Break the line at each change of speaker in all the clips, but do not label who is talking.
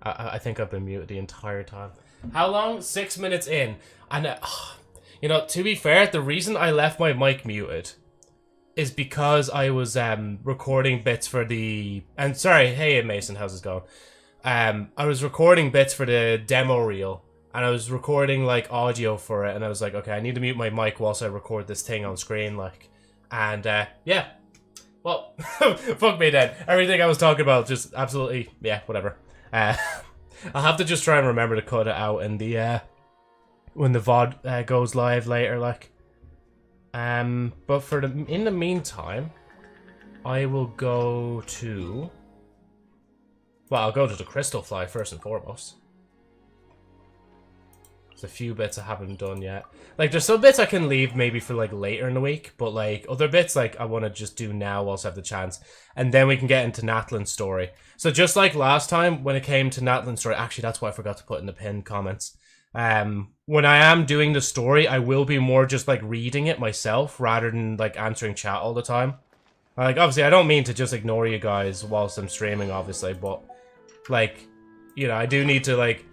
I think I've been muted the entire time. How long? 6 minutes in. And, you know, to be fair, the reason I left my mic muted is because I was recording bits for the... And sorry, hey Mason, how's it going? I was recording bits for the demo reel. And I was recording, like, audio for it. And I was like, okay, I need to mute my mic whilst I record this thing on screen, like. And, yeah. Well, fuck me then. Everything I was talking about just absolutely... Yeah, whatever. I'll have to just try and remember to cut it out in the, when the VOD goes live later, like. But for in the meantime, I will go to... Well, I'll go to the Crystal Fly first and foremost. There's a few bits I haven't done yet. Like, there's some bits I can leave maybe for, like, later in the week, but, like, other bits, like, I want to just do now whilst I have the chance. And then we can get into Natlan's story. So just like last time, when it came to Natlan's story, actually, that's what I forgot to put in the pinned comments. When I am doing the story, I will be more just, like, reading it myself, rather than, like, answering chat all the time. Like, obviously, I don't mean to just ignore you guys whilst I'm streaming, obviously, but, like, you know, I do need to, like,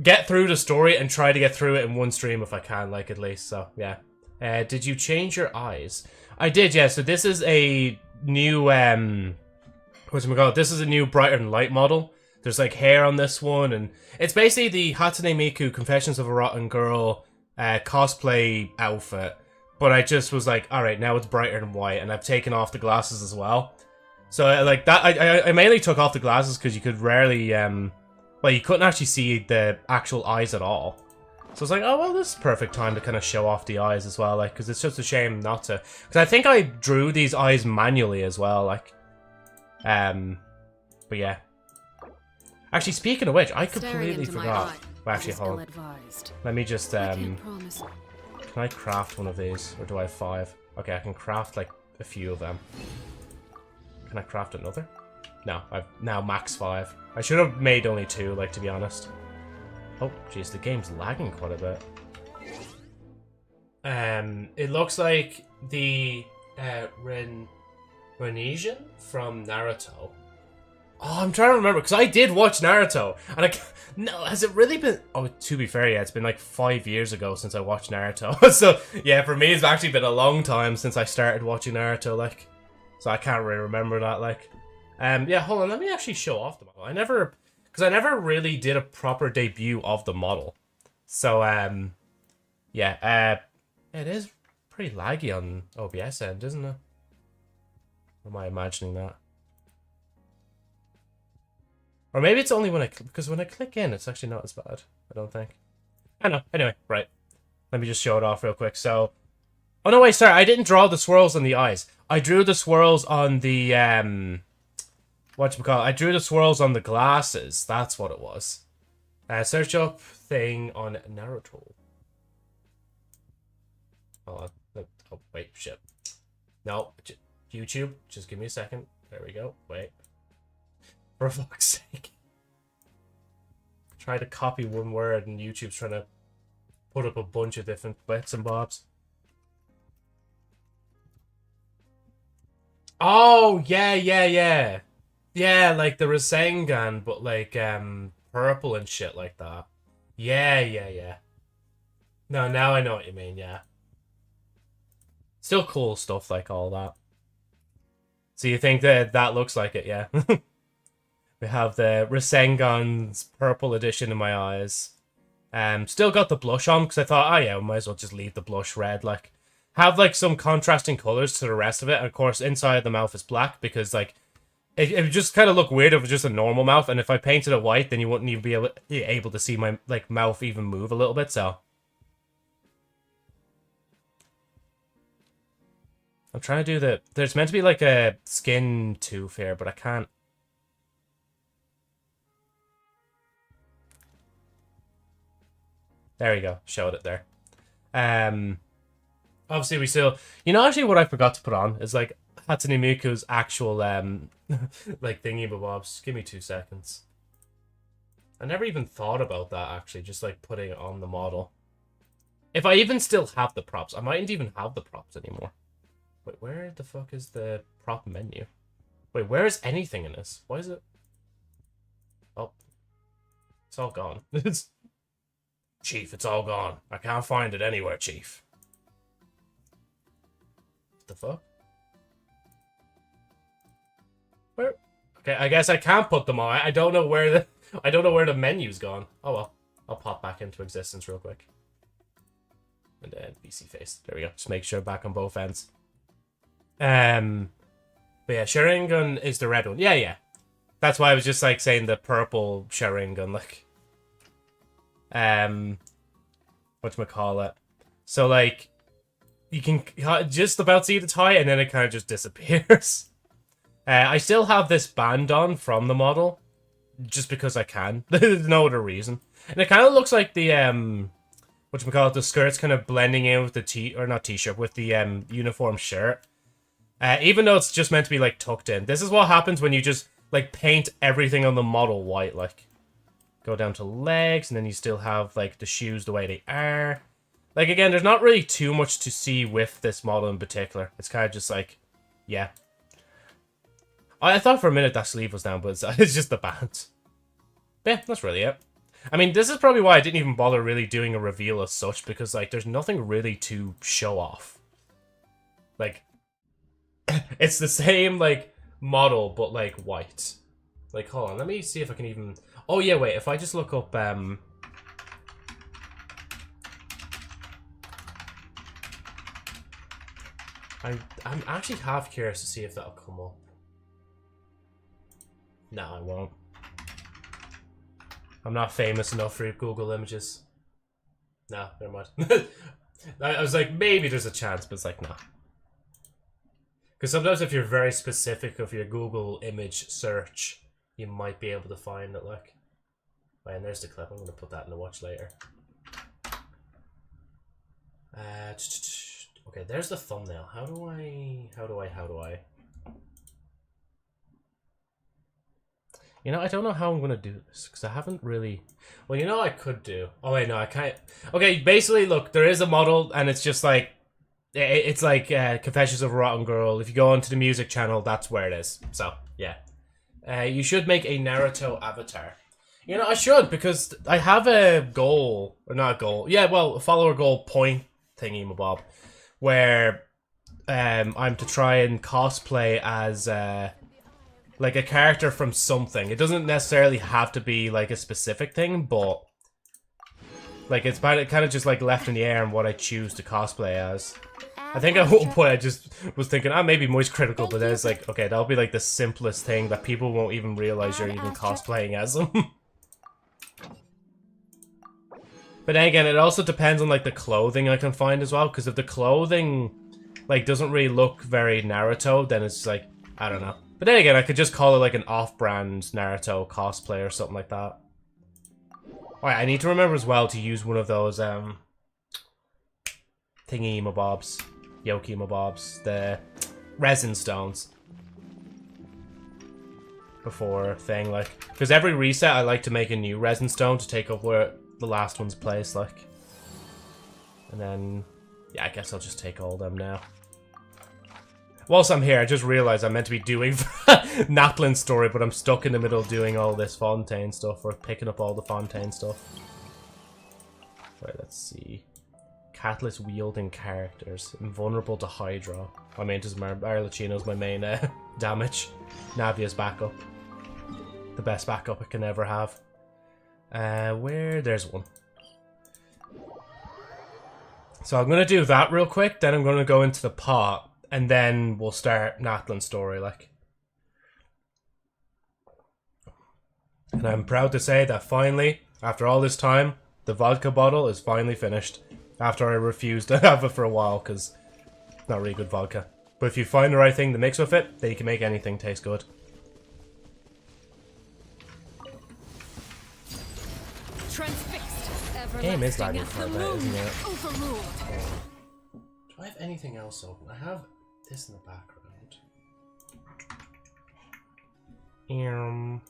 get through the story and try to get through it in one stream if I can, like, at least, so, yeah. Did you change your eyes? I did, yeah, so this is a new, whatchamacallit, this is a new Brighter Than Light model. There's, like, hair on this one, and it's basically the Hatsune Miku Confessions of a Rotten Girl cosplay outfit, but I just was like, alright, now it's brighter than white, and I've taken off the glasses as well. So, like, that, I mainly took off the glasses because you could rarely, well, you couldn't actually see the actual eyes at all. So it's like, oh, well, this is perfect time to kind of show off the eyes as well, like, because it's just a shame not to. Because I think I drew these eyes manually as well, like. But yeah. Actually, speaking of which, I completely forgot. Well, actually, hold on. Let me just, can I craft one of these? Or do I have 5? Okay, I can craft, like, a few of them. Can I craft another? No, I've now max 5. I should have made only 2, like, to be honest. Oh, jeez, the game's lagging quite a bit. It looks like the, Renesian from Naruto. Oh, I'm trying to remember, because I did watch Naruto, and no, has it really been... Oh, to be fair, yeah, it's been like 5 years ago since I watched Naruto. So, yeah, for me, it's actually been a long time since I started watching Naruto, like. So I can't really remember that, like. Yeah, hold on, let me actually show off the model. Because I never really did a proper debut of the model. So, yeah, it is pretty laggy on OBS end, isn't it? Or am I imagining that? Or maybe it's only when because when I click in, it's actually not as bad, I don't think. I know, anyway, right. Let me just show it off real quick, so... Oh, no, wait, sorry, I didn't draw the swirls on the eyes. I drew the swirls on the, whatchamacallit? I drew the swirls on the glasses. That's what it was. Search up thing on Naruto. Hold on. Oh, wait, shit. No, YouTube, just give me a second. There we go. Wait. For fuck's sake. Try to copy one word and YouTube's trying to put up a bunch of different bits and bobs. Oh, yeah. Yeah, like the Rasengan, but like, purple and shit like that. Yeah. No, now I know what you mean, yeah. Still cool stuff like all that. So you think that that looks like it, yeah? We have the Rasengan's purple edition in my eyes. Still got the blush on, because I thought, oh yeah, we might as well just leave the blush red, like. Have, like, some contrasting colors to the rest of it, and of course, inside the mouth is black, because, like, it would just kind of look weird if it was just a normal mouth, and if I painted it white, then you wouldn't even be able to see my, like, mouth even move a little bit, so. I'm trying to do the... There's meant to be, like, a skin tooth here, but I can't. There we go. Showed it there. Obviously, we still... You know, actually, what I forgot to put on is, like, Hatsune Miku's actual, like, thingy-bobs. Give me 2 seconds. I never even thought about that, actually, just, like, putting it on the model. If I even still have the props. I mightn't even have the props anymore. Wait, where the fuck is the prop menu? Wait, where is anything in this? Why is it... Oh. It's all gone. Chief, it's all gone. I can't find it anywhere, Chief. What the fuck? Where? Okay, I guess I can't put them on. I don't know where the menu's gone. Oh well. I'll pop back into existence real quick. And then BC face. There we go. Just make sure back on both ends. But yeah, Sharingan is the red one. Yeah, yeah. That's why I was just like saying the purple Sharingan, like whatchamacallit. So like you can just about see the tie and then it kind of just disappears. I still have this band on from the model just because I can. There's no other reason. And it kind of looks like the whatchamacallit, the skirt's kind of blending in with the t-shirt with the uniform shirt. Even though it's just meant to be like tucked in. This is what happens when you just like paint everything on the model white, like go down to legs and then you still have like the shoes the way they are. Like again, there's not really too much to see with this model in particular. It's kind of just like, yeah. I thought for a minute that sleeve was down, but it's just the band. But yeah, that's really it. I mean, this is probably why I didn't even bother really doing a reveal as such, because like there's nothing really to show off. Like it's the same like model but like white. Like hold on, let me see if I can even. Oh yeah, wait, if I just look up I'm actually half curious to see if that'll come up. No, I won't. I'm not famous enough for Google Images. No, never mind. I was like, maybe there's a chance, but it's like, no. Because sometimes if you're very specific of your Google image search, you might be able to find it, like. Right, and there's the clip. I'm going to put that in the watch later. Okay, there's the thumbnail. How do I? You know, I don't know how I'm going to do this, because I haven't really... Well, you know I could do... Oh, wait, no, I can't... Okay, basically, look, there is a model, and it's just like... It's like Confessions of a Rotten Girl. If you go onto the music channel, that's where it is. So, yeah. You should make a Naruto avatar. You know, I should, because I have a goal... Or not a goal. Yeah, well, a follower goal point thingy-mabob. Where I'm to try and cosplay as... like a character from something. It doesn't necessarily have to be like a specific thing, but like it's kind of just like left in the air on what I choose to cosplay as. I think at one point I just was thinking, maybe Moist Critical, but then it's like, okay, that'll be like the simplest thing that people won't even realize you're even cosplaying as them. But then again, it also depends on like the clothing I can find as well, because if the clothing like doesn't really look very Naruto, then it's like, I don't know. But then again, I could just call it like an off-brand Naruto cosplay or something like that. Alright, I need to remember as well to use one of those thingy-mabobs, Yoki-mabobs, the resin stones. Before thing, like, because every reset I like to make a new resin stone to take up where the last one's placed, like. And then, yeah, I guess I'll just take all of them now. Whilst I'm here, I just realized I'm meant to be doing Natlan story, but I'm stuck in the middle of doing all this Fontaine stuff, or picking up all the Fontaine stuff. Right, let's see. Catalyst wielding characters. Invulnerable to Hydra. I mean, just Arlecchino's my main damage. Navia's backup. The best backup I can ever have. There's one. So I'm going to do that real quick, then I'm going to go into the pot. And then we'll start Natlan's story, like. And I'm proud to say that finally, after all this time, the vodka bottle is finally finished. After I refused to have it for a while, because it's not really good vodka. But if you find the right thing to mix with it, then you can make anything taste good. The game is lagging quite a bit, isn't it? Do I have anything else open? I have this in the background. I don't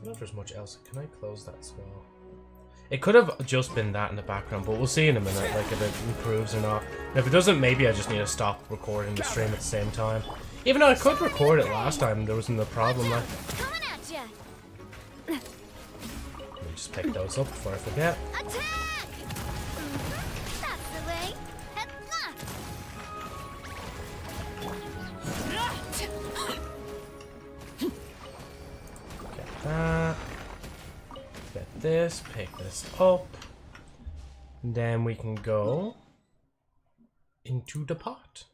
know if there's much else. Can I close that as well? It could have just been that in the background, but we'll see in a minute, like if it improves or not. And if it doesn't, maybe I just need to stop recording the stream at the same time. Even though I could record it last time, there wasn't a problem. Like. Let me just pick those up before I forget.
Attack! That's the way.
Get that. Get this. Pick this up. And then we can go into the pot.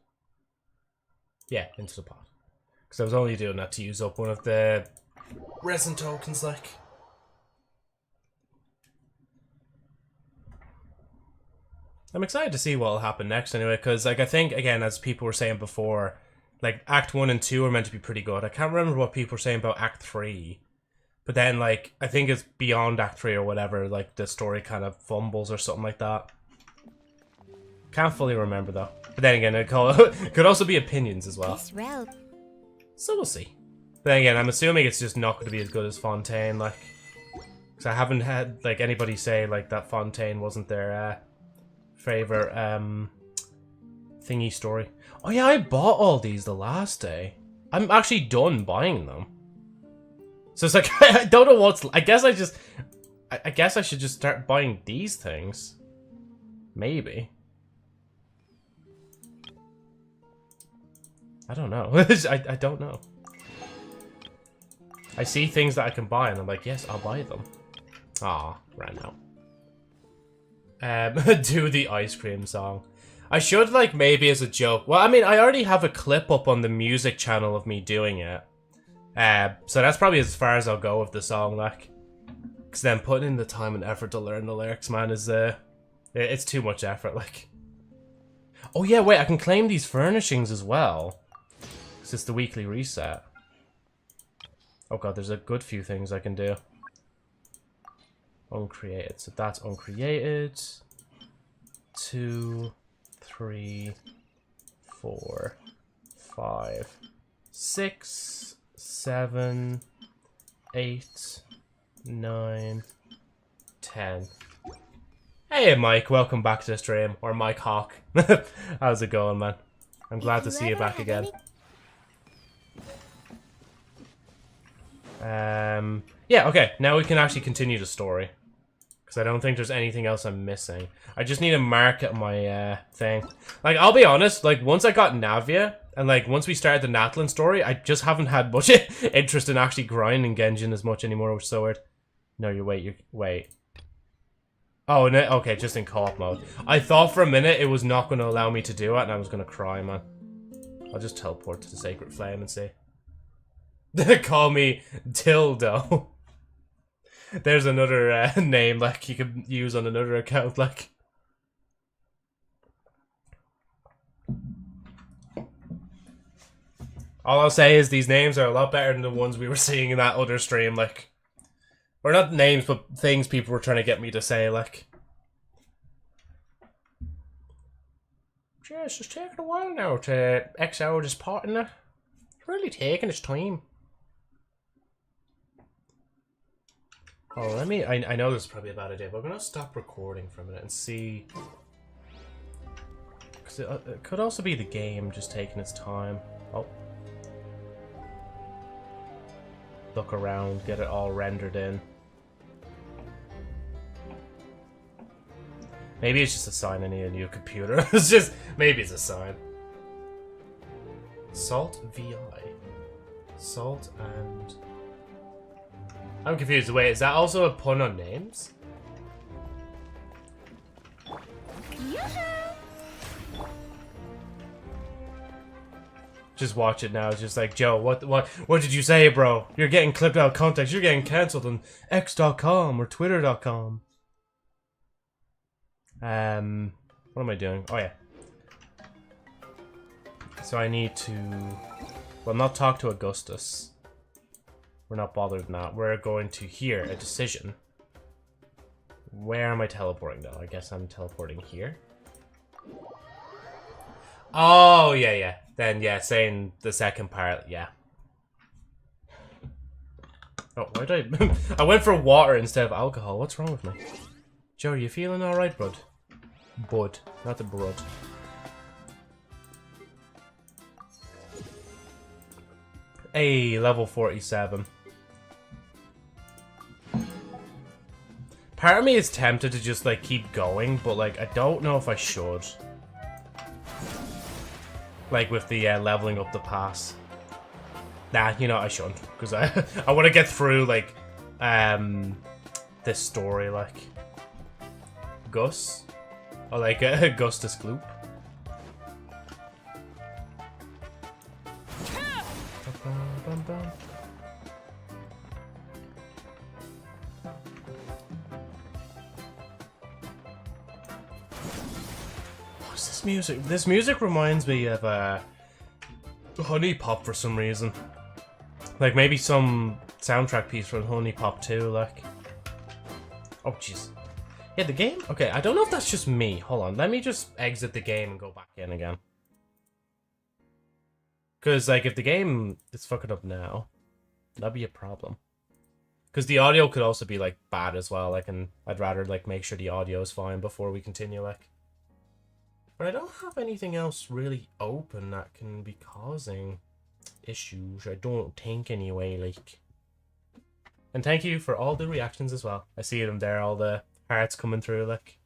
Yeah, into the pot. Because I was only doing that to use up one of the resin tokens, like. I'm excited to see what will happen next anyway, because like I think, again, as people were saying before, like Act 1 and 2 are meant to be pretty good. I can't remember what people were saying about Act 3. But then, like, I think it's beyond Act 3 or whatever, like, the story kind of fumbles or something like that. Can't fully remember, though. But then again, it could also be opinions as well. So we'll see. But then again, I'm assuming it's just not going to be as good as Fontaine, like... Because I haven't had, like, anybody say, like, that Fontaine wasn't their, favourite, thingy story. Oh yeah, I bought all these the last day. I'm actually done buying them. So it's like, I don't know what's... I guess I just... I guess I should just start buying these things. Maybe. I don't know. I don't know. I see things that I can buy and I'm like, yes, I'll buy them. Ah, ran out. Do the ice cream song. I should, like, maybe as a joke. Well, I mean, I already have a clip up on the music channel of me doing it. So that's probably as far as I'll go with the song, like. Because then putting in the time and effort to learn the lyrics, man, is, it's too much effort, like. Oh yeah, wait, I can claim these furnishings as well. Because it's the weekly reset. Oh god, there's a good few things I can do. Uncreated, so that's uncreated. 2, 3, 4, 5, 6, 7, 8, 9, 10. Hey Mike, welcome back to the stream. Or Mike Hawk. How's it going, man? I'm glad to see you back again. Yeah, okay, now we can actually continue the story. Because I don't think there's anything else I'm missing. I just need to mark at my thing. Like, I'll be honest, like, once I got Navia, and like, once we started the Natlan story, I just haven't had much interest in actually grinding Genshin as much anymore, which is so weird. No, wait. Oh, no, okay, just in co-op mode. I thought for a minute it was not going to allow me to do it, and I was going to cry, man. I'll just teleport to the Sacred Flame and see. Call me Dildo. There's another name, like, you could use on another account, like. All I'll say is these names are a lot better than the ones we were seeing in that other stream, like. Or not names, but things people were trying to get me to say, like. Yes, it's taking a while now to XO this part in it. It's really taking its time. Oh, let me... I know this is probably a bad idea, but I'm going to stop recording for a minute and see... Because it could also be the game just taking its time. Oh. Look around, get it all rendered in. Maybe it's just a sign I need a new computer. It's just... Maybe it's a sign. Salt VI. Salt and... I'm confused. Wait, is that also a pun on names? Just watch it now. It's just like, Joe, what did you say, bro? You're getting clipped out of context. You're getting cancelled on X.com or Twitter.com. What am I doing? Oh yeah. So I need to, well, not talk to Augustus. We're not bothered with that. We're going to here, a decision. Where am I teleporting though? I guess I'm teleporting here. Oh, yeah. Then, yeah, saying the second part, yeah. Oh, why did I... I went for water instead of alcohol. What's wrong with me? Joe, are you feeling alright, bud? Bud, not the broad. Hey, level 47. Part of me is tempted to just, like, keep going, but, like, I don't know if I should. Like, with the leveling up the pass. Nah, you know, I shouldn't. Because I want to get through, like, this story, like. Gus? Or, like, Augustus Gloop. What's this music? This music reminds me of Honey Pop for some reason. Like maybe some soundtrack piece from Honey Pop 2, like. Oh jeez. Yeah, the game? Okay, I don't know if that's just me. Hold on, let me just exit the game and go back in again. Because, like, if the game is fucking up now, that'd be a problem. Because the audio could also be, like, bad as well. Like, and I'd rather, like, make sure the audio is fine before we continue, like. But I don't have anything else really open that can be causing issues. I don't think, anyway, like. And thank you for all the reactions as well. I see them there, all the hearts coming through, like.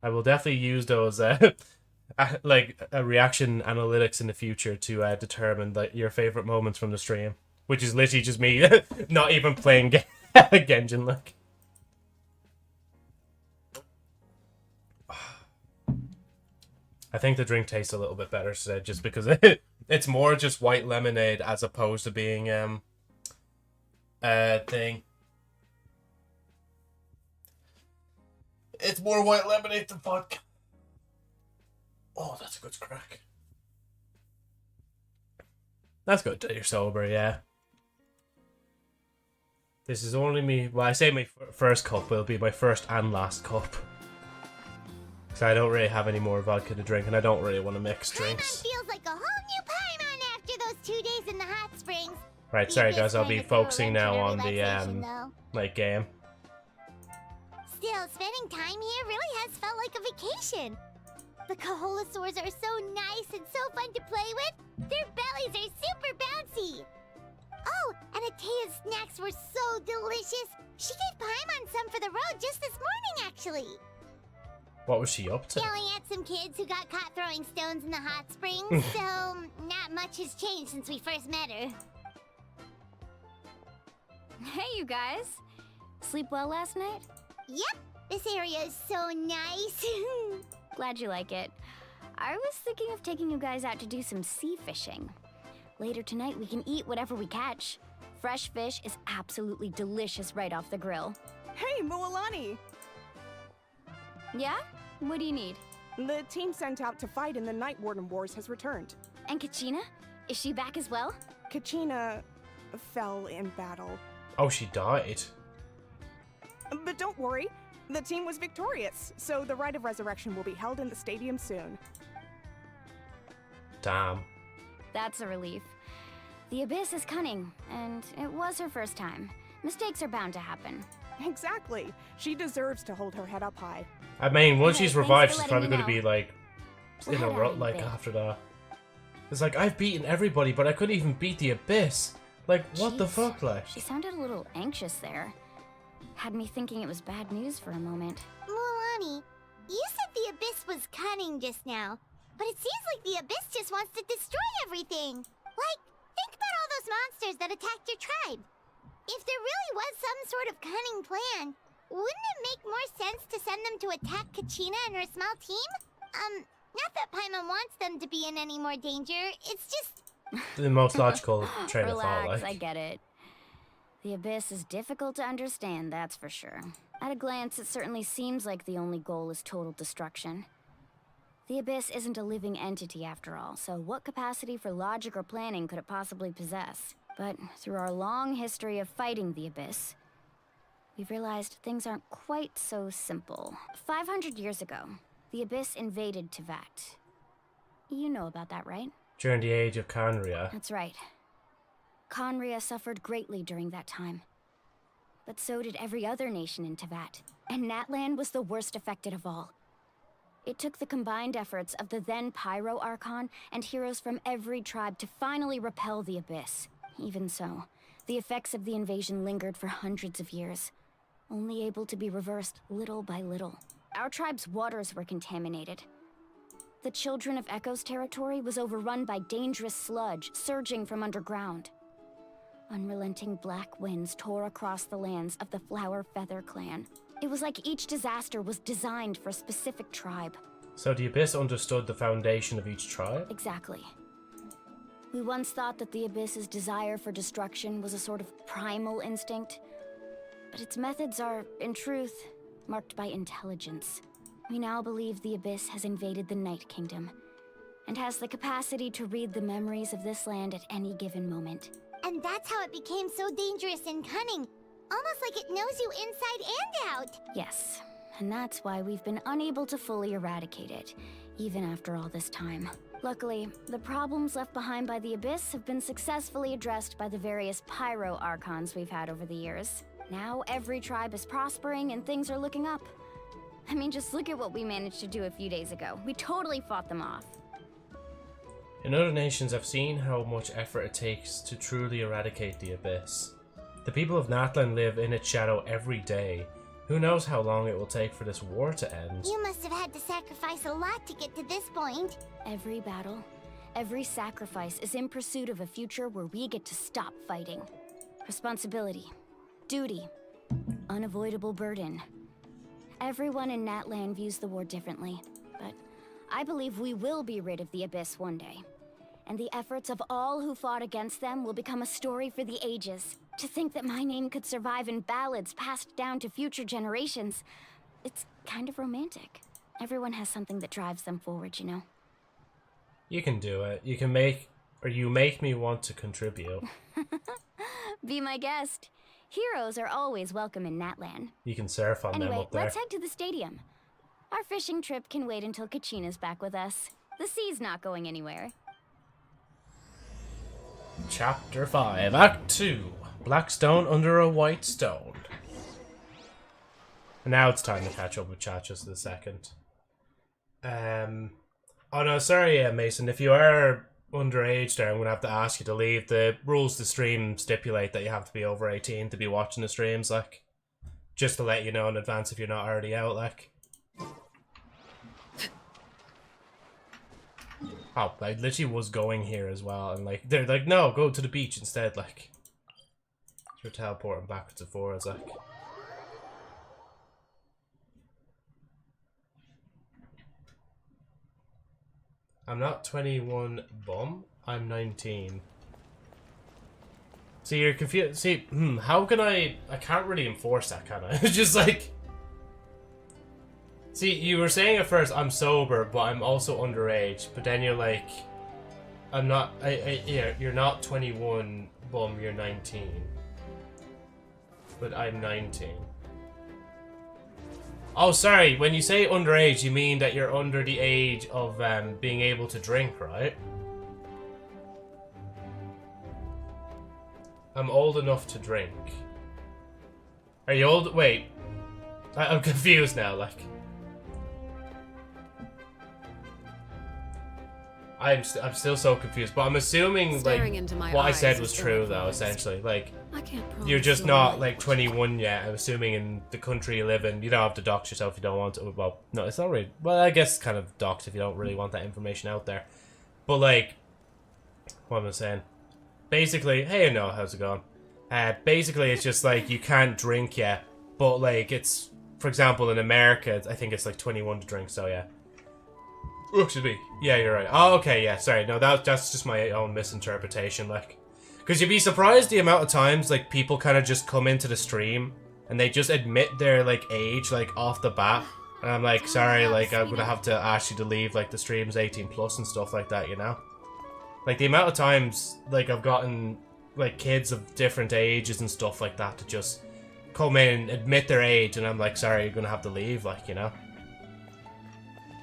I will definitely use those, like, reaction analytics in the future to determine like your favorite moments from the stream, which is literally just me not even playing Genshin, like. I think the drink tastes a little bit better today, just because it's more just white lemonade as opposed to being thing. It's more white lemonade than vodka. Oh, that's a good crack. That's good that you're sober, yeah. This is only me. Well, I say my first cup, but it'll be my first and last cup. Because I don't really have any more vodka to drink, and I don't really want to mix drinks.
Paimon feels like a whole new Paimon after those 2 days in the hot springs.
Right, sorry guys, I'll be focusing now on the like game.
Still, spending time here really has felt like a vacation. The Kaholasaurs are so nice and so fun to play with. Their bellies are super bouncy. Oh, and Atea's snacks were so delicious. She gave Paimon some for the road just this morning, actually.
What was she up to?
Yelling at some kids who got caught throwing stones in the hot springs, so not much has changed since we first met her.
Hey, you guys. Sleep well last night?
Yep, this area is so nice.
Glad you like it. I was thinking of taking you guys out to do some sea fishing. Later tonight, we can eat whatever we catch. Fresh fish is absolutely delicious right off the grill.
Hey, Moalani!
Yeah? What do you need?
The team sent out to fight in the Night Warden Wars has returned.
And Kachina? Is she back as well?
Kachina fell in battle.
Oh, she died.
But don't worry, the team was victorious, so the Rite of Resurrection will be held in the stadium soon.
Damn.
That's a relief. The Abyss is cunning, and it was her first time. Mistakes are bound to happen.
Exactly. She deserves to hold her head up high.
I mean, once
Hey,
she's
thanks
revived,
for
she's
letting
probably
me
going to be,
know.
like, in a
What
row,
happened,
like,
babe?
after that. It's like, I've beaten everybody, but I couldn't even beat the Abyss. Like, what the
Jeez.
fuck, like?
She sounded a little anxious there. Had me thinking it was bad news for a moment.
Mualani, you said the Abyss was cunning just now, but it seems like the Abyss just wants to destroy everything. Like, think about all those monsters that attacked your tribe. If there really was some sort of cunning plan, wouldn't it make more sense to send them to attack Kachina and her small team? Not that Paimon wants them to be in any more danger, it's just...
The most logical train of thought,
Relax,
like.
I get it. The Abyss is difficult to understand, that's for sure. At a glance, it certainly seems like the only goal is total destruction. The Abyss isn't a living entity after all, so what capacity for logic or planning could it possibly possess? But through our long history of fighting the Abyss, we've realized things aren't quite so simple. 500 years ago, the Abyss invaded Teyvat. You know about that, right?
During the age of Khaenri'ah.
That's right. Khaenri'ah suffered greatly during that time. But so did every other nation in Teyvat. And Natlan was the worst affected of all. It took the combined efforts of the then Pyro Archon and heroes from every tribe to finally repel the Abyss. Even so, the effects of the invasion lingered for hundreds of years, only able to be reversed little by little. Our tribe's waters were contaminated. The Children of Echo's territory was overrun by dangerous sludge surging from underground. Unrelenting black winds tore across the lands of the Flower Feather clan. It was like each disaster was designed for a specific tribe.
So the Abyss understood the foundation of each tribe?
Exactly. We once thought that the Abyss's desire for destruction was a sort of primal instinct, but its methods are, in truth, marked by intelligence. We now believe the Abyss has invaded the Night Kingdom, and has the capacity to read the memories of this land at any given moment.
And that's how it became so dangerous and cunning. Almost like it knows you inside and out.
Yes, and that's why we've been unable to fully eradicate it, even after all this time. Luckily, the problems left behind by the Abyss have been successfully addressed by the various Pyro Archons we've had over the years. Now every tribe is prospering and things are looking up. I mean, just look at what we managed to do a few days ago. We totally fought them off.
In other nations, I've seen how much effort it takes to truly eradicate the Abyss. The people of Natlan live in its shadow every day. Who knows how long it will take for this war to end?
You must have had to sacrifice a lot to get to this point.
Every battle, every sacrifice is in pursuit of a future where we get to stop fighting. Responsibility, duty, unavoidable burden. Everyone in Natlan views the war differently, but I believe we will be rid of the Abyss one day. And the efforts of all who fought against them will become a story for the ages. To think that my name could survive in ballads passed down to future generations, it's kind of romantic. Everyone has something that drives them forward, you know?
You can do it. You can make, or you make me want to contribute.
Be my guest. Heroes are always welcome in Natlan.
You can surf on them
Anyway,
up there.
let's head to the stadium. Our fishing trip can wait until Kachina's back with us. The sea's not going anywhere.
Chapter 5, Act 2. Black stone under a white stone. And now it's time to catch up with chat just a second. Oh no, sorry, Mason. If you are underage there, I'm going to have to ask you to leave. The rules to stream stipulate that you have to be over 18 to be watching the streams, like. Just to let you know in advance if you're not already out, like. Oh, I literally was going here as well, and like, they're like, no, go to the beach instead, like. You're teleporting backwards and forwards, like. I'm not 21, bum. I'm 19. See, you're confused. See, how can I can't really enforce that, can I? It's just like... See, you were saying at first, I'm sober, but I'm also underage. But then you're like, I'm not, yeah, you're not 21, bum, you're 19. But I'm 19. Oh, sorry, when you say underage, you mean that you're under the age of being able to drink, right? I'm old enough to drink. Are you old? Wait. I'm confused now, like. I'm still so confused, but I'm assuming, like, what I said was true, though, essentially. Like, you're just not, like, 21 yet. I'm assuming in the country you live in, you don't have to dox yourself if you don't want to. Well, no, it's not really... Well, I guess it's kind of doxed if you don't really want that information out there. But, like, what am I saying? Basically, hey, no, how's it going? Basically, it's just, like, you can't drink yet. But, like, it's... For example, in America, I think it's, like, 21 to drink, so, yeah. Oh, excuse me. Yeah, you're right. Oh, okay, yeah, sorry. No, that's just my own misinterpretation, like. Because you'd be surprised the amount of times, like, people kind of just come into the stream and they just admit their, like, age, like, off the bat. And I'm like, sorry, like, I'm gonna have to ask you to leave, like, the stream's 18 plus and stuff like that, you know? Like, the amount of times, like, I've gotten, like, kids of different ages and stuff like that to just come in and admit their age, and I'm like, sorry, you're gonna have to leave, like, you know?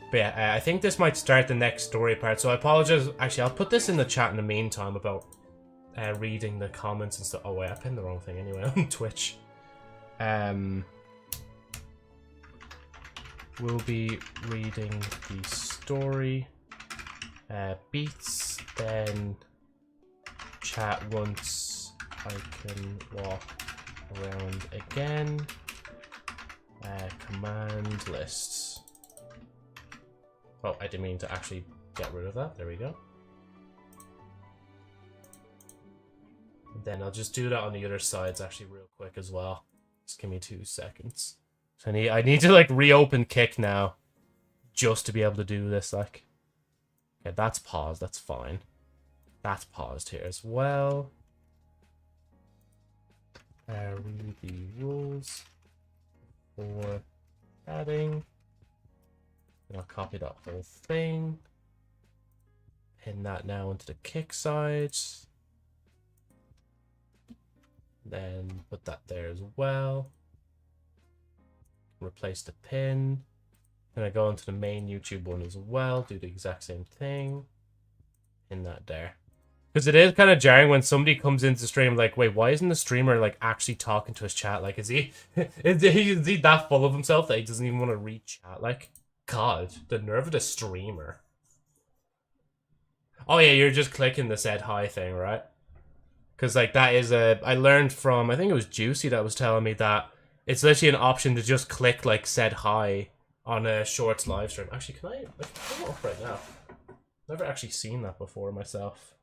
But yeah, I think this might start the next story part, so I apologize. Actually, I'll put this in the chat in the meantime about reading the comments and stuff. Oh wait, I pinned the wrong thing anyway on Twitch. will be reading the story. Beats, then chat once I can walk around again. Command lists. Oh, I didn't mean to actually get rid of that. There we go. And then I'll just do that on the other sides actually real quick as well. Just give me 2 seconds. So I need to like reopen Kick now, just to be able to do this. Like, okay, that's paused. That's fine. That's paused here as well. Read the rules for adding. And I'll copy that whole thing. Pin that now into the Kick side. Then put that there as well. Replace the pin. Then I go into the main YouTube one as well. Do the exact same thing. Pin that there. Because it is kind of jarring when somebody comes into stream like, wait, why isn't the streamer like actually talking to his chat? Like, is he that full of himself that he doesn't even want to read chat? Like, God, the nerve of the streamer. Oh yeah, you're just clicking the said hi thing, right? Because like that is I learned from, I think it was Juicy that was telling me that it's literally an option to just click like said hi on a Shorts live stream. Actually, can I pull it up right now? Never actually seen that before myself.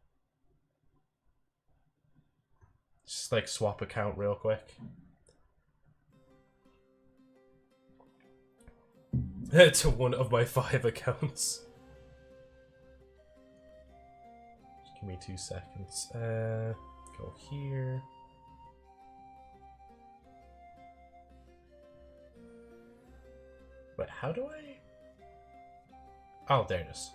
Just like swap account real quick. To one of my 5 accounts. Just give me 2 seconds. Go here. Wait, how do I? Oh, there it is.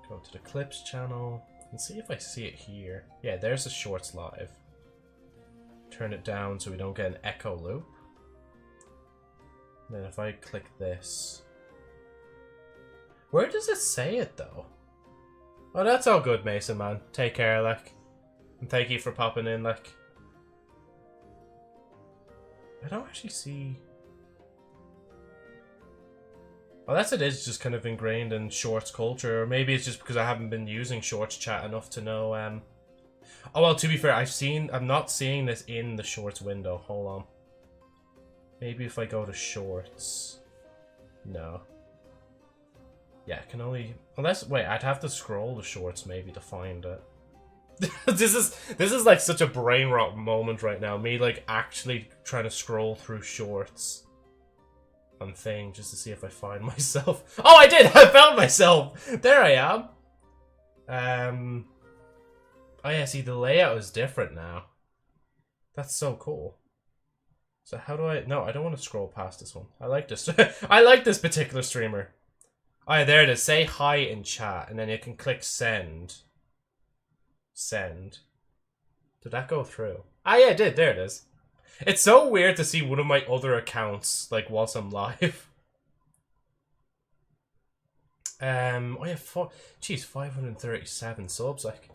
Go to the clips channel and see if I see it here. Yeah, there's the Shorts live. Turn it down so we don't get an echo loop. And then if I click this, where does it say it though? Oh, that's all good, Mason, man. Take care, like. And thank you for popping in, like. I don't actually see. Unless it is just kind of ingrained in Shorts culture, or maybe it's just because I haven't been using Shorts chat enough to know. Oh well, to be fair, I'm not seeing this in the Shorts window. Hold on. Maybe if I go to Shorts. No. Yeah, I can only wait, I'd have to scroll the Shorts maybe to find it. This is like such a brain rot moment right now. Me like actually trying to scroll through Shorts on thing just to see if I find myself. Oh, I did! I found myself! There I am. Oh yeah, see the layout is different now. That's so cool. So how do I? No, I don't want to scroll past this one. I like this. I like this particular streamer. Oh yeah, there it is. Say hi in chat, and then you can click send. Send. Did that go through? Ah yeah, it did. There it is. It's so weird to see one of my other accounts like whilst I'm live. Oh yeah, jeez, 537 subs. Like,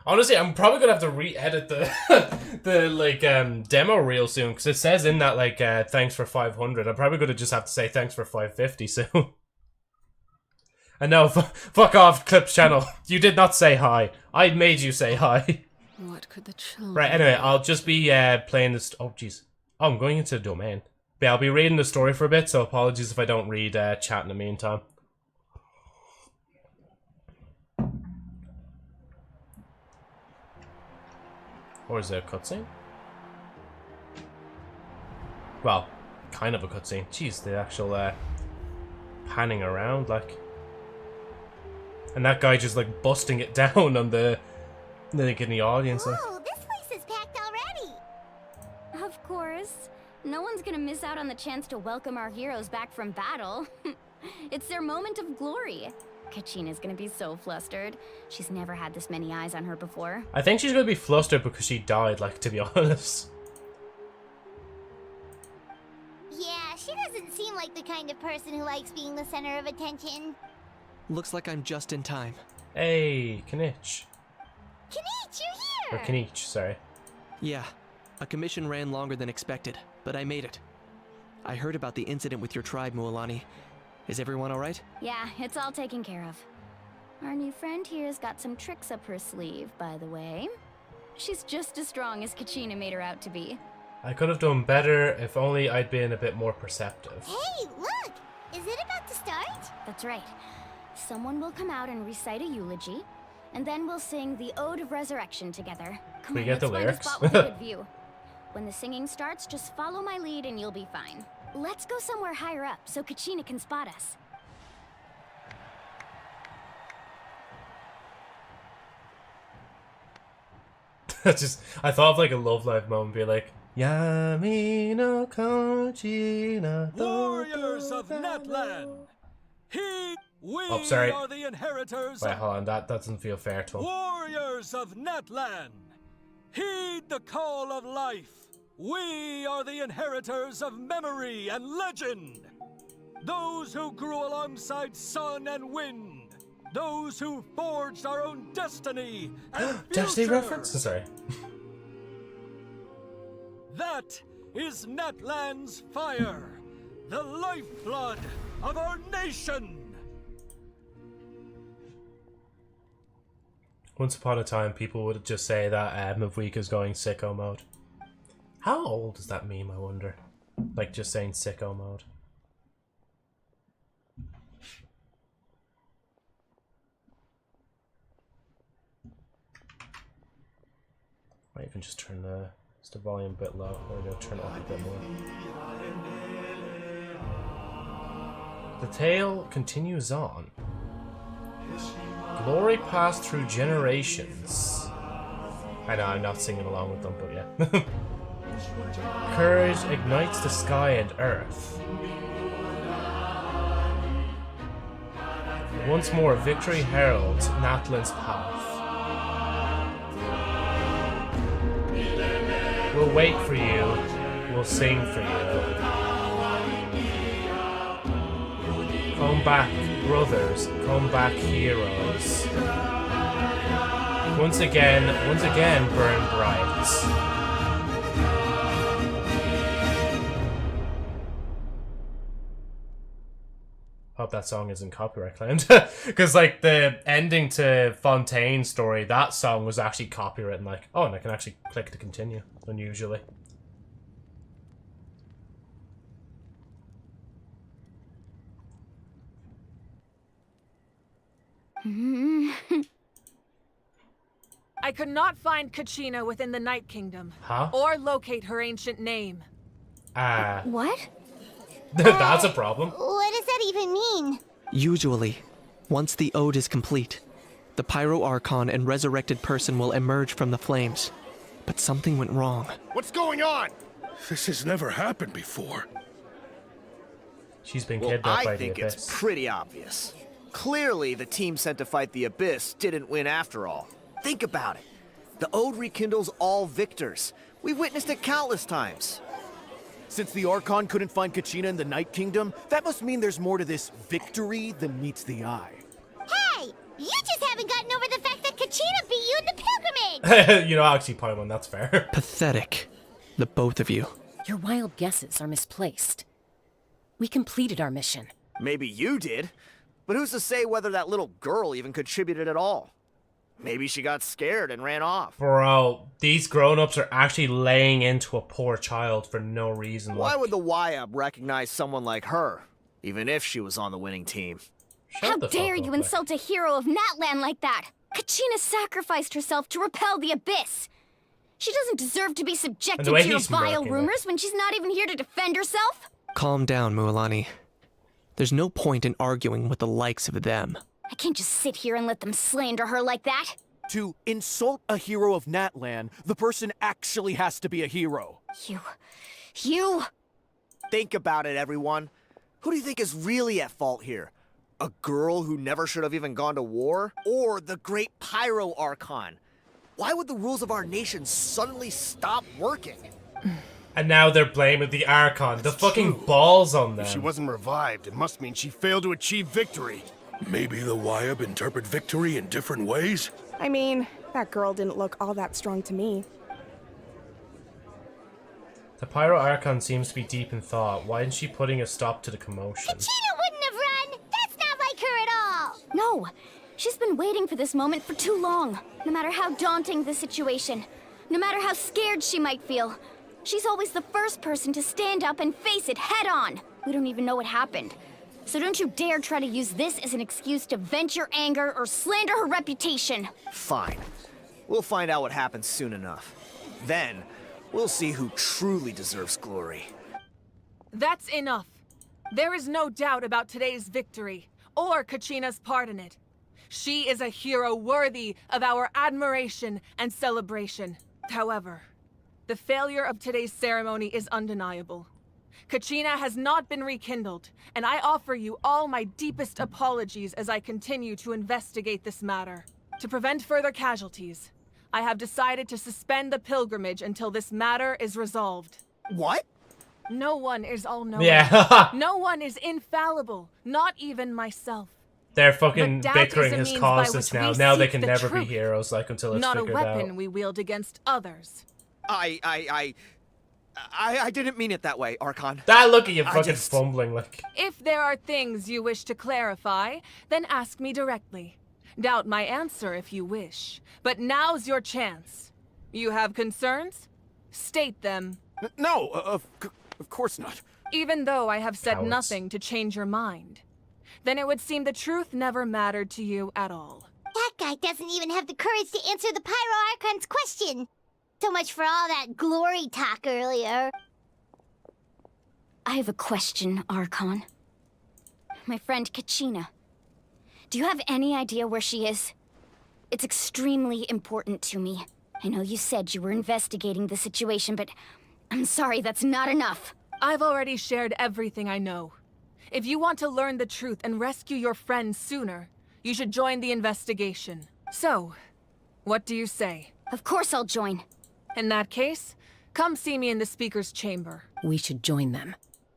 honestly, I'm probably gonna have to re-edit the the like demo reel soon because it says in that like thanks for 500. I'm probably gonna just have to say thanks for 550 soon. And no, fuck off, Clips channel. You did not say hi. I made you say hi.
What could the children...
Right, anyway, I'll just be playing this... Oh, jeez. Oh, I'm going into the domain. But yeah, I'll be reading the story for a bit, so apologies if I don't read chat in the meantime. Or is there a cutscene? Well, kind of a cutscene. Jeez, the actual panning around, like... And that guy just like busting it down on the like in the audience. Like.
Whoa, this place is packed already.
Of course. No one's gonna miss out on the chance to welcome our heroes back from battle. It's their moment of glory. Kachina's gonna be so flustered. She's never had this many eyes on her before.
I think she's gonna be flustered because she died, like, to be honest.
Yeah, she doesn't seem like the kind of person who likes being the center of attention.
Looks like I'm just in time.
Hey, Kanich.
Kanich, you're
Or
here!
Kanich, sorry.
Yeah, a commission ran longer than expected, but I made it. I heard about the incident with your tribe, Mualani. Is everyone alright?
Yeah, it's all taken care of. Our new friend here's got some tricks up her sleeve, by the way. She's just as strong as Kachina made her out to be.
I could have done better if only I'd been a bit more perceptive.
Hey, look! Is it about to start?
That's right. Someone will come out and recite a eulogy, and then we'll sing the Ode of Resurrection together. Come
We
on,
get the
let's find a
lyrics?
spot with a good view. When the singing starts, just follow my lead and you'll be fine. Let's go somewhere higher up so Kachina can spot us.
I thought of like a Love Live moment, be like, Yami no Kochina.
Warriors of Natlan! We
sorry.
are the inheritors
Wait,
of
hold on, that doesn't feel fair to him.
Warriors of Natlan! Heed the call of life! We are the inheritors of memory and legend! Those who grew alongside sun and wind! Those who forged our own destiny and
Destiny
future!
reference? Sorry.
That is Natlan's fire! The lifeblood of our nation!
Once upon a time, people would just say that Mavwika's going sicko mode. How old is that meme, I wonder? Like, just saying sicko mode. Might even just turn the volume a bit low. There we go, turn it up a bit more. The tale continues on. Glory passed through generations. I know, I'm not singing along with them, but yeah. Courage ignites the sky and earth. Once more, victory heralds Natlan's path. We'll wait for you. We'll sing for you. Come back, brothers. Come back, heroes. Once again, burn bright. Hope that song isn't copyright claimed. Because, like, the ending to Fontaine's story, that song was actually copyrighted. Like, oh, and I can actually click to continue, unusually.
I could not find Kachina within the Night Kingdom.
Huh?
Or locate her ancient name.
What?
That's a problem.
What does that even mean?
Usually, once the ode is complete, the Pyro Archon and resurrected person will emerge from the flames. But something went wrong.
What's going on? This has never happened before.
She's been
Well,
kidnapped by
I
the
think
Abyss.
it's pretty obvious. Clearly, the team sent to fight the Abyss didn't win after all. Think about it. The Ode rekindles all victors. We've witnessed it countless times. Since the Archon couldn't find Kachina in the Night Kingdom, that must mean there's more to this victory than meets the eye.
Hey! You just haven't gotten over the fact that Kachina beat you in the pilgrimage!
You know, actually, Paimon, that's fair.
Pathetic. The both of you.
Your wild guesses are misplaced. We completed our mission.
Maybe you did, but who's to say whether that little girl even contributed at all? Maybe she got scared and ran off.
Bro, these grown-ups are actually laying into a poor child for no reason.
Why
like,
would the YUB recognize someone like her, even if she was on the winning team?
How dare you insult a hero of Natlan like that? Kachina sacrificed herself to repel the Abyss. She doesn't deserve to be subjected to your vile rumors when she's not even here to defend herself.
Calm down, Mualani. There's no point in arguing with the likes of them.
I can't just sit here and let them slander her like that.
To insult a hero of Natlan, the person actually has to be a hero.
You...
Think about it, everyone. Who do you think is really at fault here? A girl who never should have even gone to war? Or the great Pyro Archon? Why would the rules of our nation suddenly stop working?
And now they're blaming the Archon. The fucking balls on them.
If she wasn't revived, it must mean she failed to achieve victory. Maybe the YUB interpret victory in different ways?
I mean, that girl didn't look all that strong to me.
The Pyro Archon seems to be deep in thought. Why isn't she putting a stop to the commotion?
Kachina wouldn't have run! That's not like her at all!
No! She's been waiting for this moment for too long. No matter how daunting the situation, no matter how scared she might feel, she's always the first person to stand up and face it head on. We don't even know what happened. So don't you dare try to use this as an excuse to vent your anger or slander her reputation.
Fine. We'll find out what happens soon enough. Then, we'll see who truly deserves glory.
That's enough. There is no doubt about today's victory, or Kachina's part in it. She is a hero worthy of our admiration and celebration. However, the failure of today's ceremony is undeniable. Kachina has not been rekindled, and I offer you all my deepest apologies as I continue to investigate this matter. To prevent further casualties, I have decided to suspend the pilgrimage until this matter is resolved.
What?
No one is all-knowing.
Yeah.
No one is infallible, not even myself.
Their fucking
But doubt
bickering
is a
has
means
caused
by
this
which
now.
we
Now they
seek
can
the
never be
truth.
heroes, like, until it's
Not a
figured
weapon
out.
we wield against others.
I didn't mean it that way, Archon.
That look at you
I
fucking
just-
fumbling, like.
If there are things you wish to clarify, then ask me directly. Doubt my answer if you wish. But now's your chance. You have concerns? State them.
No, of course not.
Even though I have said
Cowards.
nothing to change your mind. Then it would seem the truth never mattered to you at all.
That guy doesn't even have the courage to answer the Pyro Archon's question. So much for all that glory talk earlier.
I have a question, Archon. My friend Kachina. Do you have any idea where she is? It's extremely important to me. I know you said you were investigating the situation, but I'm sorry, that's not enough.
I've already shared everything I know. If you want to learn the truth and rescue your friend sooner, you should join the investigation. So, what do you say?
Of course I'll join.
In that case, come see me in the speaker's chamber.
We should join them.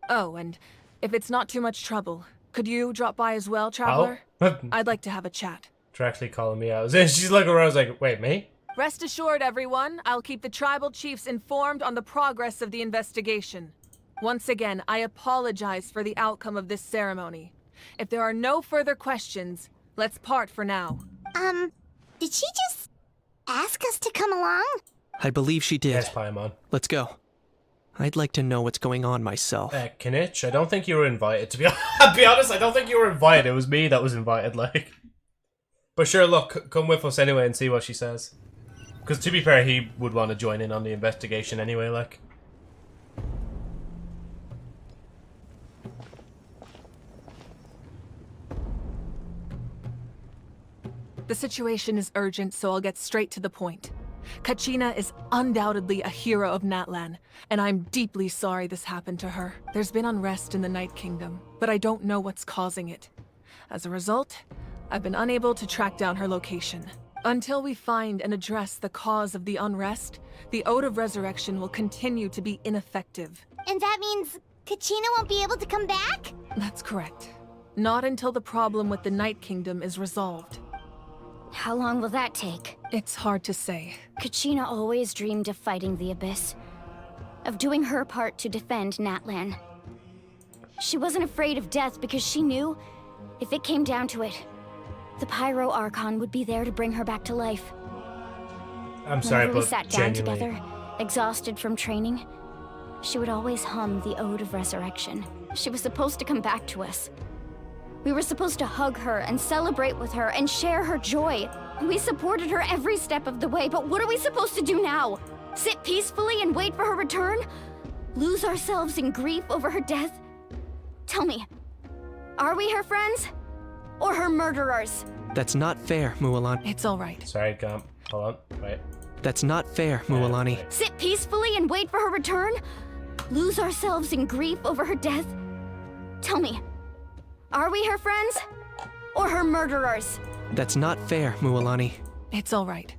Oh, and if it's not too much trouble, could you drop by as well, Traveler?
Oh.
I'd like to have a chat.
Directly calling me out. She's looking around, I was like, wait, me?
Rest assured, everyone, I'll keep the tribal chiefs informed on the progress of the investigation. Once again, I apologize for the outcome of this ceremony. If there are no further questions, let's part for now.
Did she just ask us to come along?
I believe she did.
Yes, Paimon.
Let's go. I'd like to know what's going on myself.
Kinich, I don't think you were invited, to be honest. I don't think you were invited. It was me that was invited, like. But sure, look, come with us anyway and see what she says. Because to be fair, he would want to join in on the investigation anyway, like.
The situation is urgent, so I'll get straight to the point. Kachina is undoubtedly a hero of Natlan, and I'm deeply sorry this happened to her. There's been unrest in the Night Kingdom, but I don't know what's causing it. As a result, I've been unable to track down her location. Until we find and address the cause of the unrest, the Ode of Resurrection will continue to be ineffective.
And that means Kachina won't be able to come back?
That's correct. Not until the problem with the Night Kingdom is resolved.
How long will that take?
It's hard to say.
Kachina always dreamed of fighting the Abyss. Of doing her part to defend Natlan. She wasn't afraid of death because she knew, if it came down to it, the Pyro Archon would be there to bring her back to life.
I'm sorry,
Whenever we
but
sat down
genuinely.
together, exhausted from training, she would always hum the Ode of Resurrection. She was supposed to come back to us. We were supposed to hug her and celebrate with her and share her joy. We supported her every step of the way, but what are we supposed to do now? Sit peacefully and wait for her return? Lose ourselves in grief over her death? Tell me, are we her friends? Or her murderers?
That's not fair, Mualani.
It's all right.
Sorry, Gump. Hold on. Wait.
That's not fair, Mualani.
Sit peacefully and wait for her return? Lose ourselves in grief over her death? Tell me, are we her friends? Or her murderers?
That's not fair, Mualani.
It's all right.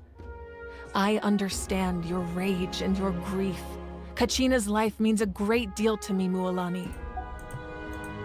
I understand your rage and your grief. Kachina's life means a great deal to me, Mualani.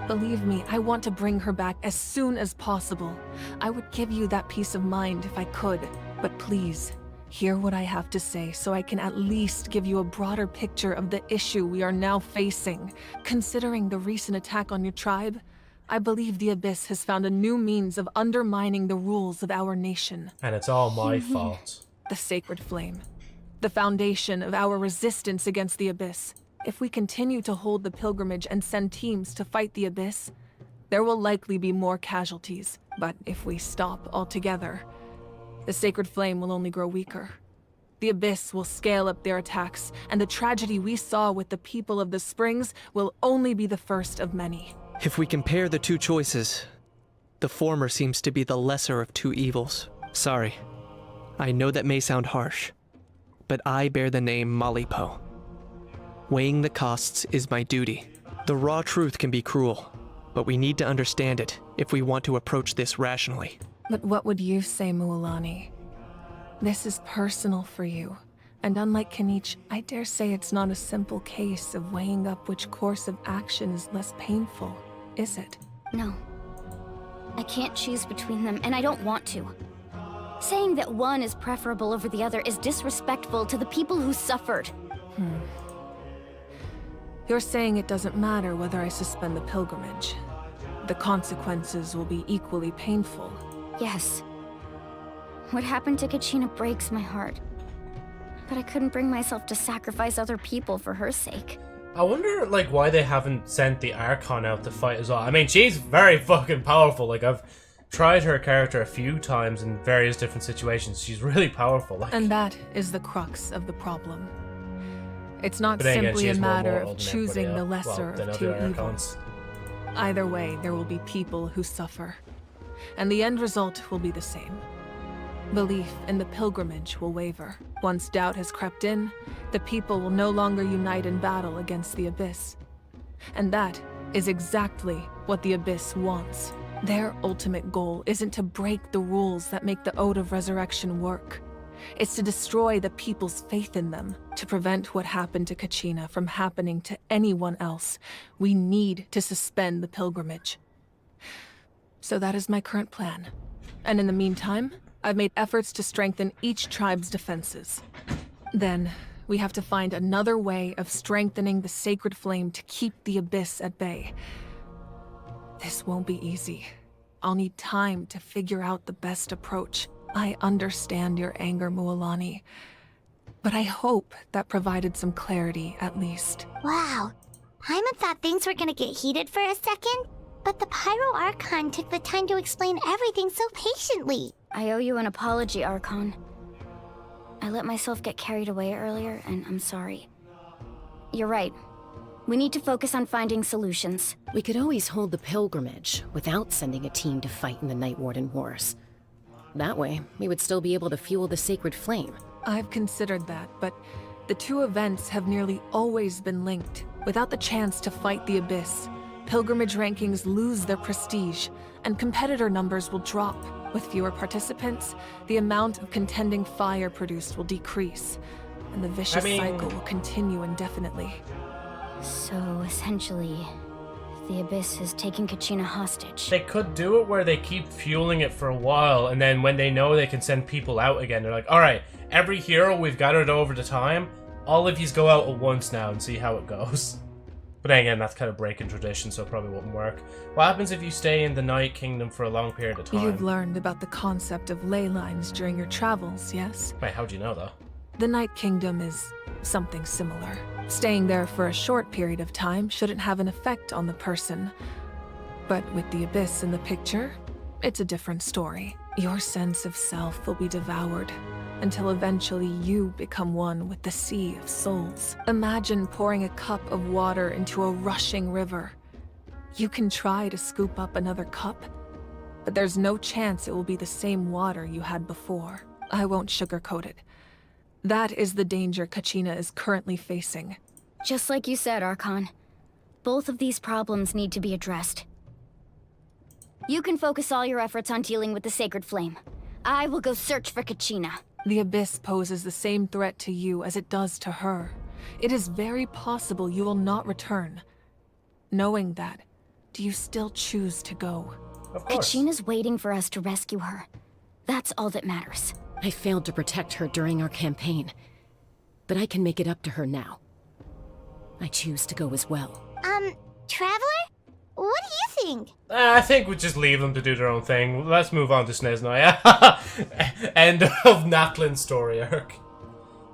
Believe me, I want to bring her back as soon as possible. I would give you that peace of mind if I could, but please, Hear what I have to say so I can at least give you a broader picture of the issue we are now facing. Considering the recent attack on your tribe, I believe the Abyss has found a new means of undermining the rules of our nation.
And it's all my fault.
The Sacred Flame. The foundation of our resistance against the Abyss. If we continue to hold the pilgrimage and send teams to fight the Abyss, there will likely be more casualties. But if we stop altogether, the Sacred Flame will only grow weaker. The Abyss will scale up their attacks, and the tragedy we saw with the people of the Springs will only be the first of many.
If we compare the two choices, the former seems to be the lesser of two evils. Sorry, I know that may sound harsh, but I bear the name Malipo. Weighing the costs is my duty. The raw truth can be cruel, but we need to understand it if we want to approach this rationally.
But what would you say, Mualani? This is personal for you, and unlike Kanich, I dare say it's not a simple case of weighing up which course of action is less painful, is it?
No. I can't choose between them, and I don't want to. Saying that one is preferable over the other is disrespectful to the people who suffered.
You're saying it doesn't matter whether I suspend the pilgrimage. The consequences will be equally painful.
Yes. What happened to Kachina breaks my heart. But I couldn't bring myself to sacrifice other people for her sake.
I wonder, like, why they haven't sent the Archon out to fight as well. I mean, she's very fucking powerful. Like, I've tried her character a few times in various different situations. She's really powerful. Like.
And that is the crux of the problem. It's not
But then again,
simply
she
a
is more
matter
mortal
of
than
choosing the
everybody else.
lesser
Than
of two
other
evils.
Archons.
Either way, there will be people who suffer. And the end result will be the same. Belief in the pilgrimage will waver. Once doubt has crept in, the people will no longer unite in battle against the Abyss. And that is exactly what the Abyss wants. Their ultimate goal isn't to break the rules that make the Ode of Resurrection work. It's to destroy the people's faith in them. To prevent what happened to Kachina from happening to anyone else, we need to suspend the pilgrimage. So that is my current plan. And in the meantime, I've made efforts to strengthen each tribe's defenses. Then, we have to find another way of strengthening the Sacred Flame to keep the Abyss at bay. This won't be easy. I'll need time to figure out the best approach. I understand your anger, Mualani, but I hope that provided some clarity, at least.
Wow. Paimon thought things were gonna get heated for a second, but the Pyro Archon took the time to explain everything so patiently.
I owe you an apology, Archon. I let myself get carried away earlier, and I'm sorry. You're right. We need to focus on finding solutions.
We could always hold the pilgrimage without sending a team to fight in the Night Warden Wars. That way, we would still be able to fuel the Sacred Flame.
I've considered that, but the two events have nearly always been linked. Without the chance to fight the Abyss, pilgrimage rankings lose their prestige, and competitor numbers will drop. With fewer participants, the amount of contending fire produced will decrease, and the vicious cycle will continue indefinitely.
So, essentially, the Abyss is taking Kachina hostage.
They could do it where they keep fueling it for a while, and then when they know they can send people out again, they're like, alright, every hero we've gathered over the time, all of yous go out at once now and see how it goes. But then again, that's kind of breaking tradition, so it probably won't work. What happens if you stay in the Night Kingdom for a long period of time?
You've learned about the concept of ley lines during your travels, yes?
Wait, how'd you know, though?
The Night Kingdom is something similar. Staying there for a short period of time shouldn't have an effect on the person. But with the Abyss in the picture, it's a different story. Your sense of self will be devoured, until eventually you become one with the Sea of Souls. Imagine pouring a cup of water into a rushing river. You can try to scoop up another cup, but there's no chance it will be the same water you had before. I won't sugarcoat it. That is the danger Kachina is currently facing.
Just like you said, Archon. Both of these problems need to be addressed. You can focus all your efforts on dealing with the Sacred Flame. I will go search for Kachina.
The Abyss poses the same threat to you as it does to her. It is very possible you will not return. Knowing that, do you still choose to go?
Of course.
Kachina's waiting for us to rescue her. That's all that matters.
I failed to protect her during our campaign, but I can make it up to her now. I choose to go as well.
Traveler? What do you think?
I think we just leave them to do their own thing. Let's move on to Sneznoy. End of Natlan's story arc.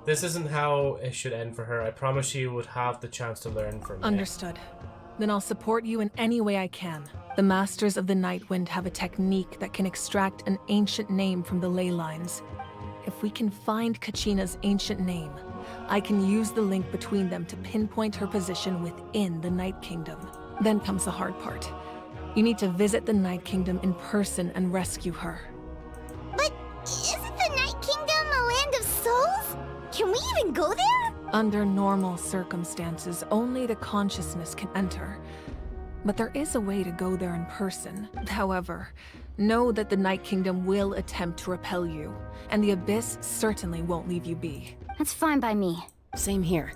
This isn't how it should end for her. I promise she would have the chance to learn from me.
Understood. Then I'll support you in any way I can. The Masters of the Nightwind have a technique that can extract an ancient name from the ley lines. If we can find Kachina's ancient name, I can use the link between them to pinpoint her position within the Night Kingdom. Then comes the hard part. You need to visit the Night Kingdom in person and rescue her.
But isn't the Night Kingdom a land of souls? Can we even go there?
Under normal circumstances, only the consciousness can enter. But there is a way to go there in person. However, know that the Night Kingdom will attempt to repel you, and the Abyss certainly won't leave you be.
That's fine by me.
Same here.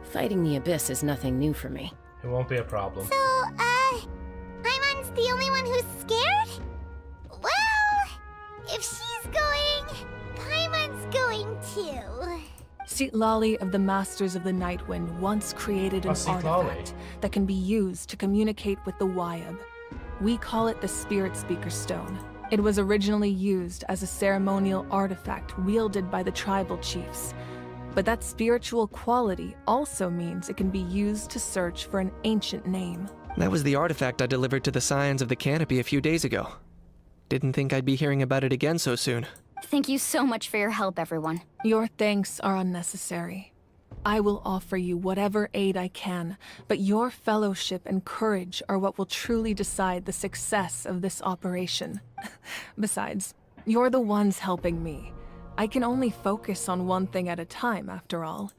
Fighting the Abyss is nothing new for me.
It won't be a problem.
So, Paimon's the only one who's scared? Well, if she's going, Paimon's going too.
Lali of the Masters of the Nightwind once created an artifact that can be used to communicate with the Wyab. We call it the Spirit Speaker Stone. It was originally used as a ceremonial artifact wielded by the tribal chiefs. But that spiritual quality also means it can be used to search for an ancient name.
That was the artifact I delivered to the Scions of the Canopy a few days ago. Didn't think I'd be hearing about it again so soon.
Thank you so much for your help, everyone.
Your thanks are unnecessary. I will offer you whatever aid I can, but your fellowship and courage are what will truly decide the success of this operation. Besides, you're the ones helping me. I can only focus on one thing at a time, after all.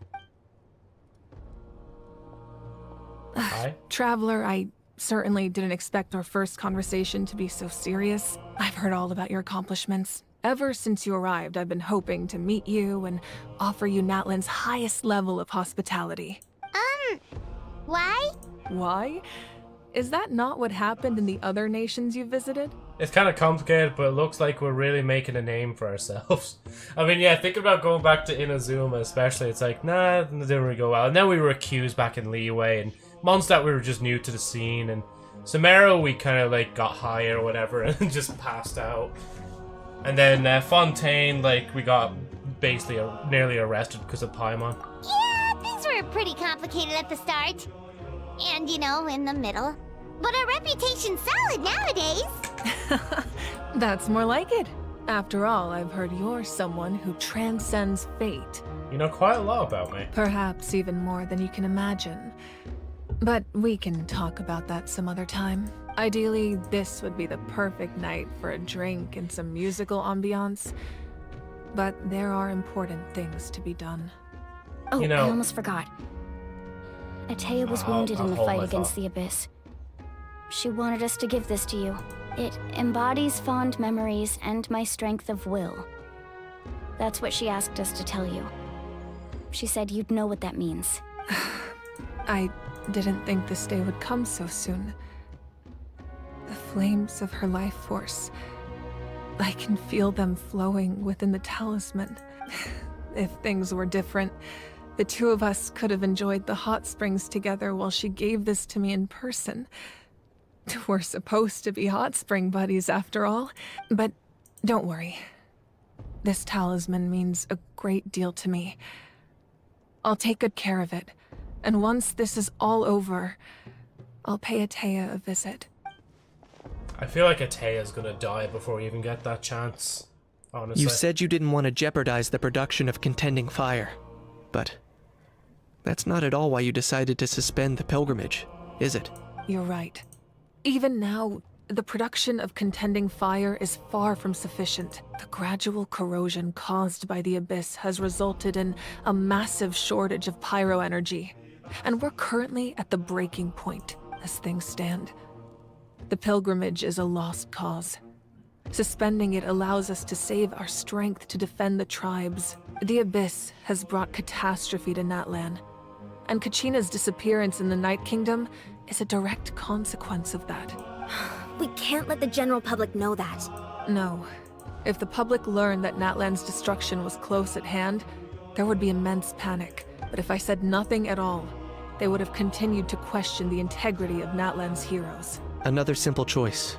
Hi.
Traveler, I certainly didn't expect our first conversation to be so serious. I've heard all about your accomplishments. Ever since you arrived, I've been hoping to meet you and offer you Natlan's highest level of hospitality.
Why?
Why? Is that not what happened in the other nations you visited?
It's kind of complicated, but it looks like we're really making a name for ourselves. I mean, yeah, thinking about going back to Inazuma especially, it's like, nah, it didn't really go well. And then we were accused back in Liyue, and Mondstadt we were just new to the scene, and Sumeru we kind of like got high or whatever and just passed out. And then Fontaine, like, we got basically nearly arrested because of Paimon.
Yeah, things were pretty complicated at the start. And, you know, in the middle. But our reputation's solid nowadays.
That's more like it. After all, I've heard you're someone who transcends fate.
You know quite a lot about me.
Perhaps even more than you can imagine. But we can talk about that some other time. Ideally, this would be the perfect night for a drink and some musical ambiance. But there are important things to be done.
Oh,
You know-
I almost forgot. Atea was wounded in the
hold my
fight against
thought.
the Abyss. She wanted us to give this to you. It embodies fond memories and my strength of will. That's what she asked us to tell you. She said you'd know what that means.
I didn't think this day would come so soon. The flames of her life force. I can feel them flowing within the talisman. If things were different, the two of us could have enjoyed the hot springs together while she gave this to me in person. We're supposed to be hot spring buddies after all. But don't worry. This talisman means a great deal to me. I'll take good care of it. And once this is all over, I'll pay Atea a visit.
I feel like Atea's gonna die before we even get that chance, honestly.
You said you didn't want to jeopardize the production of Contending Fire, but that's not at all why you decided to suspend the pilgrimage, is it?
You're right. Even now, the production of Contending Fire is far from sufficient. The gradual corrosion caused by the Abyss has resulted in a massive shortage of pyro energy, and we're currently at the breaking point as things stand. The pilgrimage is a lost cause. Suspending it allows us to save our strength to defend the tribes. The Abyss has brought catastrophe to Natlan, and Kachina's disappearance in the Night Kingdom is a direct consequence of that.
We can't let the general public know that.
No, If the public learned that Natlan's destruction was close at hand, there would be immense panic. But if I said nothing at all, they would have continued to question the integrity of Natlan's heroes.
Another simple choice.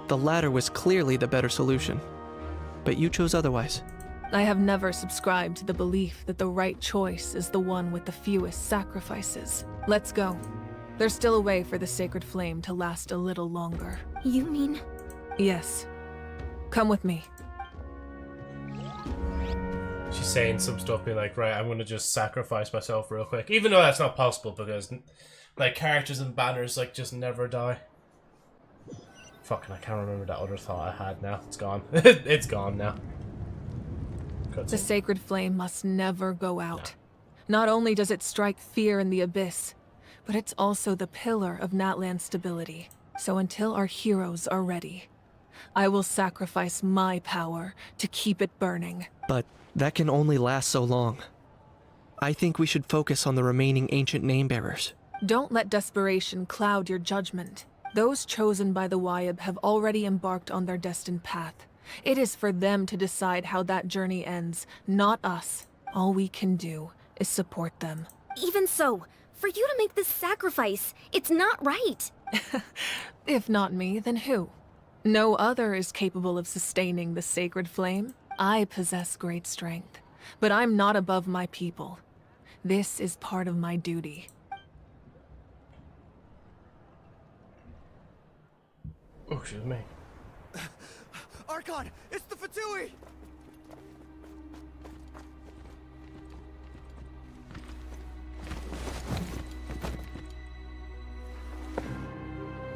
The latter was clearly the better solution, but you chose otherwise.
I have never subscribed to the belief that the right choice is the one with the fewest sacrifices. Let's go. There's still a way for the sacred flame to last a little longer.
You mean?
Yes. Come with me.
She's saying some stuff, being like, right, I'm gonna just sacrifice myself real quick. Even though that's not possible because, like, characters and banners, like, just never die. Fucking, I can't remember that other thought I had now. It's gone. It's gone now.
The sacred flame must never go out. Not only does it strike fear in the abyss, but it's also the pillar of Natlan's stability. So until our heroes are ready, I will sacrifice my power to keep it burning.
But that can only last so long. I think we should focus on the remaining ancient name-bearers.
Don't let desperation cloud your judgment. Those chosen by the Wayab have already embarked on their destined path. It is for them to decide how that journey ends, not us. All we can do is support them.
Even so, for you to make this sacrifice, it's not right.
If not me, then who? No other is capable of sustaining the sacred flame. I possess great strength, but I'm not above my people. This is part of my duty.
Oh, excuse me.
Archon, it's the Fatui!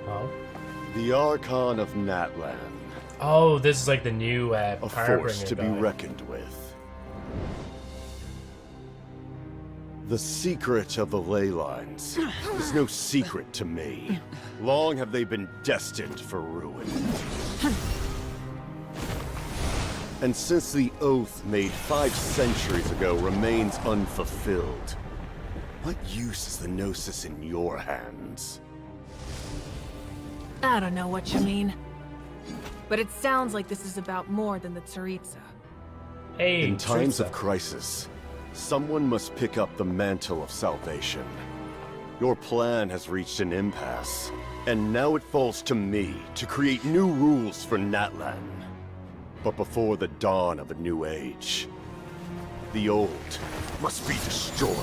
Oh.
The Archon of Natlan.
Oh, this is like the new
A force to be reckoned with. The secret of the ley lines is no secret to me. Long have they been destined for ruin. And since the oath made 5 centuries ago remains unfulfilled, what use is the Gnosis in your hands?
I don't know what you mean. But it sounds like this is about more than the Tsaritsa.
Hey,
in times
Tsaritsa.
of crisis, someone must pick up the mantle of salvation. Your plan has reached an impasse, and now it falls to me to create new rules for Natlan. But before the dawn of a new age, the old must be destroyed.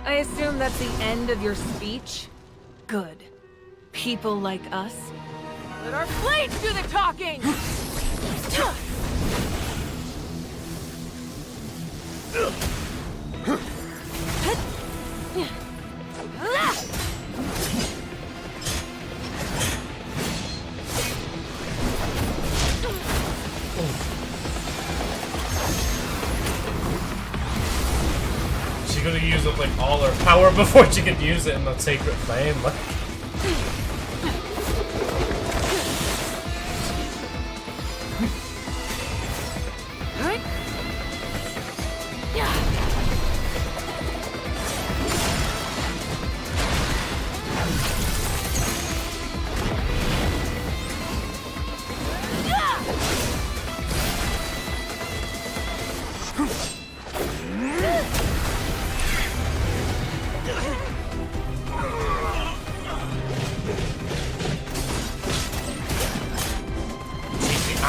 I assume that's the end of your speech? Good. People like us? Let our blades do the talking!
She's gonna use up like all her power before she could use it in that sacred flame. Like.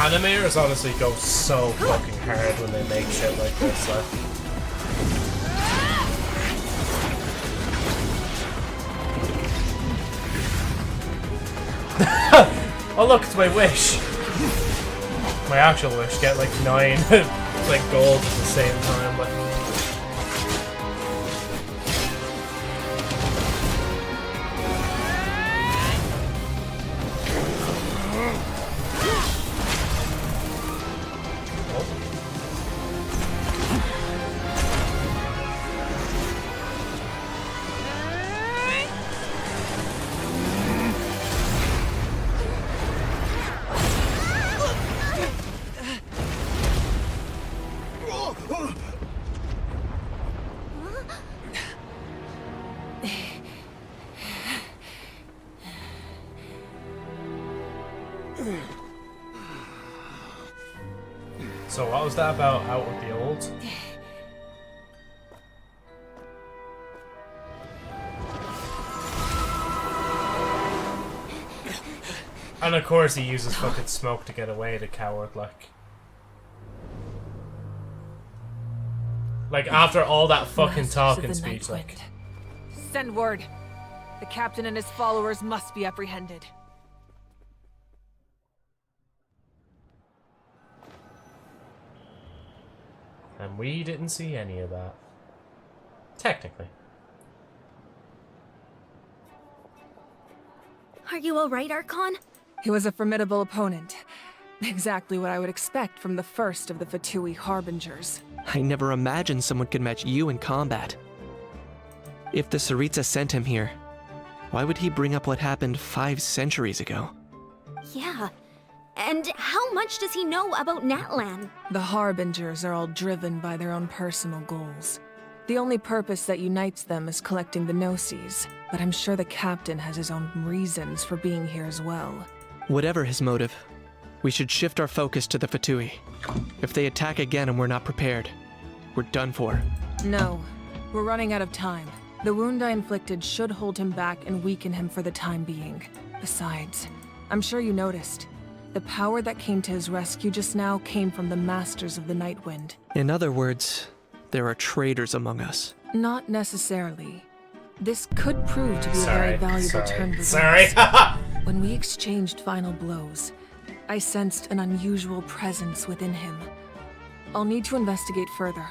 Animators honestly go so fucking hard when they make shit like this. Like. Oh look, it's my wish. My actual wish. Get like 9 like gold at the same time. Like. So what was that about out with the old? And of course he uses fucking smoke to get away, the coward, like. Like, after all that fucking talk and speech, like.
Send word. The captain and his followers must be apprehended.
And we didn't see any of that. Technically.
Are you alright, Archon?
He was a formidable opponent. Exactly what I would expect from the first of the Fatui harbingers.
I never imagined someone could match you in combat. If the Tsaritsa sent him here, why would he bring up what happened 5 centuries ago?
Yeah. And how much does he know about Natlan?
The harbingers are all driven by their own personal goals. The only purpose that unites them is collecting the Gnosis, but I'm sure the captain has his own reasons for being here as well.
Whatever his motive, we should shift our focus to the Fatui. If they attack again and we're not prepared, we're done for.
No, we're running out of time. The wound I inflicted should hold him back and weaken him for the time being. Besides, I'm sure you noticed, the power that came to his rescue just now came from the Masters of the Nightwind.
In other words, there are traitors among us.
Not necessarily. This could prove to be a very valuable turn of
Sorry.
When we exchanged final blows, I sensed an unusual presence within him. I'll need to investigate further.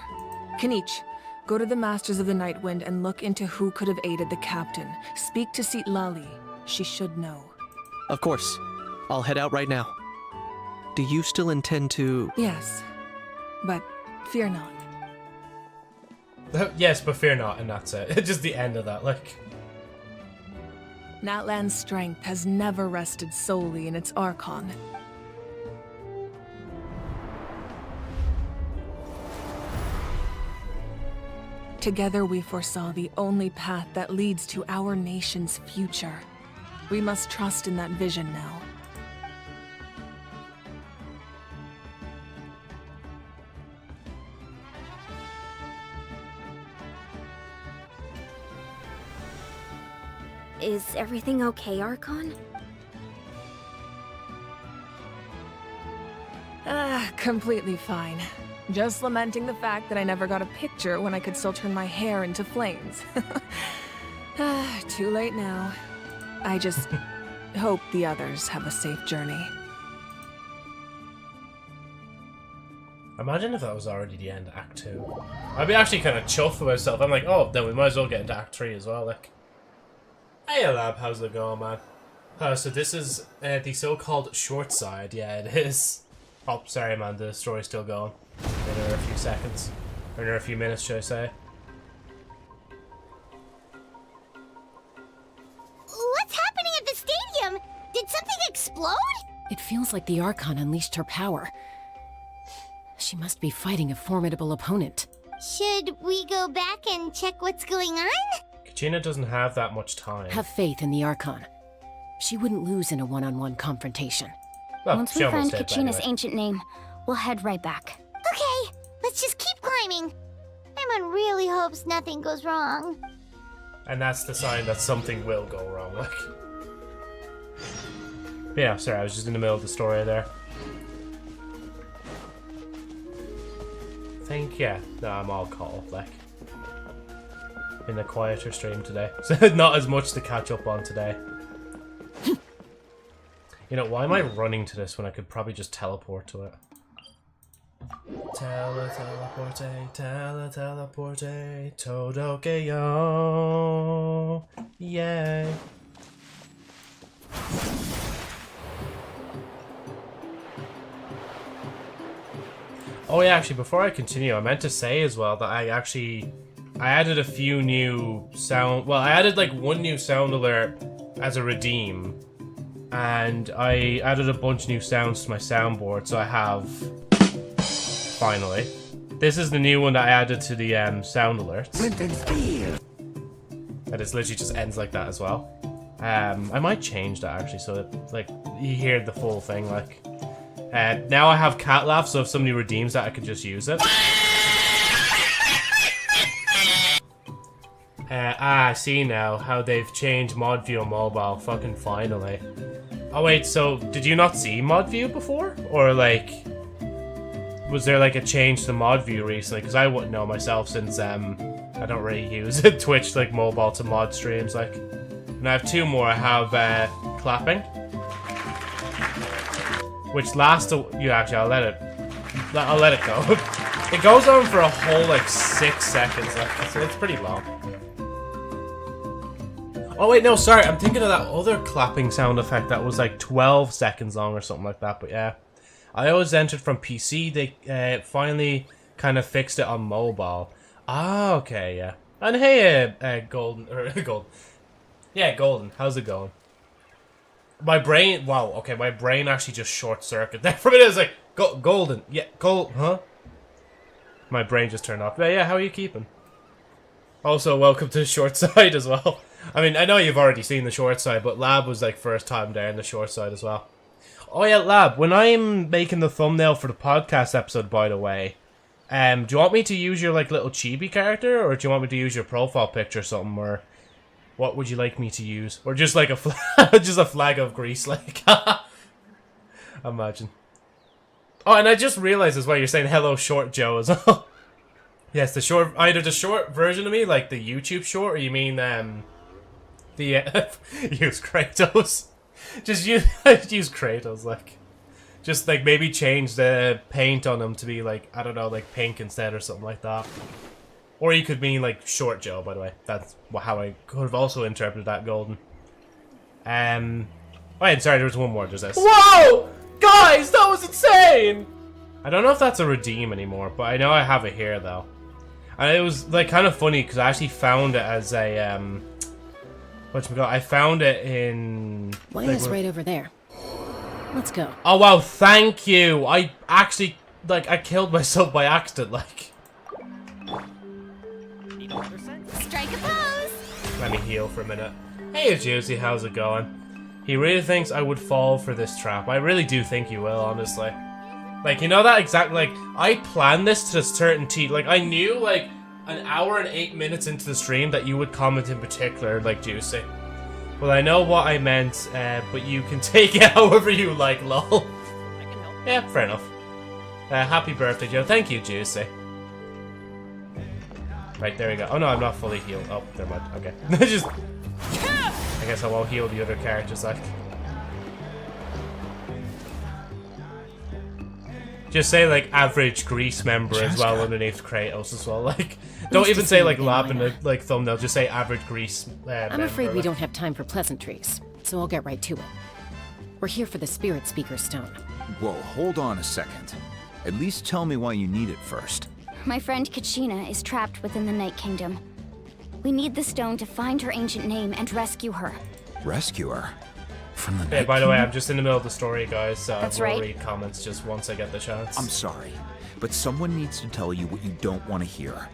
Kanich, go to the Masters of the Nightwind and look into who could have aided the captain. Speak to Lali. She should know.
Of course. I'll head out right now. Do you still intend to...
Yes, but fear not.
Yes, but fear not, and that's it. Just the end of that, like.
Natlan's strength has never rested solely in its Archon. Together we foresaw the only path that leads to our nation's future. We must trust in that vision now.
Is everything okay, Archon?
Completely fine. Just lamenting the fact that I never got a picture when I could still turn my hair into flames. Too late now. I just hope the others have a safe journey.
Imagine if that was already the end of Act 2. I'd be actually kind of chuffed with myself. I'm like, oh, then we might as well get into Act 3 as well, like. Hey lab, how's it going, man? So this is the so-called short side. Yeah, it is. Oh, sorry, man. The story's still going. In a few seconds, or in a few minutes, should I say?
What's happening at the stadium? Did something explode?
It feels like the Archon unleashed her power. She must be fighting a formidable opponent.
Should we go back and check what's going on?
Kachina doesn't have that much time.
Have faith in the Archon. She wouldn't lose in a one-on-one confrontation.
Well,
Once we find Kachina's ancient name, we'll head right back.
Okay, let's just keep climbing. Paimon really hopes nothing goes wrong.
And that's the sign that something will go wrong, like. But yeah, sorry, I was just in the middle of the story there. I think, yeah, no, I'm all caught up, like. In a quieter stream today. So not as much to catch up on today. You know, why am I running to this when I could probably just teleport to it? Teleporte, teleporte, Todokeyo. Yay. Oh yeah, actually, before I continue, I meant to say as well that I added a few new sound... Well, I added like one new sound alert as a redeem. And I added a bunch of new sounds to my soundboard, so I have... Finally. This is the new one that I added to the sound alerts. And it literally just ends like that as well. I might change that actually, so that, like, you hear the full thing, like. Now I have cat laugh, so if somebody redeems that, I can just use it. I see now how they've changed mod view on mobile. Fucking finally. Oh wait, so did you not see mod view before? Or like, was there like a change to mod view recently? Because I wouldn't know myself since I don't really use Twitch like mobile to mod streams. Like, and I have two more. I have clapping, which lasts. Actually, I'll let it go. It goes on for a whole like 6 seconds. Like, so it's pretty long. Oh wait, no, sorry. I'm thinking of that other clapping sound effect that was like 12 seconds long or something like that. But yeah, I always entered from PC. They finally kind of fixed it on mobile. Ah, okay, yeah. And hey, Golden, yeah, Golden. How's it going? My brain, wow, okay, my brain actually just short circuited there for a minute. It was like, Golden, yeah, huh? My brain just turned off. Yeah, how are you keeping? Also, welcome to the short side as well. I mean, I know you've already seen the short side, but Lab was like first time there in the short side as well. Oh yeah, Lab, when I'm making the thumbnail for the podcast episode, by the way, do you want me to use your like little chibi character, or do you want me to use your profile picture or something, or what would you like me to use? Or just like a just a flag of Greece, like imagine. Oh, and I just realized as well you're saying hello short Joe as well. Yes, the short, either the short version of me, like the YouTube short, or you mean the use Kratos. Just use Kratos, like, just like maybe change the paint on him to be like, I don't know, like pink instead or something like that. Or you could mean like short Joe, by the way. That's how I could have also interpreted that, Golden. Oh, yeah, sorry, there was one more. There's this. Whoa! Guys, that was insane! I don't know if that's a redeem anymore, but I know I have it here, though. And it was, like, kind of funny, because I actually found it as a, whatchamacallit, I found it in...
Wayne's like, right over there. Let's go.
Oh, wow, thank you! I actually, like, I killed myself by accident, like...
Strike a pose!
Let me heal for a minute. Hey, Juicy, how's it going? He really thinks I would fall for this trap. I really do think you will, honestly. Like, you know that exact, like, I planned this to a certainty. Like, I knew, like, an hour and 8 minutes into the stream that you would comment in particular, like, Juicy. Well, I know what I meant, but you can take it however you like, lol. Yeah, fair enough. Happy birthday, Joe. Thank you, Juicy. Right, there we go. Oh, no, I'm not fully healed. Oh, never mind. Okay. Just... I guess I won't heal the other characters, like... Just say, like, average Greece member as well underneath Kratos as well, like... Don't even say, like, Lab in the, like, thumbnail, just say average Greece
I'm afraid we don't have time for pleasantries, so I'll get right to it. We're here for the Spirit Speaker Stone.
Whoa, hold on a second. At least tell me why you need it first.
My friend Kachina is trapped within the Night Kingdom. We need the stone to find her ancient name and rescue her.
Rescue her? From the
Hey, by the way, I'm just in the middle of the story, guys, so
That's
I will
right.
read comments just once I get the chance.
I'm sorry, but someone needs to tell you what you don't want to hear.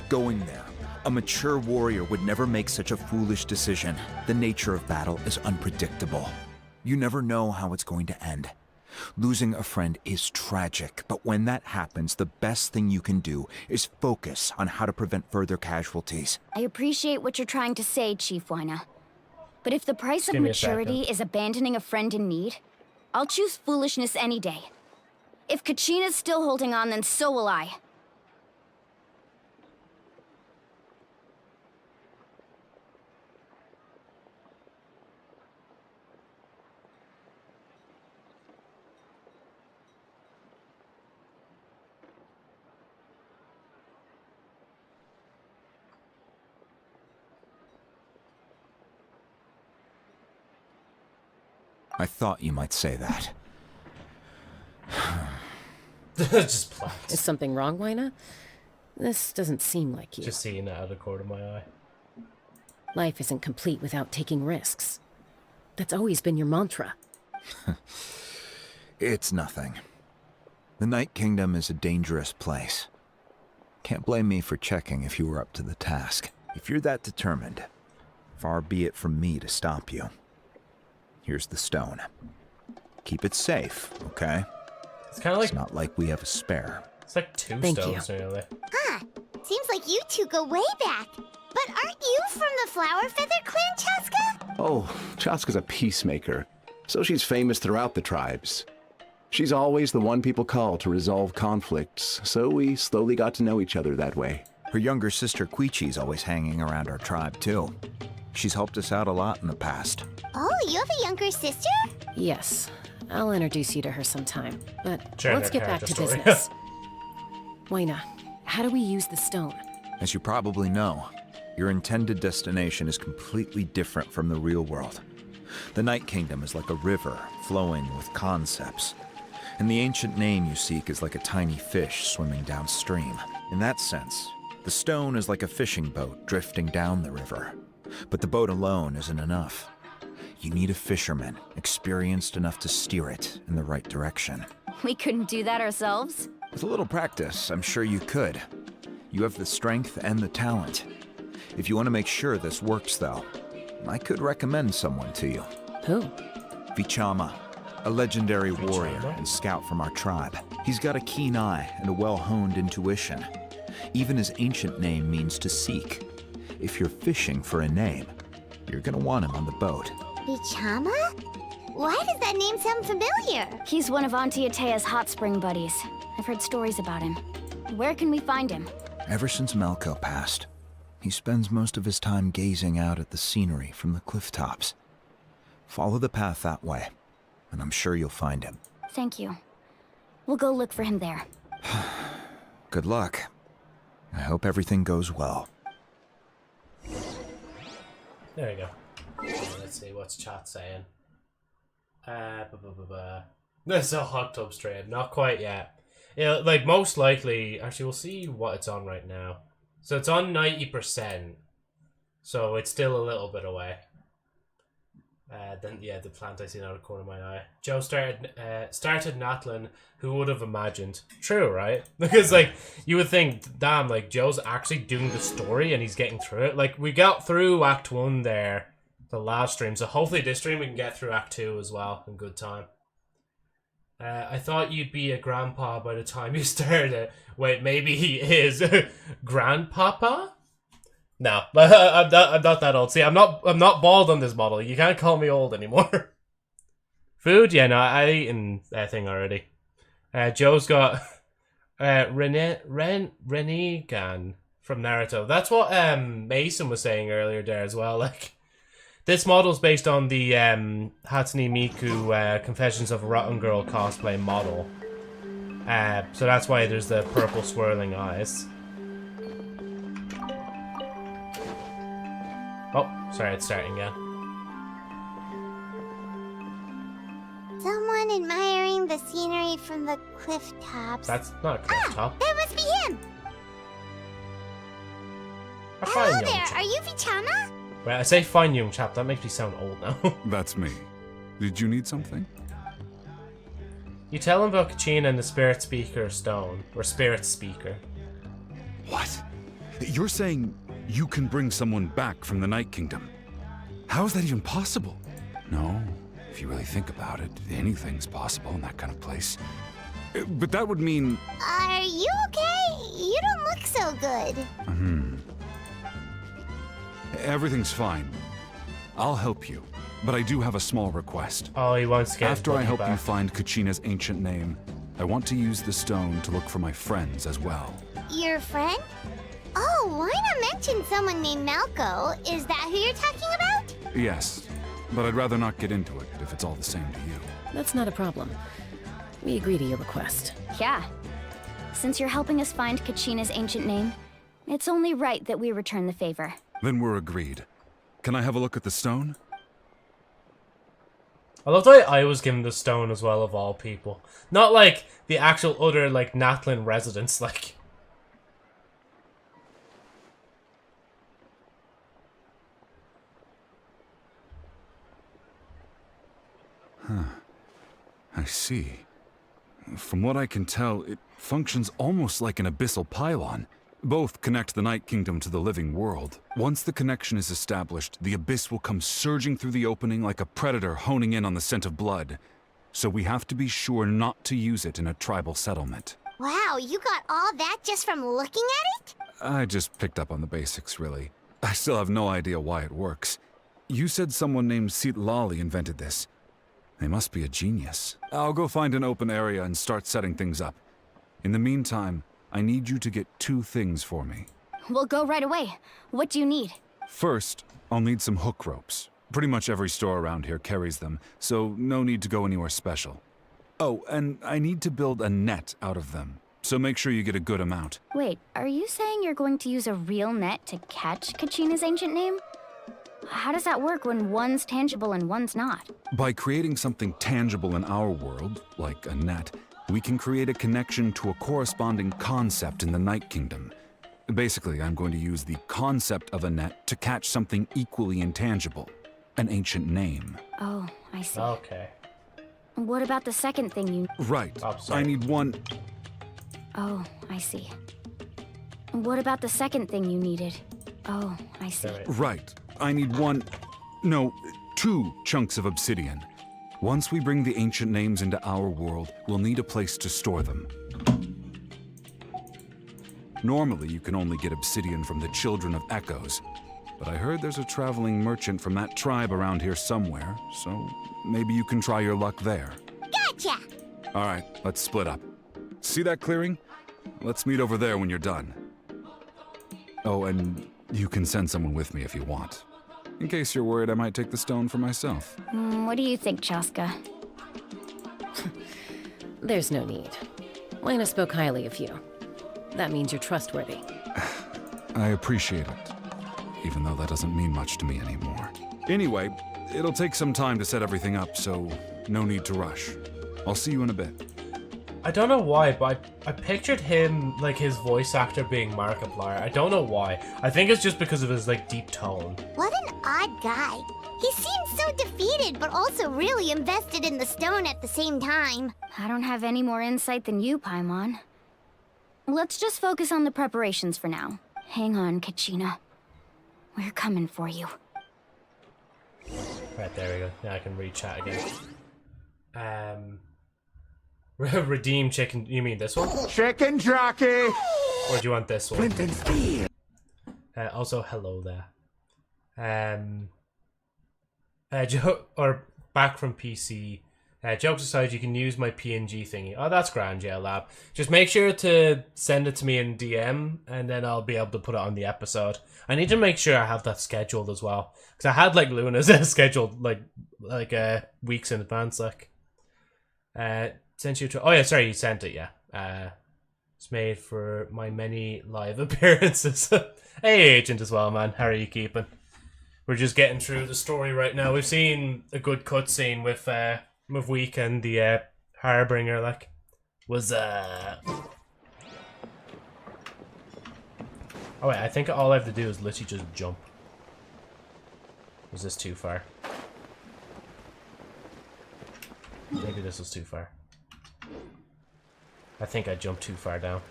Go in there. A mature warrior would never make such a foolish decision. The nature of battle is unpredictable. You never know how it's going to end. Losing a friend is tragic, but when that happens, the best thing you can do is focus on how to prevent further casualties.
I appreciate what you're trying to say, Chief Wyna. But if the price of
Give me a
maturity
second.
is abandoning a friend in need, I'll choose foolishness any day. If Kachina's still holding on, then so will I.
I thought you might say that.
Just plot.
Is something wrong, Wyna? This doesn't seem like you.
Just seeing it out of the corner of my eye.
Life isn't complete without taking risks. That's always been your mantra.
It's nothing. The Night Kingdom is a dangerous place. Can't blame me for checking if you were up to the task. If you're that determined, Far be it from me to stop you. Here's the stone. Keep it safe, okay?
It's kind of like...
It's not like we have a spare.
It's like two
Thank
stones,
you.
really.
Huh. Seems like you two go way back. But aren't you from the Flower Feather Clan, Chaska?
Oh, Chaska's a peacemaker, so she's famous throughout the tribes. She's always the one people call to resolve conflicts, so we slowly got to know each other that way.
Her younger sister Quichi's always hanging around our tribe, too. She's helped us out a lot in the past.
Oh, you have a younger sister?
Yes, I'll introduce you to her sometime. But
Sure,
let's
their
get back to
character story.
business. Waina, how do we use the stone?
As you probably know, your intended destination is completely different from the real world. The Night Kingdom is like a river flowing with concepts, and the ancient name you seek is like a tiny fish swimming downstream. In that sense, the stone is like a fishing boat drifting down the river. But the boat alone isn't enough. You need a fisherman experienced enough to steer it in the right direction.
We couldn't do that ourselves?
With a little practice, I'm sure you could. You have the strength and the talent. If you want to make sure this works, though, I could recommend someone to you.
Who?
Vichama, a legendary warrior and scout from our tribe. He's got a keen eye and a well-honed intuition. Even his ancient name means to seek. If you're fishing for a name, you're gonna want him on the boat.
Bichama? Why does that name sound familiar?
He's one of Auntie Atea's hot spring buddies. I've heard stories about him. Where can we find him?
Ever since Malco passed, he spends most of his time gazing out at the scenery from the cliff tops. Follow the path that way, and I'm sure you'll find him.
Thank you. We'll go look for him there.
Good luck. I hope everything goes well.
There we go. Let's see, what's chat saying? There's a hot tub stream. Not quite yet. Yeah, like, most likely... Actually, we'll see what it's on right now. So it's on 90%. So it's still a little bit away. Then, yeah, the plant I seen out of the corner of my eye. Joe started Natlan. Who would have imagined? True, right? Because, like, you would think, damn, like, Joe's actually doing the story and he's getting through it. Like, we got through Act 1 there, the last stream. So hopefully this stream we can get through Act 2 as well in good time. I thought you'd be a grandpa by the time you started. Wait, maybe he is grandpapa? No, I'm not that old. See, I'm not bald on this model. You can't call me old anymore. Food? Yeah, no, I eaten that thing already. Joe's got Renegan from Naruto. That's what Mason was saying earlier there as well. Like, this model's based on the Hatsune Miku Confessions of a Rotten Girl cosplay model. So that's why there's the purple swirling eyes. Oh, sorry, it's starting again.
Someone admiring the scenery from the cliff tops.
That's not a cliff top.
That must be him! Hello there, are you Vichama?
Wait, I say fine young chap, that makes me sound old now.
That's me. Did you need something?
You tell him about Kachina and the Spirit Speaker Stone, or Spirit Speaker.
What? You're saying you can bring someone back from the Night Kingdom? How is that even possible? No, if you really think about it, anything's possible in that kind of place. But that would mean...
Are you okay? You don't look so good.
Everything's fine. I'll help you, but I do have a small request.
Oh, he wants to get
After I help
back.
you find Kachina's ancient name, I want to use the stone to look for my friends as well.
Your friend? Oh, why not mention someone named Malco? Is that who you're talking about?
Yes, but I'd rather not get into it if it's all the same to you.
That's not a problem. We agree to your request.
Yeah. Since you're helping us find Kachina's ancient name, it's only right that we return the favor.
Then we're agreed. Can I have a look at the stone?
I love that I was given the stone as well, of all people. Not like the actual other, like, Natlan residents, like...
Huh. I see. From what I can tell, it functions almost like an abyssal pylon. Both connect the Night Kingdom to the living world. Once the connection is established, the Abyss will come surging through the opening like a predator honing in on the scent of blood. So we have to be sure not to use it in a tribal settlement.
Wow, you got all that just from looking at it?
I just picked up on the basics, really. I still have no idea why it works. You said someone named Lali invented this. They must be a genius. I'll go find an open area and start setting things up. In the meantime, I need you to get 2 things for me.
We'll go right away. What do you need?
First, I'll need some hook ropes. Pretty much every store around here carries them, so no need to go anywhere special. Oh, and I need to build a net out of them, so make sure you get a good amount.
Wait, are you saying you're going to use a real net to catch Kachina's ancient name? How does that work when one's tangible and one's not?
By creating something tangible in our world, like a net, we can create a connection to a corresponding concept in the Night Kingdom. Basically, I'm going to use the concept of a net to catch something equally intangible. An ancient name.
Oh, I see.
Okay.
What about the second thing you...
Right. I need one...
Oh, I see. What about the second thing you needed? Oh, I see.
Right. I need one... No, 2 chunks of obsidian. Once we bring the ancient names into our world, we'll need a place to store them. Normally, you can only get obsidian from the Children of Echoes, but I heard there's a traveling merchant from that tribe around here somewhere, so maybe you can try your luck there.
Gotcha!
Alright, let's split up. See that clearing? Let's meet over there when you're done. Oh, and you can send someone with me if you want. In case you're worried I might take the stone for myself.
What do you think, Chaska?
There's no need. Lena spoke highly of you. That means you're trustworthy.
I appreciate it, even though that doesn't mean much to me anymore. Anyway, it'll take some time to set everything up, so no need to rush. I'll see you in a bit.
I don't know why, but I pictured him, like, his voice actor being Markiplier. I don't know why. I think it's just because of his, like, deep tone.
What an odd guy. He seems so defeated, but also really invested in the stone at the same time.
I don't have any more insight than you, Paimon. Let's just focus on the preparations for now. Hang on, Kachina. We're coming for you.
Right, there we go. Yeah, I can read chat again. Redeem chicken. You mean this one?
Chicken jockey!
Or do you want this one?
Flint and steel.
Also, hello there. Or back from PC. Jokes aside, you can use my PNG thingy. Oh, that's grand, yeah, lab. Just make sure to send it to me in DM, and then I'll be able to put it on the episode. I need to make sure I have that scheduled as well, because I had like Luna's scheduled like weeks in advance. Like, sent you to. Oh yeah, sorry, you sent it. Yeah, it's made for my many live appearances. Hey, Agent as well, man. How are you keeping? We're just getting through the story right now. We've seen a good cutscene with Week and the harbinger. Like, was Oh wait, I think all I have to do is literally just jump. Was this too far? Maybe this was too far. I think I jumped too far down.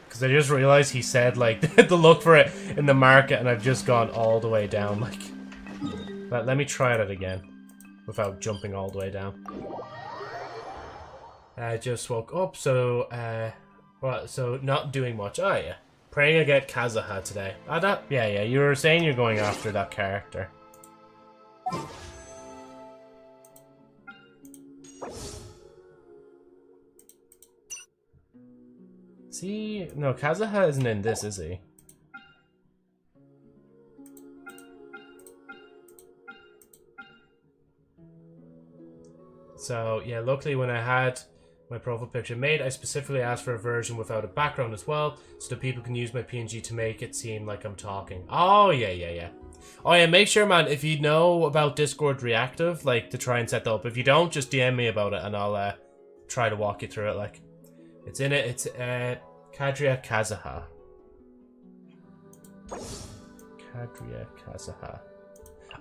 Because I just realized he said, like, to look for it in the market, and I've just gone all the way down, like. But let me try that again, without jumping all the way down. I just woke up, so, well, so not doing much. Oh, yeah. Praying I get Kazuha today. Ah, yeah, you were saying you're going after that character. See? No, Kazuha isn't in this, is he? So, yeah, luckily when I had my profile picture made, I specifically asked for a version without a background as well, so that people can use my PNG to make it seem like I'm talking. Oh, yeah. Oh, yeah, make sure, man, if you know about Discord Reactive, like, to try and set that up. If you don't, just DM me about it, and I'll, try to walk you through it, like. It's in it, it's, Kadria Kazuha. Kadria Kazuha.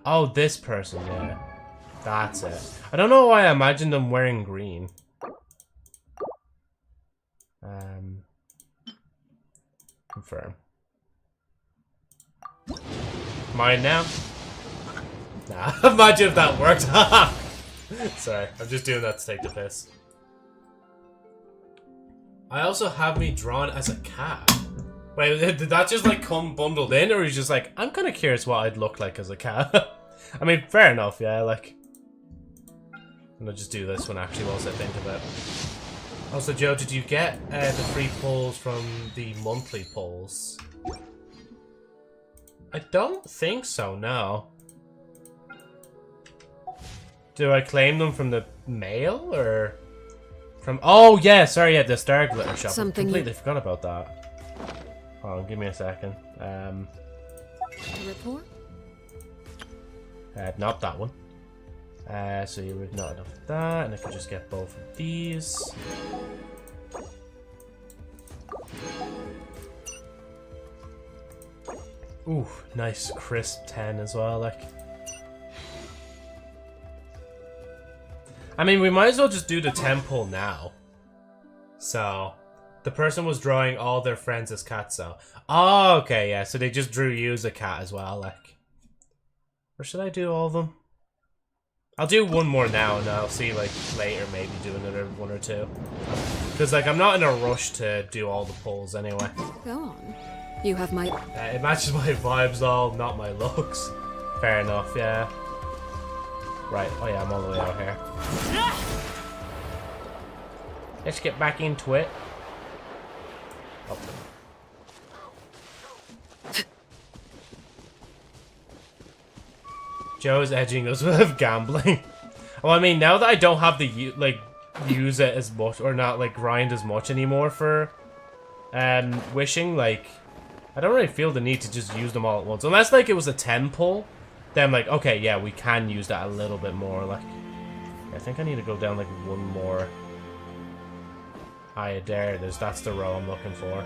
Oh, this person, yeah. That's it. I don't know why I imagined them wearing green. Confirm. Mine now? Nah, imagine if that worked. Sorry, I'm just doing that to take the piss. I also have me drawn as a cat. Wait, did that just like come bundled in, or is just like, I'm kind of curious what I'd look like as a cat? I mean, fair enough, yeah, like. I'm gonna just do this one actually whilst I think of it. Also, Joe, did you get the free polls from the monthly polls? I don't think so, no. Do I claim them from the mail, or from... Oh, yeah, sorry, yeah, the Star Glitter Shop.
Something
I completely forgot about that. Hold on, give me a second.
Report?
Not that one. So you would not enough of that, and I could just get both of these. Ooh, nice crisp 10 as well, like. I mean, we might as well just do the 10 pull now. So, the person was drawing all their friends as cats, so. Oh, okay, yeah, so they just drew you as a cat as well, like. Or should I do all of them? I'll do one more now, and I'll see, like, later maybe do another one or two. Because, like, I'm not in a rush to do all the pulls anyway.
Go on. You have my...
It matches my vibes all, not my looks. Fair enough, yeah. Right, oh yeah, I'm all the way out here. Let's get back into it. Oh. Joe's edging us with gambling. Well, I mean, now that I don't have to use it as much, or not like grind as much anymore for wishing, like I don't really feel the need to just use them all at once. Unless like it was a 10 pull, then I'm like, okay, yeah, we can use that a little bit more. Like, I think I need to go down like one more. Ah, there. That's the row I'm looking for.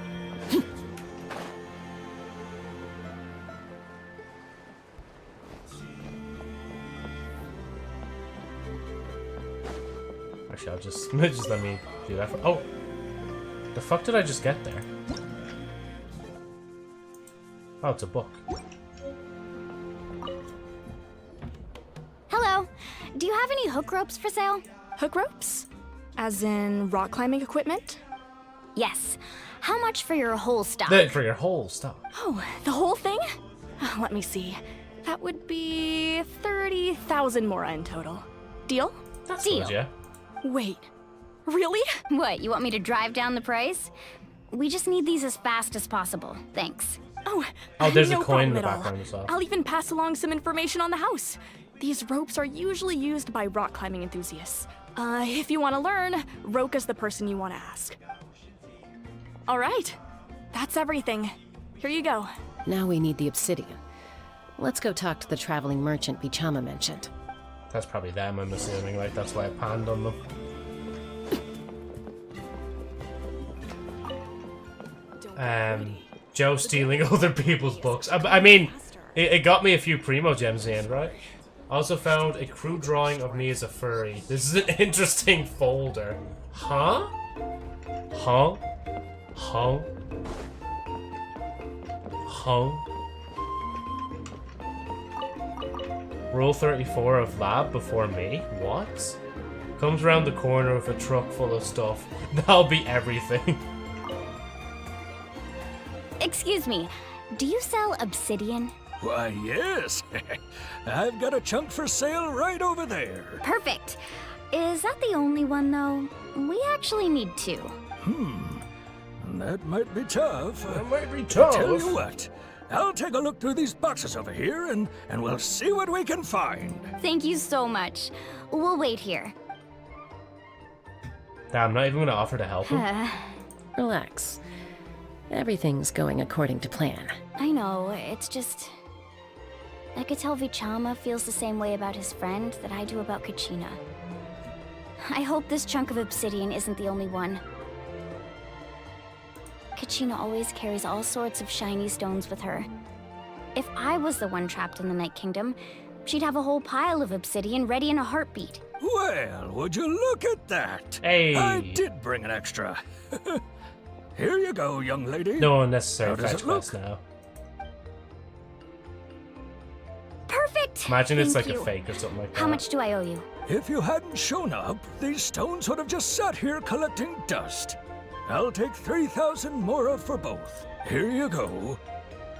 Actually, I'll just let me do that for. Oh, the fuck did I just get there? Oh, it's a book.
Hello. Do you have any hook ropes for sale?
Hook ropes? As in rock climbing equipment?
Yes. How much for your whole stock?
For your whole stock.
Oh, the whole thing? Let me see. That would be 30,000 mora in total. Deal?
That's
Deal.
good, yeah.
Wait. Really?
What, you want me to drive down the price? We just need these as fast as possible. Thanks.
Oh,
there's
no
a coin in the
problem at all.
background as well.
I'll even pass along some information on the house. These ropes are usually used by rock climbing enthusiasts. If you want to learn, Roka's the person you want to ask. All right. That's everything. Here you go.
Now we need the obsidian. Let's go talk to the traveling merchant Bichama mentioned.
That's probably them, I'm assuming, right? That's why I panned on them. Joe stealing other people's books. I mean, it got me a few primo gems in the end, right? I also found a crude drawing of me as a furry. This is an interesting folder. Huh? Huh? Huh? Huh? Rule 34 of lab before me? What? Comes around the corner with a truck full of stuff. That'll be everything.
Excuse me, do you sell obsidian?
Why, yes. I've got a chunk for sale right over there.
Perfect. Is that the only one, though? We actually need two.
That might be tough.
That might be tough.
Tell you what, I'll take a look through these boxes over here, and we'll see what we can find.
Thank you so much. We'll wait here.
Damn, I'm not even gonna offer to help him.
Relax. Everything's going according to plan.
I know, it's just... I could tell Vichama feels the same way about his friend that I do about Kachina. I hope this chunk of obsidian isn't the only one. Kachina always carries all sorts of shiny stones with her. If I was the one trapped in the Night Kingdom, she'd have a whole pile of obsidian ready in a heartbeat.
Well, would you look at that?
Hey.
I did bring an extra. Here you go, young lady.
No unnecessary
How does
fetch
it look?
quest now.
Perfect!
Imagine it's
Thank
like
you.
a fake or something like that.
How much do I owe you?
If you hadn't shown up, these stones would have just sat here collecting dust. I'll take 3,000 mora for both. Here you go.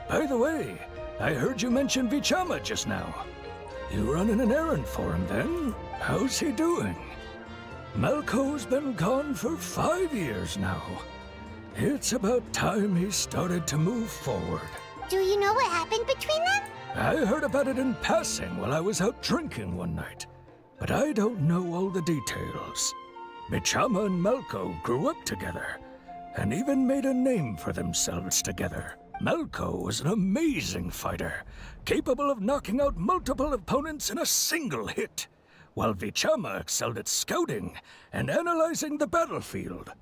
By the way, I heard you mention Vichama just now. You running an errand for him then? How's he doing? Malco's been gone for 5 years now. It's about time he started to move forward.
Do you know what happened between them?
I heard about it in passing while I was out drinking one night, but I don't know all the details. Vichama and Malco grew up together, and even made a name for themselves together. Malco was an amazing fighter, capable of knocking out multiple opponents in a single hit, while Vichama excelled at scouting and analyzing the battlefield.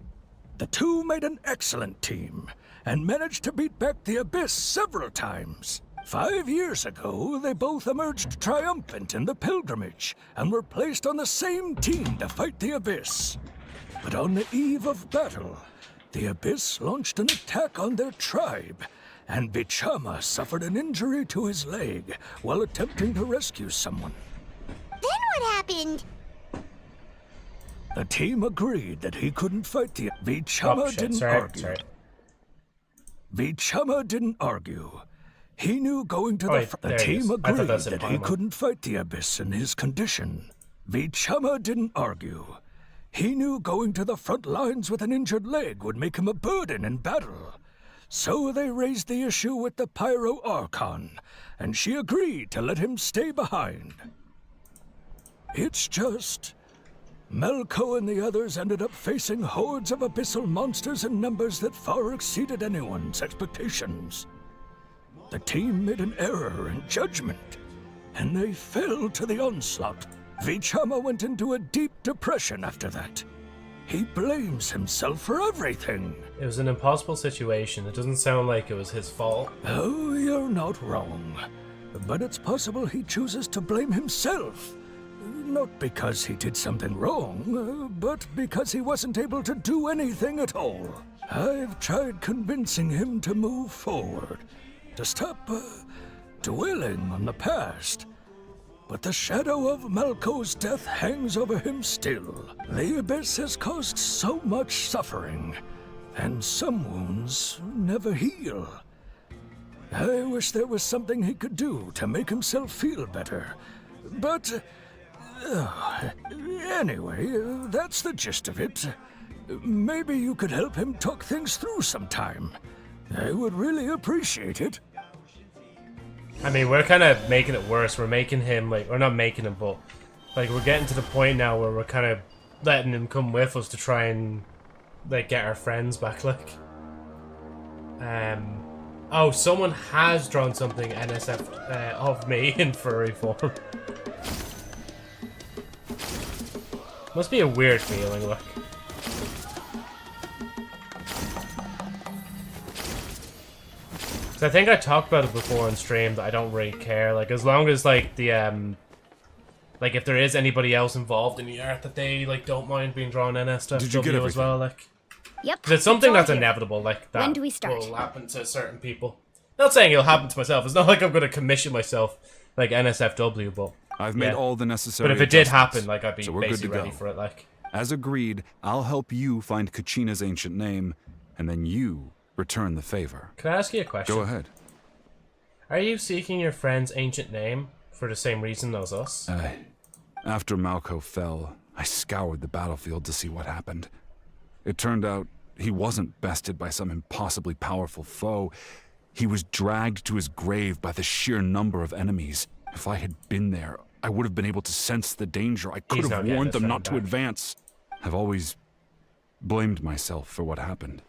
The two made an excellent team, and managed to beat back the Abyss several times. 5 years ago, they both emerged triumphant in the pilgrimage, and were placed on the same team to fight the Abyss. But on the eve of battle, the Abyss launched an attack on their tribe, and Vichama suffered an injury to his leg while attempting to rescue someone.
Then what happened?
The team agreed that he couldn't fight the Vichama didn't argue. Vichama didn't argue. He knew going to the team agreed that he couldn't fight the Abyss in his condition. Vichama didn't argue. He knew going to the front lines with an injured leg would make him a burden in battle. So they raised the issue with the Pyro Archon, and she agreed to let him stay behind. It's just Malco and the others ended up facing hordes of abyssal monsters in numbers that far exceeded anyone's expectations. The team made an error in judgment, and they fell to the onslaught. Vichama went into a deep depression after that. He blames himself for everything.
It was an impossible situation. It doesn't sound like it was his fault.
Oh, you're not wrong. But it's possible he chooses to blame himself. Not because he did something wrong, but because he wasn't able to do anything at all. I've tried convincing him to move forward, to stop dwelling on the past. But the shadow of Malco's death hangs over him still. The Abyss has caused so much suffering, and some wounds never heal. I wish there was something he could do to make himself feel better. But anyway, that's the gist of it. Maybe you could help him talk things through sometime. I would really appreciate it.
I mean, we're kind of making it worse. We're making him, like, we're not making him, but, like, we're getting to the point now where we're kind of letting him come with us to try and, like, get our friends back, like. Oh, someone has drawn something NSF of me in furry form. Must be a weird feeling, look. I think I talked about it before on stream that I don't really care. Like, as long as, like, the, like, if there is anybody else involved in the art that they, like, don't mind being drawn NSFW as well, like.
Yep.
'Cause it's something that's
here.
inevitable, like, that
When do we start?
will happen to certain people. Not saying it'll happen to myself. It's not like I'm going to commission myself, like, NSFW, but...
I've made all the necessary
But if it did
adjustments,
happen, like, I'd be
so we're good
basically
to
ready
go.
for it, like.
As agreed, I'll help you find Kachina's ancient name, and then you return the favor.
Can I ask you a question?
Go ahead.
Are you seeking your friend's ancient name for the same reason as us?
After Malco fell, I scoured the battlefield to see what happened. It turned out he wasn't bested by some impossibly powerful foe. He was dragged to his grave by the sheer number of enemies. If I had been there, I would have been able to sense the danger. I could have warned them not to advance. I've always blamed myself for what happened.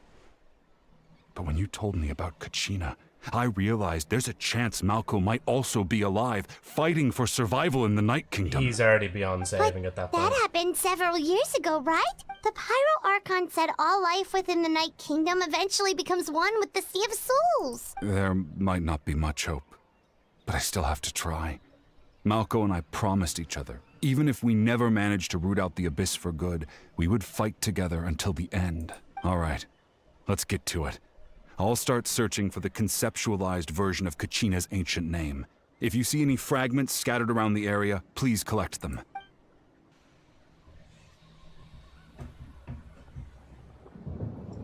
But when you told me about Kachina, I realized there's a chance Malco might also be alive, fighting for survival in the Night Kingdom.
He's already beyond saving at that point.
That happened several years ago, right? The Pyro Archon said all life within the Night Kingdom eventually becomes one with the Sea of Souls.
There might not be much hope, but I still have to try. Malco and I promised each other, even if we never managed to root out the Abyss for good, we would fight together until the end. All right, let's get to it. I'll start searching for the conceptualized version of Kachina's ancient name. If you see any fragments scattered around the area, please collect them.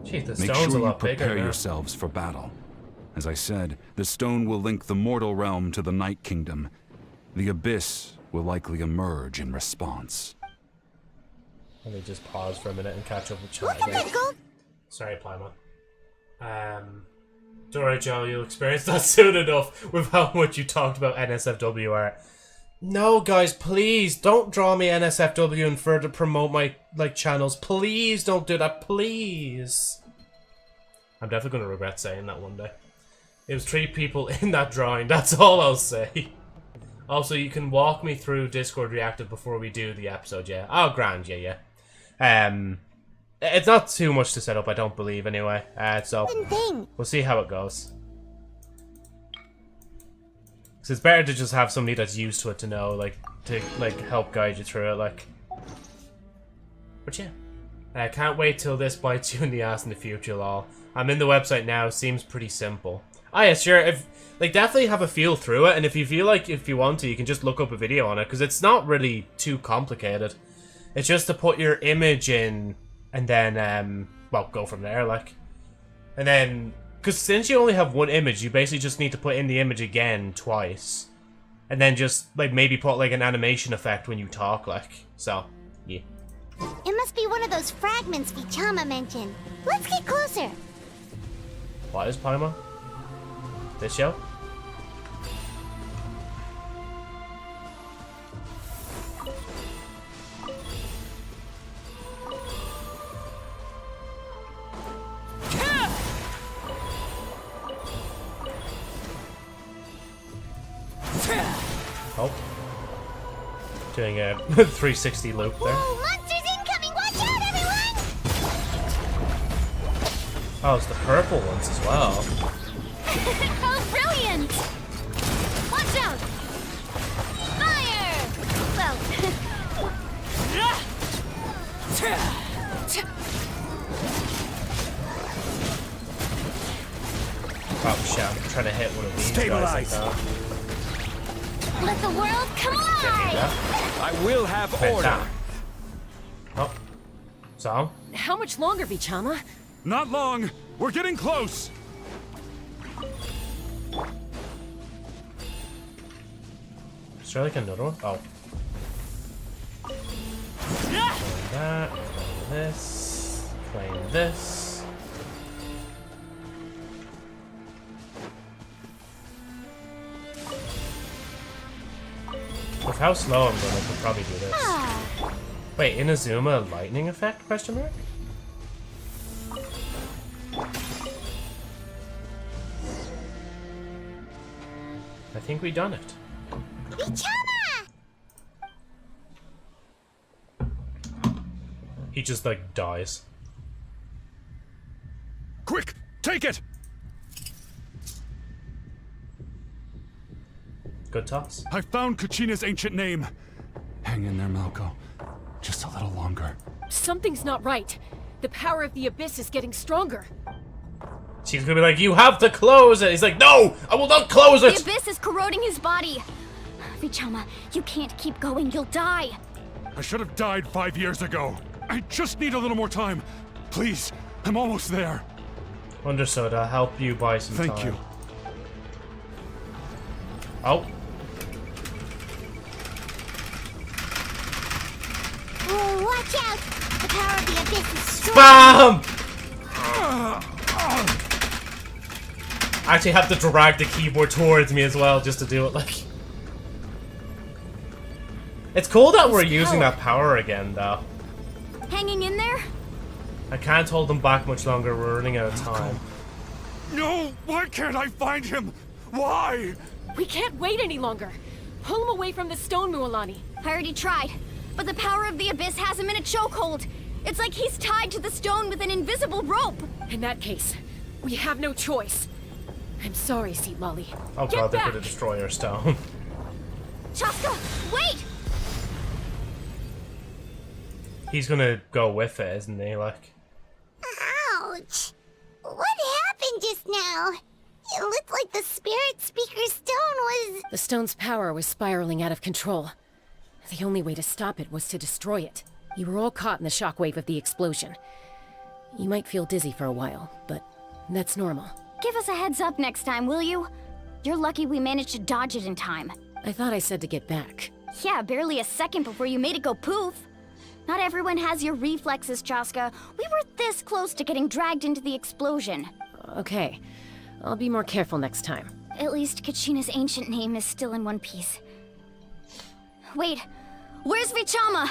Jeez, the
Make
stone's
sure
a
you
lot bigger
prepare
now.
yourselves for battle. As I said, the stone will link the mortal realm to the Night Kingdom. The Abyss will likely emerge in response.
Let me just pause for a minute and catch up with chat
Look at
again.
that gold.
Sorry, Plymouth. Sorry, Joe, you'll experience that soon enough with how much you talked about NSFW art. No, guys, please don't draw me NSFW and further promote my channels. Please don't do that, please. I'm definitely going to regret saying that one day. It was 3 people in that drawing, that's all I'll say. Also, you can walk me through Discord Reactive before we do the episode, yeah? Oh, grand, yeah. It's not too much to set up, I don't believe, anyway. So, we'll see how it goes. So it's better to just have somebody that's used to it to know, to help guide you through it, But yeah. I can't wait till this bites you in the ass in the future, lol. I'm in the website now, seems pretty simple. Oh yeah, sure, definitely have a feel through it, and if you feel like, if you want to, you can just look up a video on it, because it's not really too complicated. It's just to put your image in, and then, well, go from there, And then, because since you only have one image, you basically just need to put in the image again twice. And then just, maybe put, an animation effect when you talk, So, yeah.
It must be one of those fragments Vichama mentioned. Let's get closer.
What is Paimon? This show? Oh. Doing a 360 loop there.
Whoa, monsters incoming! Watch out, everyone!
Oh, it's the purple ones as well.
Oh, brilliant! Watch out! Fire! Well,
Oh shit, I'm trying to hit one of these
Stabilize.
guys.
let the world come alive!
I will have order.
Oh. So?
How much longer, Vichama?
Not long. We're getting close.
Is there another one? Oh. Claim that. Claim this. Claim this. With how slow I'm going, I could probably do this. Wait, Inazuma lightning effect? Question mark? I think we done it.
Vichama!
He just dies.
Quick, take it.
Good toss.
I found Kachina's ancient name. Hang in there, Malco. Just a little longer.
Something's not right. The power of the Abyss is getting stronger.
She's gonna be like, you have to close it! He's like, no! I will not close it!
The Abyss is corroding his body. Vichama, you can't keep going. You'll die.
I should have died 5 years ago. I just need a little more time. Please, I'm almost there.
Understood, I'll help you buy some time.
Thank you.
Oh.
Whoa, watch out! The power of the Abyss is strong!
BAM! I actually have to drag the keyboard towards me as well, just to do it, It's cool that we're using that power again, though.
Hanging in there?
I can't hold them back much longer, we're running out of time.
No! Why can't I find him? Why?
We can't wait any longer. Pull him away from the stone, Mualani.
I already tried, but the power of the Abyss has him in a chokehold. It's like he's tied to the stone with an invisible rope.
In that case, we have no choice. I'm sorry, Seat Molly.
Oh
Get
god, they
back!
put a destroyer stone.
Chaska, wait!
He's gonna go with it, isn't he?
Ouch! now. It looked like the Spirit Speaker Stone was...
The stone's power was spiraling out of control. The only way to stop it was to destroy it. You were all caught in the shockwave of the explosion. You might feel dizzy for a while, but that's normal.
Give us a heads up next time, will you? You're lucky we managed to dodge it in time.
I thought I said to get back.
Yeah, barely a second before you made it go poof. Not everyone has your reflexes, Chaska. We were this close to getting dragged into the explosion.
Okay, I'll be more careful next time.
At least Kachina's ancient name is still in one piece. Wait, where's Vichama?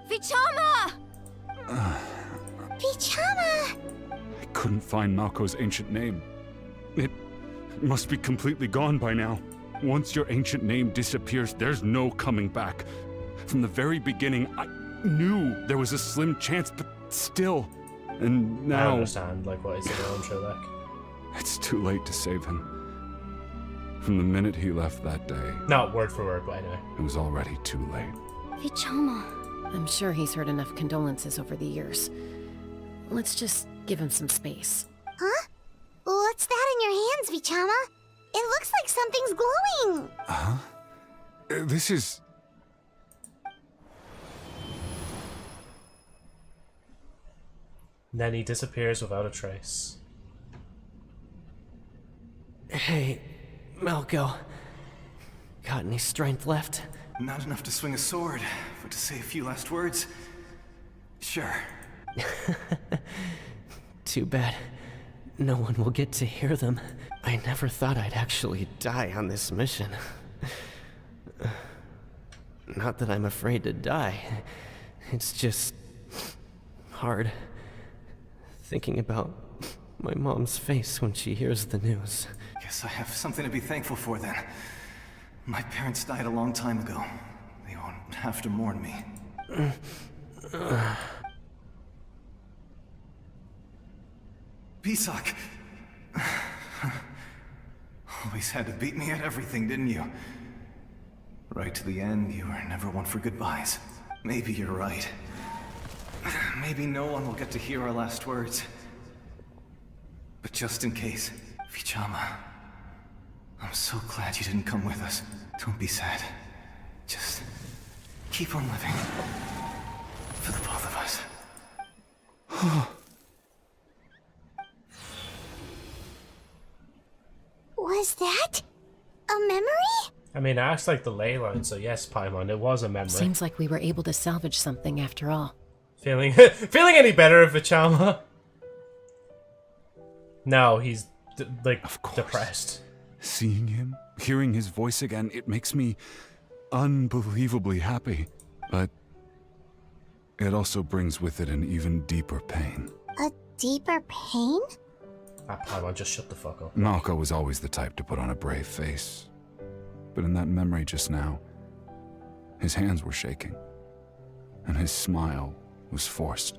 Vichama!
Vichama!
I couldn't find Malko's ancient name. It must be completely gone by now. Once your ancient name disappears, there's no coming back. From the very beginning, I knew there was a slim chance, but still. And
I
now...
understand, like, what is it on Sherlock?
It's too late to save him. From the minute he left that day...
Not word for word, but anyway.
It was already too late.
Vichama.
I'm sure he's heard enough condolences over the years. Let's just give him some space.
Huh? What's that in your hands, Vichama? It looks like something's glowing!
Huh? This is...
Then he disappears without a trace.
Hey, Malko. Got any strength left?
Not enough to swing a sword, but to say a few last words. Sure.
Too bad. No one will get to hear them. I never thought I'd actually die on this mission. Not that I'm afraid to die. It's just... hard. Thinking about my mom's face when she hears the news.
Guess I have something to be thankful for then. My parents died a long time ago. They won't have to mourn me. Pisak! Always had to beat me at everything, didn't you? Right to the end, you were never one for goodbyes. Maybe you're right. Maybe no one will get to hear our last words. But just in case, Vichama, I'm so glad you didn't come with us. Don't be sad. Just keep on living. For the both of us.
Was that a memory?
I mean, I asked like the ley line, so yes, Paimon, it was a memory.
Seems like we were able to salvage something after all.
Feeling feeling any better, Vichama? No, he's depressed.
Seeing him, hearing his voice again, it makes me unbelievably happy. But it also brings with it an even deeper pain.
A deeper pain?
Paimon, just shut the fuck up.
Malko was always the type to put on a brave face. But in that memory just now, his hands were shaking. And his smile was forced.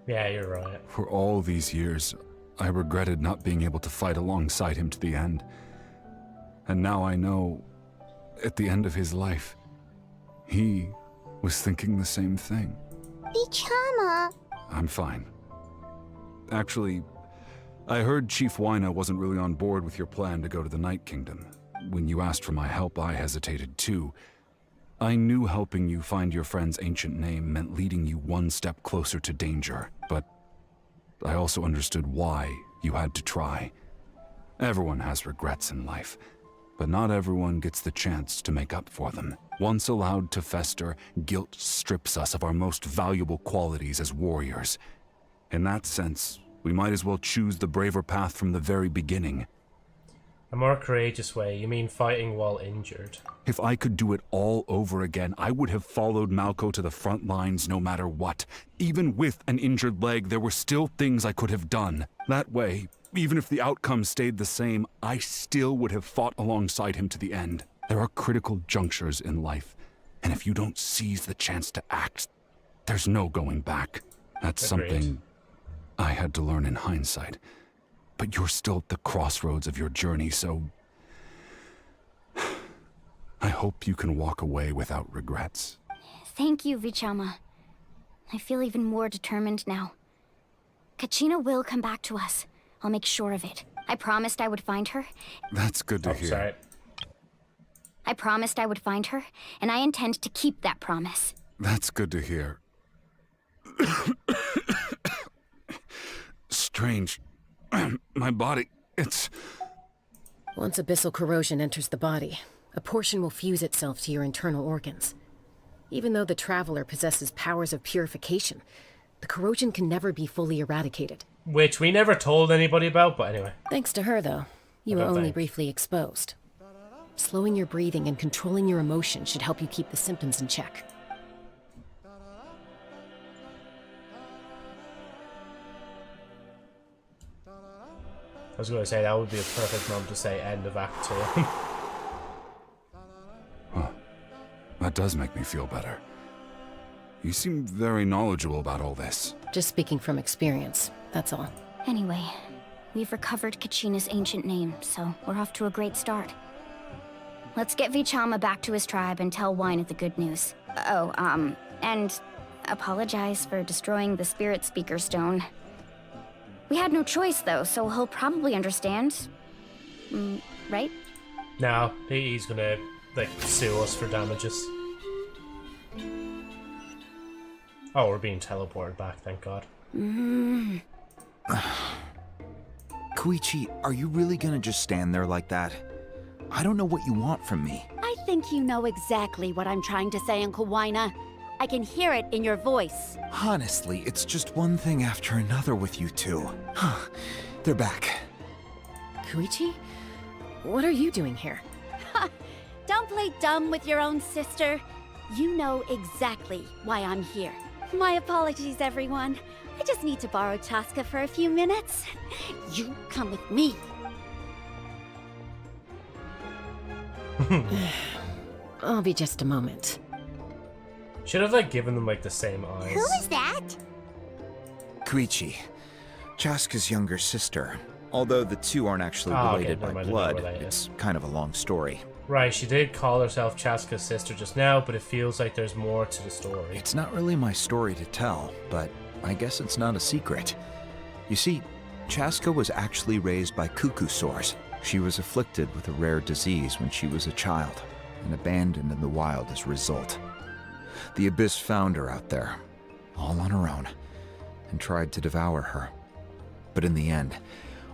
Yeah, you're right.
For all these years, I regretted not being able to fight alongside him to the end. And now I know, at the end of his life, he was thinking the same thing.
Vichama.
I'm fine. Actually, I heard Chief Wyna wasn't really on board with your plan to go to the Night Kingdom. When you asked for my help, I hesitated too. I knew helping you find your friend's ancient name meant leading you one step closer to danger, but I also understood why you had to try. Everyone has regrets in life, but not everyone gets the chance to make up for them. Once allowed to fester, guilt strips us of our most valuable qualities as warriors. In that sense, we might as well choose the braver path from the very beginning.
A more courageous way? You mean fighting while injured?
If I could do it all over again, I would have followed Malko to the front lines no matter what. Even with an injured leg, there were still things I could have done. That way, even if the outcome stayed the same, I still would have fought alongside him to the end. There are critical junctures in life, and if you don't seize the chance to act, there's no going back. That's
Agreed.
something I had to learn in hindsight. But you're still at the crossroads of your journey, so I hope you can walk away without regrets.
Thank you, Vichama. I feel even more determined now. Kachina will come back to us. I'll make sure of it. I promised I would find her.
That's good to hear.
Sorry.
I promised I would find her, and I intend to keep that promise.
That's good to hear. Strange. My body, it's...
Once abyssal corrosion enters the body, a portion will fuse itself to your internal organs. Even though the Traveler possesses powers of purification, the corrosion can never be fully eradicated.
Which we never told anybody about, but anyway.
Thanks to her, though, you were only briefly exposed. Slowing your breathing and controlling your emotions should help you keep the symptoms in check.
I was going to say that would be a perfect moment to say end of Act 2.
Huh. That does make me feel better. You seem very knowledgeable about all this.
Just speaking from experience, that's all.
Anyway, we've recovered Kachina's ancient name, so we're off to a great start. Let's get Vichama back to his tribe and tell Wyneth the good news. Oh, and apologize for destroying the Spirit Speaker Stone. We had no choice, though, so he'll probably understand. Right?
No, he's gonna, like, sue us for damages. Oh, we're being teleported back, thank God.
Koichi, are you really gonna just stand there like that? I don't know what you want from me.
I think you know exactly what I'm trying to say, Uncle Wyna. I can hear it in your voice.
Honestly, it's just one thing after another with you two. They're back.
Koichi? What are you doing here?
Don't play dumb with your own sister. You know exactly why I'm here. My apologies, everyone. I just need to borrow Chaska for a few minutes. You come with me.
I'll be just a moment.
Should have, like, given them, like, the same eyes.
Who is that?
Koichi, Chaska's younger sister. Although the two aren't actually related by blood, it's kind of a long story.
Right, she did call herself Chaska's sister just now, but it feels like there's more to the story.
It's not really my story to tell, but I guess it's not a secret. You see, Chaska was actually raised by cuckoo sores. She was afflicted with a rare disease when she was a child, and abandoned in the wild as a result. The Abyss found her out there, all on her own, and tried to devour her. But in the end,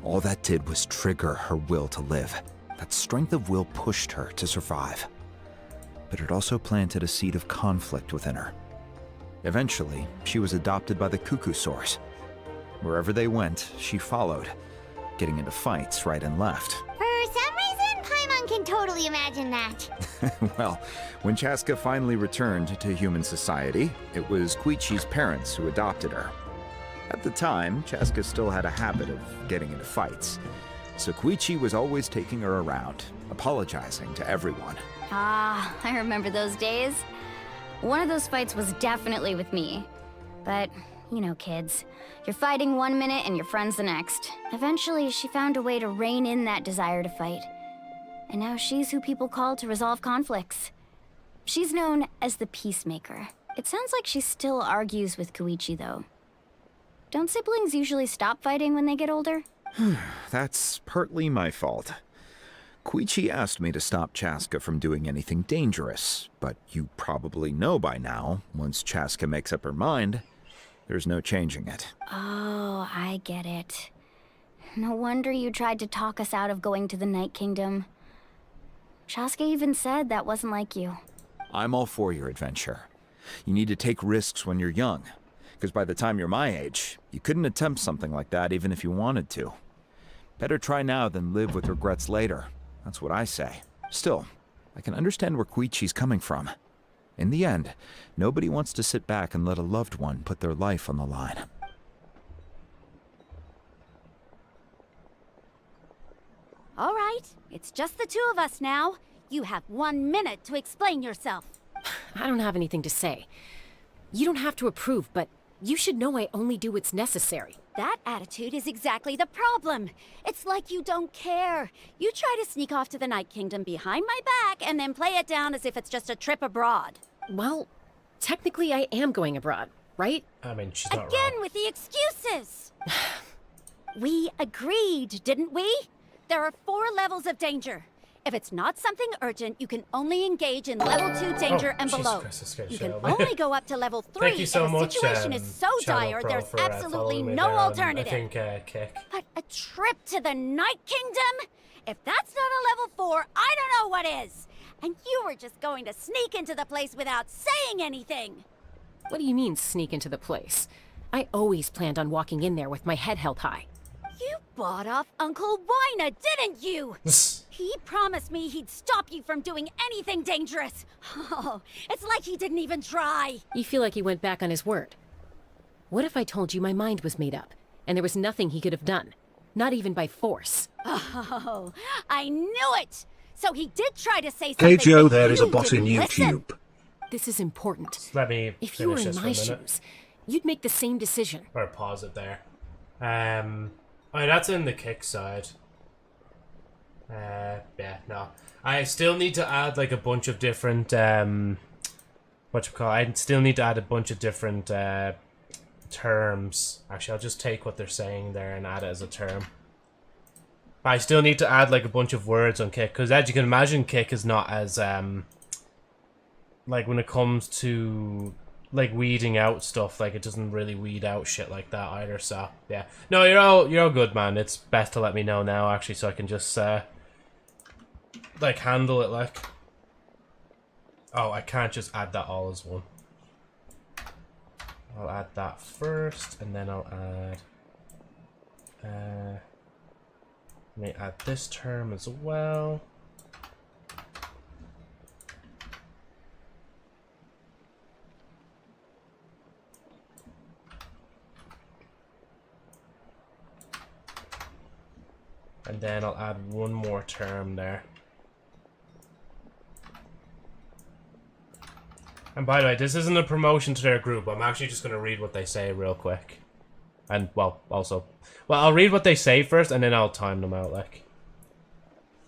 all that did was trigger her will to live. That strength of will pushed her to survive. But it also planted a seed of conflict within her. Eventually, she was adopted by the cuckoo sores. Wherever they went, she followed, getting into fights right and left.
For some reason, Paimon can totally imagine that.
Well, when Chaska finally returned to human society, it was Koichi's parents who adopted her. At the time, Chaska still had a habit of getting into fights, so Koichi was always taking her around, apologizing to everyone.
Ah, I remember those days. One of those fights was definitely with me. But, you know, kids. You're fighting one minute and your friend's the next. Eventually, she found a way to rein in that desire to fight. And now she's who people call to resolve conflicts. She's known as the Peacemaker. It sounds like she still argues with Koichi, though. Don't siblings usually stop fighting when they get older?
That's partly my fault. Koichi asked me to stop Chaska from doing anything dangerous, but you probably know by now, once Chaska makes up her mind, there's no changing it.
Oh, I get it. No wonder you tried to talk us out of going to the Night Kingdom. Chaska even said that wasn't like you.
I'm all for your adventure. You need to take risks when you're young, because by the time you're my age, you couldn't attempt something like that even if you wanted to. Better try now than live with regrets later. That's what I say. Still, I can understand where Koichi's coming from. In the end, nobody wants to sit back and let a loved one put their life on the line.
All right, it's just the two of us now. You have 1 minute to explain yourself.
I don't have anything to say. You don't have to approve, but you should know I only do what's necessary.
That attitude is exactly the problem. It's like you don't care. You try to sneak off to the Night Kingdom behind my back and then play it down as if it's just a trip abroad.
Well, technically I am going abroad, right?
I mean, she's not
Again
wrong.
with the excuses! We agreed, didn't we? There are 4 levels of danger. If it's not something urgent, you can only engage in level 2 danger and
Jesus
below.
Christ, this scared
You
shit
can
out of me.
only go up to level 3
Thank you so
if the
much,
situation is so
Channel
dire
Pro
there's
for,
absolutely
following me
no
there on,
alternative.
I think, Kick.
But a trip to the Night Kingdom? If that's not a level 4, I don't know what is. And you were just going to sneak into the place without saying anything.
What do you mean, sneak into the place? I always planned on walking in there with my head held high.
You bought off Uncle Wina, didn't you? He promised me he'd stop you from doing anything dangerous. Oh, it's like he didn't even try.
You feel like he went back on his word. What if I told you my mind was made up, and there was nothing he could have done? Not even by force.
Oh, I knew it! So he did try to say something.
Hey Joe,
but
there is a
you
bot in
didn't listen.
YouTube.
This is important.
Just let me
If you were
finish
in
this for
my
a minute.
shoes, you'd make the same decision.
Or pause it there. Oh, that's in the Kick side. Yeah, no. I still need to add like a bunch of different I still need to add a bunch of different terms. Actually, I'll just take what they're saying there and add it as a term. I still need to add like a bunch of words on Kick, because as you can imagine, Kick is not as like when it comes to like weeding out stuff, like it doesn't really weed out shit like that either. So yeah, no, you're all good, man. It's best to let me know now, actually, so I can just like handle it. Like, oh, I can't just add that all as one. I'll add that first, and then I'll add let me add this term as well. And then I'll add one more term there. And by the way, this isn't a promotion to their group. I'm actually just going to read what they say real quick. And, well, also... Well, I'll read what they say first, and then I'll time them out, like.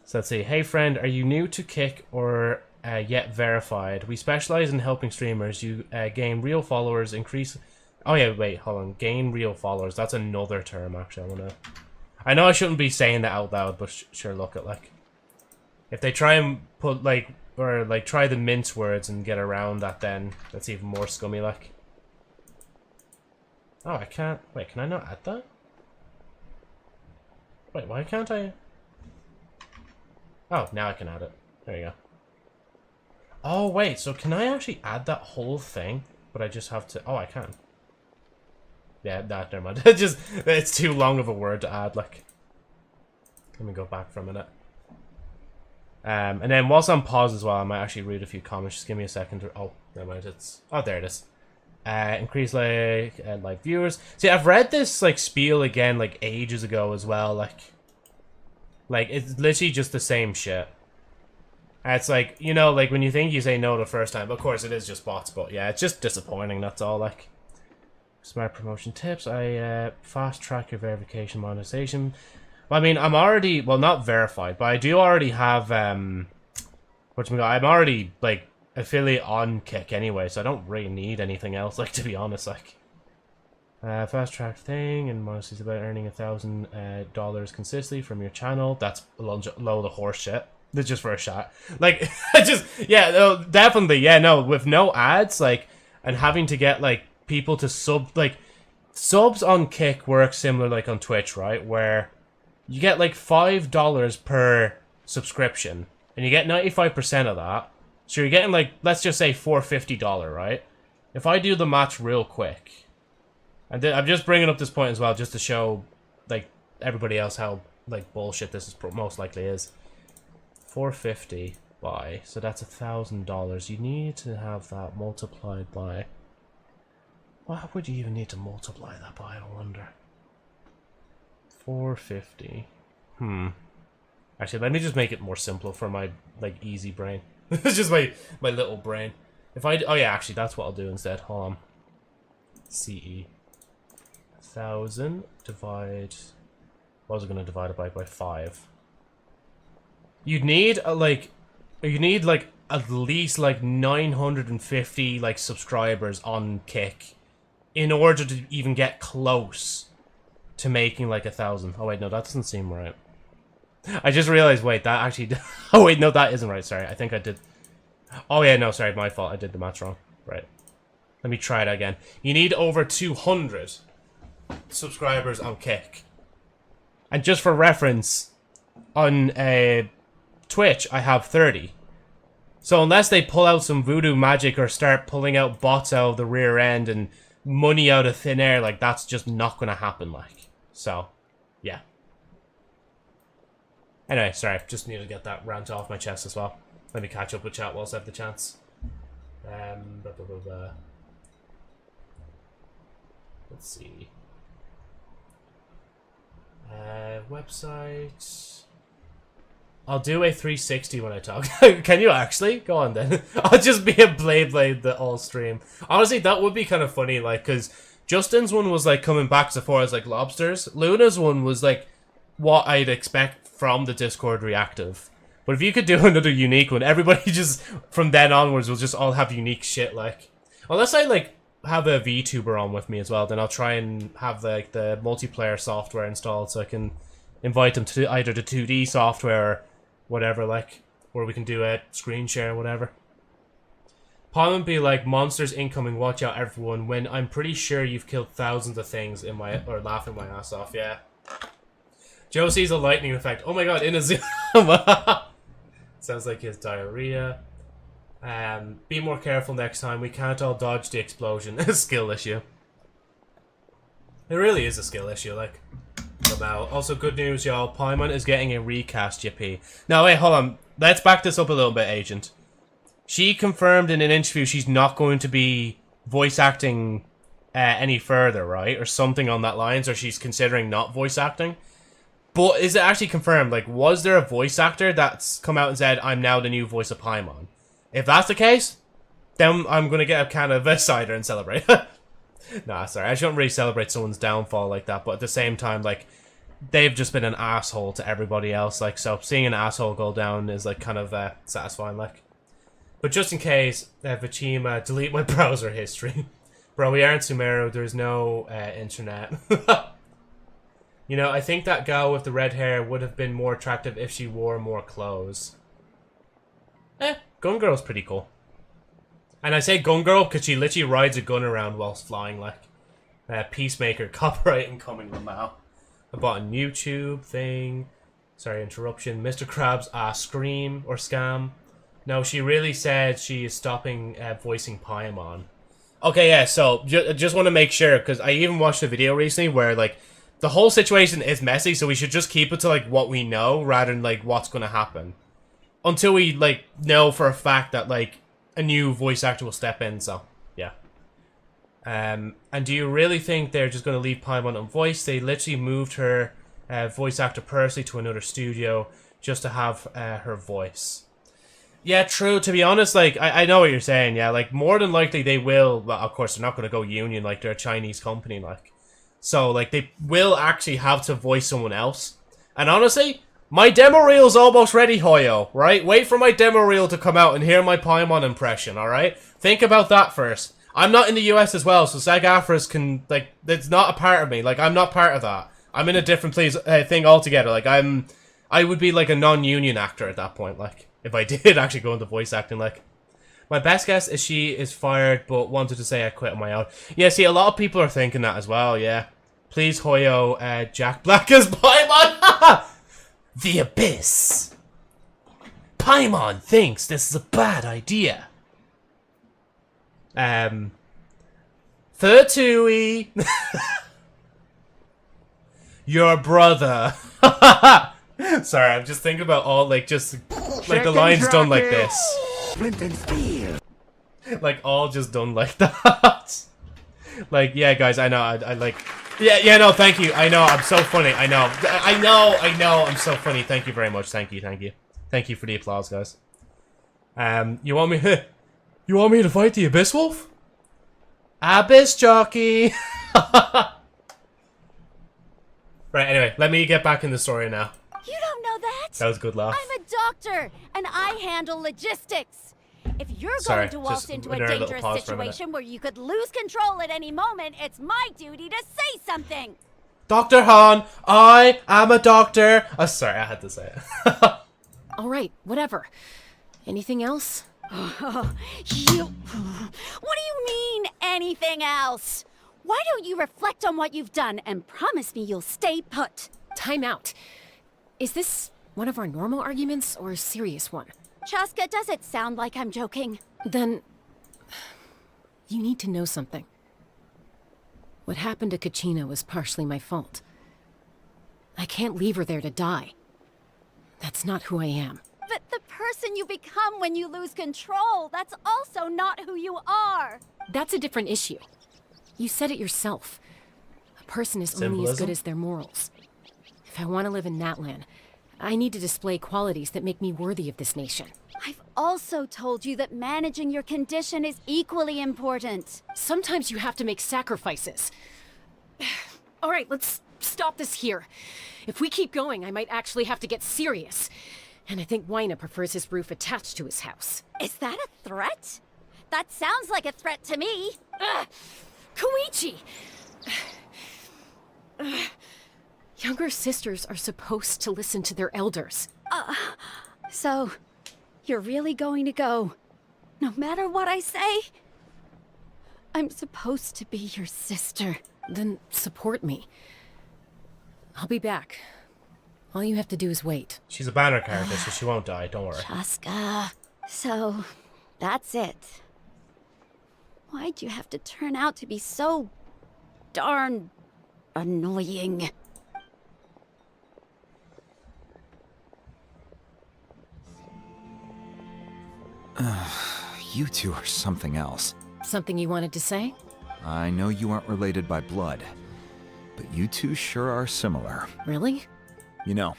So let's see. Hey, friend, are you new to Kick or yet verified? We specialize in helping streamers. You gain real followers, increase... Oh, yeah, wait, hold on. Gain real followers. That's another term, actually. I know I shouldn't be saying that out loud, but sure, look at, like... If they try and put, like... Or, like, try the mince words and get around that, then that's even more scummy, like. Oh, I can't... Wait, can I not add that? Wait, why can't I... Oh, now I can add it. There you go. Oh, wait, so can I actually add that whole thing? But I just have to... Oh, I can. Yeah, never mind. It's too long of a word to add, like. Let me go back for a minute. And then whilst I'm paused as well, I might actually read a few comments. Just give me a second. Oh, never mind. Oh, there it is. Increase like viewers. See, I've read this like spiel again like ages ago as well. Like it's literally just the same shit. It's like, you know, like when you think you say no the first time. Of course, it is just bots, but yeah, it's just disappointing. That's all. Like, smart promotion tips. I fast track your verification monetization. Well, I mean, I'm already, well, not verified, but I do already have, I'm already, like, affiliate on Kick anyway, so I don't really need anything else, like, to be honest, like. Fast track thing, and monetization is about earning $1,000 consistently from your channel. That's a load of horse shit. That's just for a shot. Like, yeah, no, definitely, yeah, no, with no ads, like, and having to get, like, people to subs on Kick work similar, like, on Twitch, right, where... You get like $5 per subscription, and you get 95% of that. So you're getting like, let's just say $450, right? If I do the maths real quick, and I'm just bringing up this point as well, just to show like everybody else how like bullshit this is most likely is. 450 by, so that's $1,000. You need to have that multiplied by. What would you even need to multiply that by? I wonder. 450. Actually, let me just make it more simple for my like easy brain. It's just my little brain. If I oh yeah, actually that's what I'll do instead. Hold on. CE 1,000 divide. What was I gonna divide it by 5? You'd need at least like 950 like subscribers on Kick in order to even get close to making like 1,000. Oh wait, no, that doesn't seem right. I just realized, wait, that actually... Oh wait, no, that isn't right. Sorry, I think I did... Oh yeah, no, sorry, my fault. I did the maths wrong. Right. Let me try it again. You need over 200 subscribers on Kick. And just for reference, on Twitch, I have 30. So unless they pull out some voodoo magic or start pulling out bots out of the rear end and money out of thin air, like, that's just not going to happen, like. So, yeah. Anyway, sorry, just need to get that rant off my chest as well. Let me catch up with chat whilst I have the chance. Blah, blah, blah, blah. Let's see. Website. I'll do a 360 when I talk. Can you actually? Go on then. I'll just be a Blade the all stream. Honestly, that would be kind of funny, like, because Justin's one was like coming back so far as like lobsters. Luna's one was like what I'd expect from the Discord reactive. But if you could do another unique one, everybody just from then onwards will just all have unique shit, like. Unless I like have a VTuber on with me as well, then I'll try and have like the multiplayer software installed so I can invite them to either the 2D software or whatever, like, or we can do a screen share or whatever. Paimon be like, monsters incoming, watch out everyone, when I'm pretty sure you've killed thousands of things in my, or laughing my ass off, yeah. Joe sees a lightning effect. Oh my god, in a zoom. Sounds like his diarrhea. Be more careful next time. We can't all dodge the explosion. A skill issue. It really is a skill issue, like. Now, also good news, y'all. Paimon is getting a recast, yippee. Now, wait, hold on. Let's back this up a little bit, Agent. She confirmed in an interview she's not going to be voice acting any further, right? Or something on that lines, or she's considering not voice acting. But is it actually confirmed? Like, was there a voice actor that's come out and said, I'm now the new voice of Paimon? If that's the case, then I'm going to get a can of cider and celebrate. Nah, sorry. I shouldn't really celebrate someone's downfall like that. But at the same time, like, they've just been an asshole to everybody else. Like, so seeing an asshole go down is, like, kind of satisfying, like. But just in case, Vachima, delete my browser history. Bro, we are in Sumeru. There's no internet. You know, I think that gal with the red hair would have been more attractive if she wore more clothes. Gun Girl's pretty cool. And I say Gun Girl because she literally rides a gun around whilst flying, like. Peacemaker, copyright incoming Lamau. I bought a YouTube thing. Sorry, interruption. Mr. Krabs, scream or scam. No, she really said she is stopping voicing Paimon. Okay, yeah, so just want to make sure, because I even watched a video recently where, like, the whole situation is messy, so we should just keep it to, like, what we know rather than, like, what's going to happen. Until we, like, know for a fact that, like, a new voice actor will step in, so, yeah. And do you really think they're just going to leave Paimon unvoiced? They literally moved her voice actor Percy to another studio just to have her voice. Yeah, true. To be honest, like, I know what you're saying, yeah. Like, more than likely they will, well, of course, they're not going to go union, like, they're a Chinese company, like. So, like, they will actually have to voice someone else. And honestly, my demo reel's almost ready, Hoyo, right? Wait for my demo reel to come out and hear my Paimon impression, alright? Think about that first. I'm not in the US as well, so SAG-AFTRAs can, like, it's not a part of me. Like, I'm not part of that. I'm in a different thing altogether. Like, I would be, like, a non-union actor at that point, like, if I did actually go into voice acting, like. My best guess is she is fired, but wanted to say I quit on my own. Yeah, see, a lot of people are thinking that as well, yeah. Please, Hoyo, Jack Black as Paimon. The Abyss. Paimon thinks this is a bad idea. Fatui. Your brother. Sorry, I'm just thinking about all, like, just, like, the lines done like this. Flint and steel. Like, all just done like that. Like, yeah, guys, I know, I like... Yeah, no, thank you. I know, I'm so funny. I know, I'm so funny. Thank you very much. Thank you. Thank you for the applause, guys. You want me to fight the Abyss Wolf? Abyss jockey! Right, anyway, let me get back in the story now.
You don't know that?
That was a good laugh.
I'm a doctor, and I handle logistics. If you're going to waltz into a dangerous situation where you could lose control at any moment, it's my duty to say something.
Dr. Han, I am a doctor. Oh, sorry, I had to say it.
All right, whatever. Anything else?
What do you mean, anything else? Why don't you reflect on what you've done and promise me you'll stay put?
Timeout. Is this one of our normal arguments or a serious one?
Chaska, does it sound like I'm joking?
Then... you need to know something. What happened to Kachina was partially my fault. I can't leave her there to die. That's not who I am.
But the person you become when you lose control, that's also not who you are.
That's a different issue. You said it yourself. A person is only as good as their morals. If I want to live in Natlan, I need to display qualities that make me worthy of this nation.
I've also told you that managing your condition is equally important.
Sometimes you have to make sacrifices. All right, let's stop this here. If we keep going, I might actually have to get serious. And I think Waina prefers his roof attached to his house.
Is that a threat? That sounds like a threat to me.
Koichi! Younger sisters are supposed to listen to their elders.
So, you're really going to go, no matter what I say? I'm supposed to be your sister.
Then support me. I'll be back. All you have to do is wait.
She's a banner character, so she won't die, don't worry.
Chaska. So, that's it. Why'd you have to turn out to be so darn annoying?
You two are something else.
Something you wanted to say?
I know you aren't related by blood, but you two sure are similar.
Really?
You know,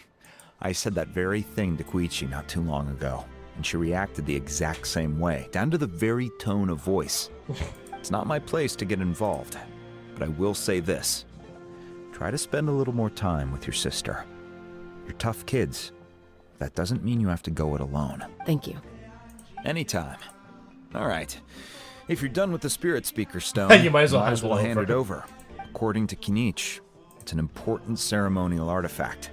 I said that very thing to Koichi not too long ago, and she reacted the exact same way, down to the very tone of voice. It's not my place to get involved, but I will say this. Try to spend a little more time with your sister. You're tough kids. That doesn't mean you have to go it alone.
Thank you.
Anytime. All right. If you're done with the Spirit Speaker Stone,
you might as well
hand it over. According to Kinich, it's an important ceremonial artifact,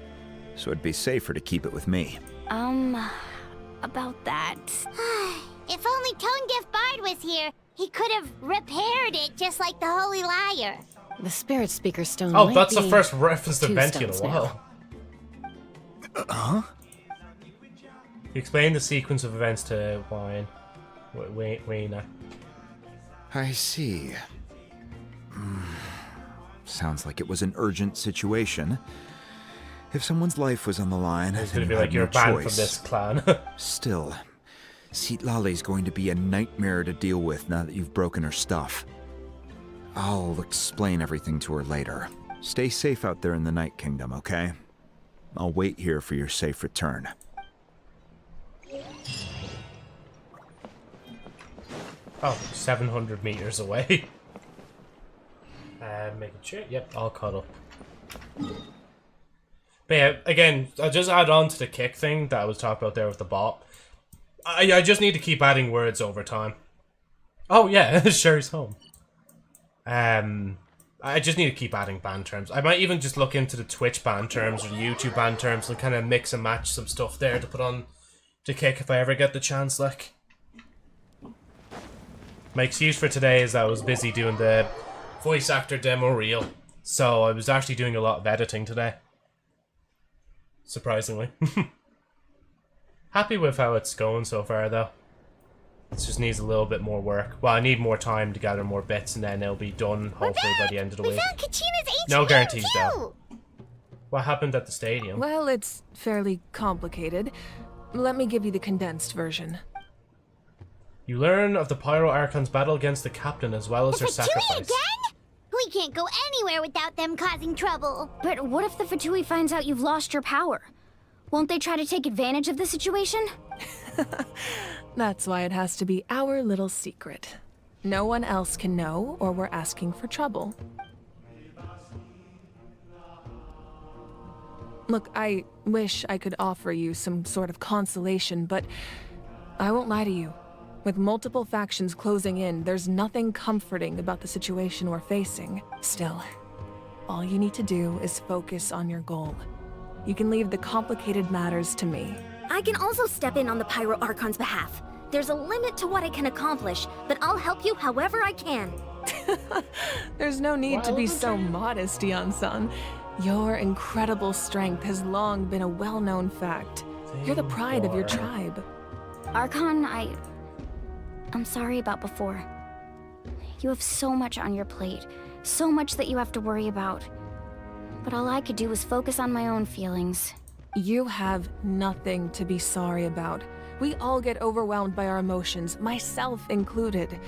so it'd be safer to keep it with me.
About that.
If only Tonegif Bard was here, he could have repaired it just like the Holy Liar.
The Spirit Speaker Stone.
Oh,
might
that's the
be
first reference to
2
Venti in a
stones now.
while.
Huh?
You explain the sequence of events to Waina.
I see. Sounds like it was an urgent situation. If someone's life was on the line,
It's
then
gonna be
you
like
had
you're
no
banned
choice.
from this clan.
Still, Seatlali's going to be a nightmare to deal with now that you've broken her stuff. I'll explain everything to her later. Stay safe out there in the Night Kingdom, okay? I'll wait here for your safe return.
Oh, 700 meters away. Make it sure. Yep, all caught up. But yeah, again, I'll just add on to the kick thing that I was talking about there with the bot. I just need to keep adding words over time. Oh yeah, Sherry's home. I just need to keep adding band terms. I might even just look into the Twitch band terms or the YouTube band terms and kind of mix and match some stuff there to put on to kick if I ever get the chance, like. My excuse for today is that I was busy doing the voice actor demo reel, so I was actually doing a lot of editing today. Surprisingly. Happy with how it's going so far, though. It just needs a little bit more work. Well, I need more time to gather more bits, and then it'll be done, hopefully, by the end of the
We
week.
found Kachina's HQ
No guarantees,
too.
though. What happened at the stadium?
Well, it's fairly complicated. Let me give you the condensed version.
You learn of the Pyro Archon's battle against the captain as well as her
Fatui
sacrifice.
again? We can't go anywhere without them causing trouble.
But what if the Fatui finds out you've lost your power? Won't they try to take advantage of the situation?
That's why it has to be our little secret. No one else can know, or we're asking for trouble. Look, I wish I could offer you some sort of consolation, but I won't lie to you. With multiple factions closing in, there's nothing comforting about the situation we're facing. Still, All you need to do is focus on your goal. You can leave the complicated matters to me.
I can also step in on the Pyro Archon's behalf. There's a limit to what I can accomplish, but I'll help you however I can.
There's no need to be so modest, Dion-san. Your incredible strength has long been a well-known fact. You're the pride of your tribe.
Archon, I'm sorry about before. You have so much on your plate, so much that you have to worry about. But all I could do was focus on my own feelings.
You have nothing to be sorry about. We all get overwhelmed by our emotions, myself included.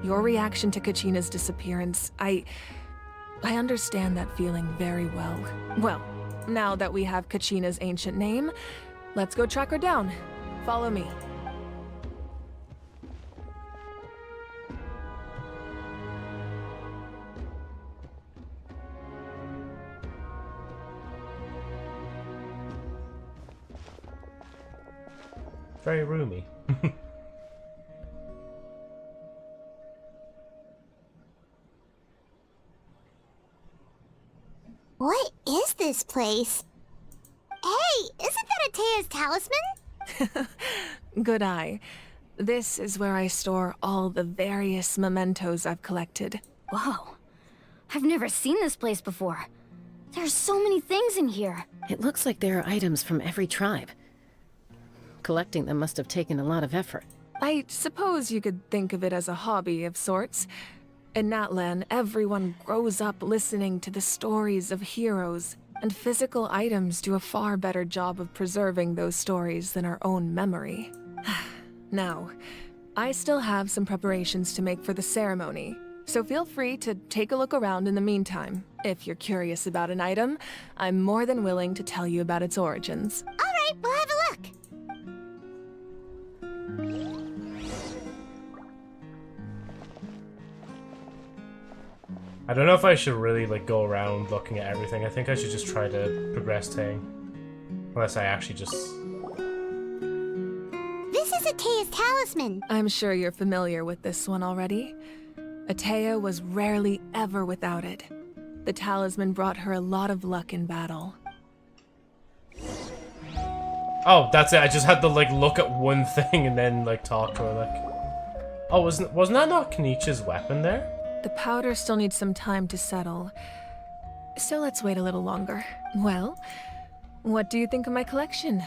Your reaction to Kachina's disappearance, I understand that feeling very well. Well, now that we have Kachina's ancient name, let's go track her down. Follow me.
Very roomy.
What is this place? Hey, isn't that Atea's talisman?
Good eye. This is where I store all the various mementos I've collected.
Whoa. I've never seen this place before. There's so many things in here.
It looks like there are items from every tribe. Collecting them must have taken a lot of effort.
I suppose you could think of it as a hobby of sorts. In Natlan, everyone grows up listening to the stories of heroes, and physical items do a far better job of preserving those stories than our own memory. Now, I still have some preparations to make for the ceremony, so feel free to take a look around in the meantime. If you're curious about an item, I'm more than willing to tell you about its origins.
All right, we'll have a look.
I don't know if I should really like go around looking at everything. I think I should just try to progress Tang. Unless I actually just...
This is Atea's talisman.
I'm sure you're familiar with this one already. Atea was rarely ever without it. The talisman brought her a lot of luck in battle.
Oh, that's it. I just had to like look at one thing and then like talk to her like... Oh, wasn't that not Kenichi's weapon there?
The powder still needs some time to settle. So let's wait a little longer. Well, what do you think of my collection?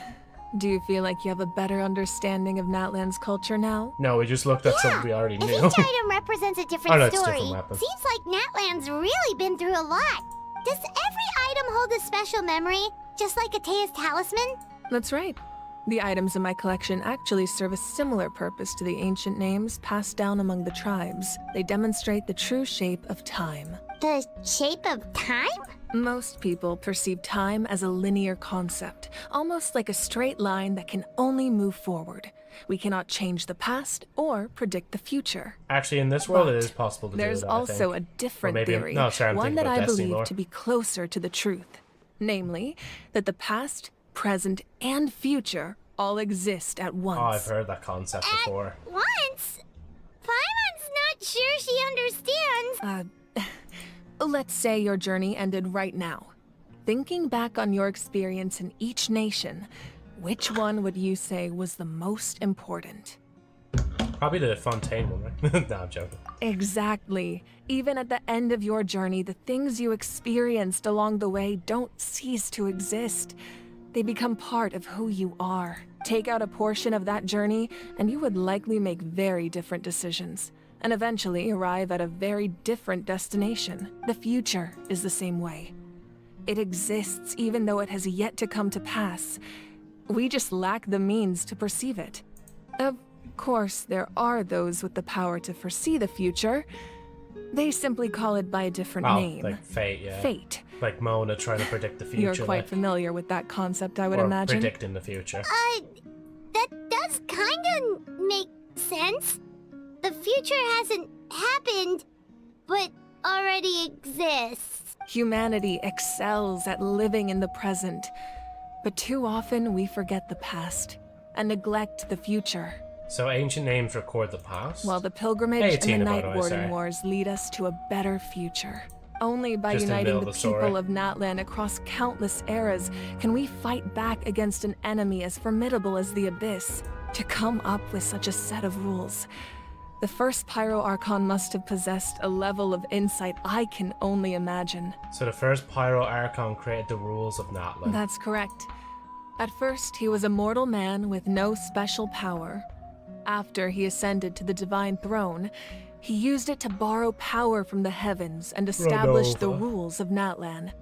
Do you feel like you have a better understanding of Natlan's culture now?
No, we just looked at something we already knew.
If each item represents a different
no, it's
story,
different weapon.
seems like Natlan's really been through a lot. Does every item hold a special memory, just like Atea's talisman?
That's right. The items in my collection actually serve a similar purpose to the ancient names passed down among the tribes. They demonstrate the true shape of time.
The shape of time?
Most people perceive time as a linear concept, almost like a straight line that can only move forward. We cannot change the past or predict the future.
Actually, in this world, it is possible to do that,
There's
I
also
think.
a different
Or maybe
theory,
I'm
one
thinking
that
about
I
Destiny
believe
lore.
to be closer to the truth. Namely, that the past, present, and future all exist at once.
Oh, I've heard that concept before.
Once? Paimon's not sure she understands.
Let's say your journey ended right now. Thinking back on your experience in each nation, which one would you say was the most important?
Probably the Fontaine one, right? No, I'm joking.
Exactly. Even at the end of your journey, the things you experienced along the way don't cease to exist. They become part of who you are. Take out a portion of that journey, and you would likely make very different decisions, and eventually arrive at a very different destination. The future is the same way. It exists even though it has yet to come to pass. We just lack the means to perceive it. Of course, there are those with the power to foresee the future. They simply call it by a different name.
Like fate, yeah.
Fate.
Like Mona trying to predict the future.
You're quite
like,
familiar with that concept, I would
or
imagine.
predicting the future.
That does kinda make sense. The future hasn't happened, but already exists.
Humanity excels at living in the present, but too often we forget the past and neglect the future.
So ancient names record the past?
While the pilgrimage
Hey,
and
Tina,
the
by
Night
the way,
Warden
sorry.
Wars lead us to a better future.
Only by
Just in the middle
uniting
of
the
the story.
people of Natlan across countless eras can we fight back against an enemy as formidable as the Abyss. To come up with such a set of rules, the first Pyro Archon must have possessed a level of insight I can only imagine.
So the first Pyro Archon created the rules of Natlan.
That's correct. At first, he was a mortal man with no special power. After he ascended to the divine throne, he used it to borrow power from the heavens and establish the rules of Natlan.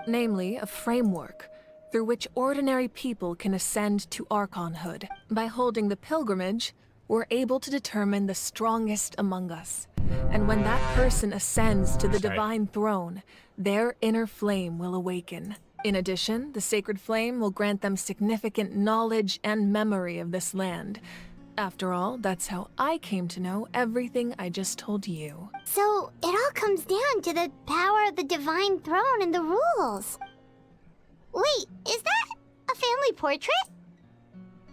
Namely, a framework through which ordinary people can ascend to Archonhood. By holding the pilgrimage, we're able to determine the strongest among us. And when that person ascends to the divine throne, their inner flame will awaken. In addition, the sacred flame will grant them significant knowledge and memory of this land. After all, that's how I came to know everything I just told you.
So, it all comes down to the power of the divine throne and the rules. Wait, is that a family portrait?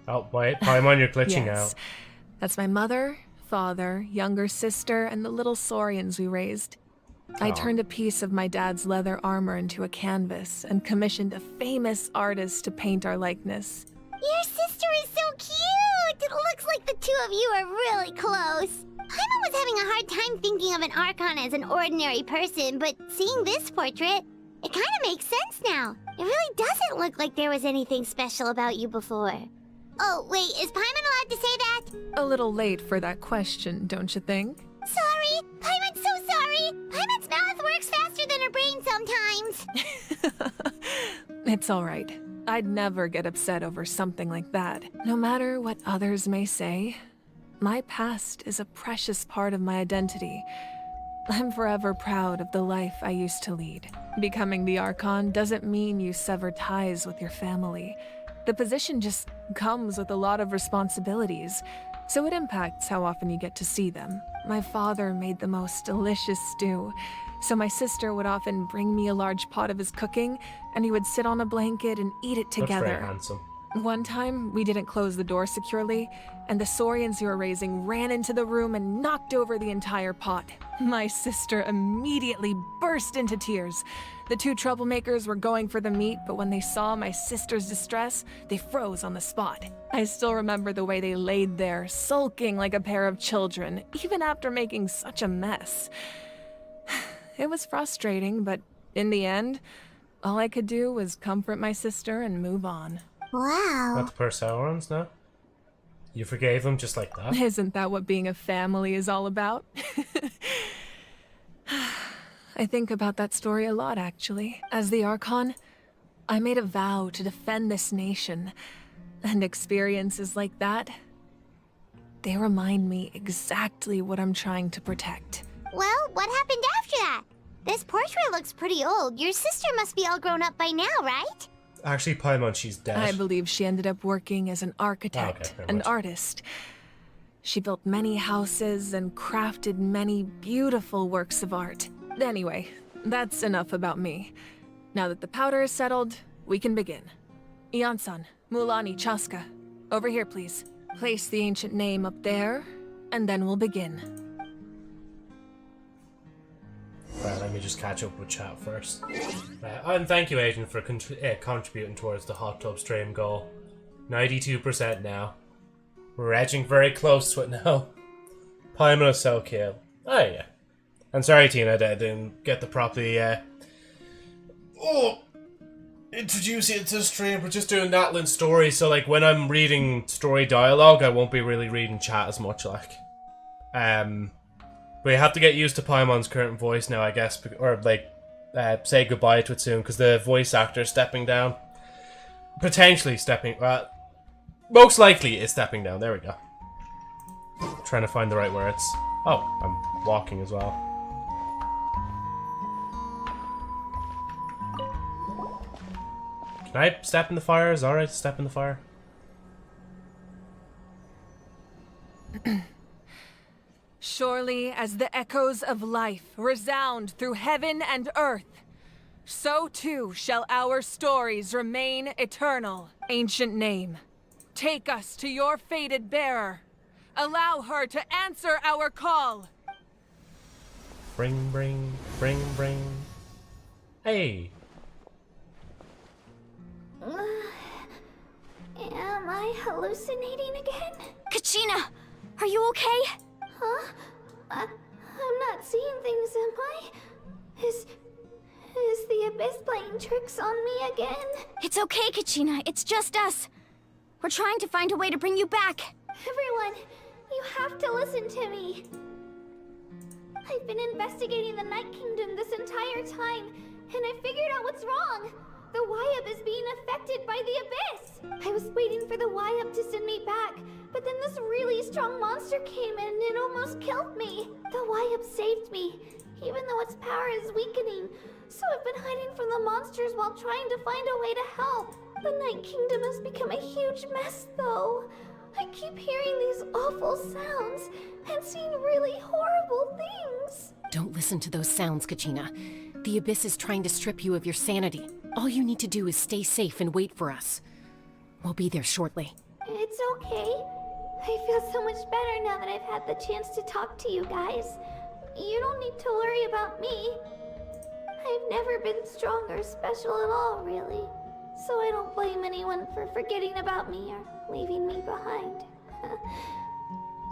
Oh, wait, Paimon, you're glitching
Yes.
out.
That's my mother, father, younger sister, and the little saurians we raised. I
Aw.
turned a piece of my dad's leather armor into a canvas and commissioned a famous artist to paint our likeness.
Your sister is so cute! It looks like the two of you are really close. Paimon was having a hard time thinking of an Archon as an ordinary person, but seeing this portrait, it kind of makes sense now. It really doesn't look like there was anything special about you before. Oh, wait, is Paimon allowed to say that?
A little late for that question, don't you think?
Sorry! Paimon's so sorry! Paimon's mouth works faster than her brain sometimes!
It's all right. I'd never get upset over something like that. No matter what others may say, my past is a precious part of my identity. I'm forever proud of the life I used to lead. Becoming the Archon doesn't mean you sever ties with your family. The position just comes with a lot of responsibilities, so it impacts how often you get to see them. My father made the most delicious stew, so my sister would often bring me a large pot of his cooking, and he would sit on a blanket and eat it
That's
together.
very handsome.
One time, we didn't close the door securely, and the saurians you were raising ran into the room and knocked over the entire pot. My sister immediately burst into tears. The two troublemakers were going for the meat, but when they saw my sister's distress, they froze on the spot. I still remember the way they laid there, sulking like a pair of children, even after making such a mess. It was frustrating, but in the end, all I could do was comfort my sister and move on.
Wow.
Not the Perseverance, no? You forgave them just like that?
Isn't that what being a family is all about? I think about that story a lot, actually. As the Archon, I made a vow to defend this nation, and experiences like that, they remind me exactly what I'm trying to protect.
Well, what happened after that? This portrait looks pretty old. Your sister must be all grown up by now, right?
Actually, Paimon, she's dead.
I believe she ended up working as an architect
very
and
much.
artist. She built many houses and crafted many beautiful works of art. Anyway, that's enough about me. Now that the powder is settled, we can begin. Ian-san, Mulani, Chaska, over here, please. Place the ancient name up there, and then we'll begin.
Right, let me just catch up with chat first. And thank you, Agent, for contributing towards the hot tub stream goal. 92% now. We're edging very close to it now. Paimon of Cell Kill. Oh, yeah. And sorry, Tina, that I didn't get to properly introduce you to the stream. We're just doing Natlan story, so like when I'm reading story dialogue, I won't be really reading chat as much, like. We have to get used to Paimon's current voice now, I guess, or like say goodbye to it soon, because the voice actor is stepping down. Potentially stepping, most likely is stepping down. There we go. Trying to find the right words. Oh, I'm walking as well. Can I step in the fire? Is it alright to step in the fire?
Surely as the echoes of life resound through heaven and earth, so too shall our stories remain eternal. Ancient name, take us to your fated bearer. Allow her to answer our call.
Bring, bring, bring, bring. Hey!
Am I hallucinating again?
Kachina! Are you okay?
Huh? I'm not seeing things, am I? Is the Abyss playing tricks on me again?
It's okay, Kachina. It's just us. We're trying to find a way to bring you back.
Everyone, you have to listen to me. I've been investigating the Night Kingdom this entire time, and I figured out what's wrong. The Wyup is being affected by the Abyss. I was waiting for the Wyup to send me back, but then this really strong monster came in and it almost killed me. The Wyup saved me, even though its power is weakening. So I've been hiding from the monsters while trying to find a way to help. The Night Kingdom has become a huge mess, though. I keep hearing these awful sounds and seeing really horrible things.
Don't listen to those sounds, Kachina. The Abyss is trying to strip you of your sanity. All you need to do is stay safe and wait for us. We'll be there shortly.
It's okay. I feel so much better now that I've had the chance to talk to you guys. You don't need to worry about me. I've never been strong or special at all, really. So I don't blame anyone for forgetting about me or leaving me behind.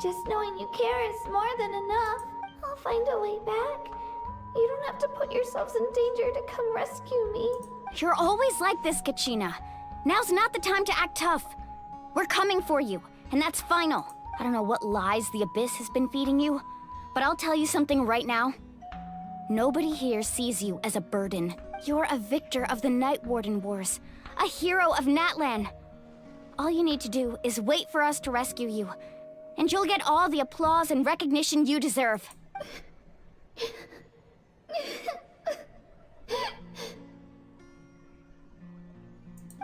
Just knowing you care is more than enough. I'll find a way back. You don't have to put yourselves in danger to come rescue me.
You're always like this, Kachina. Now's not the time to act tough. We're coming for you, and that's final. I don't know what lies the Abyss has been feeding you, but I'll tell you something right now. Nobody here sees you as a burden. You're a victor of the Night Warden Wars, a hero of Natlan. All you need to do is wait for us to rescue you, and you'll get all the applause and recognition you deserve.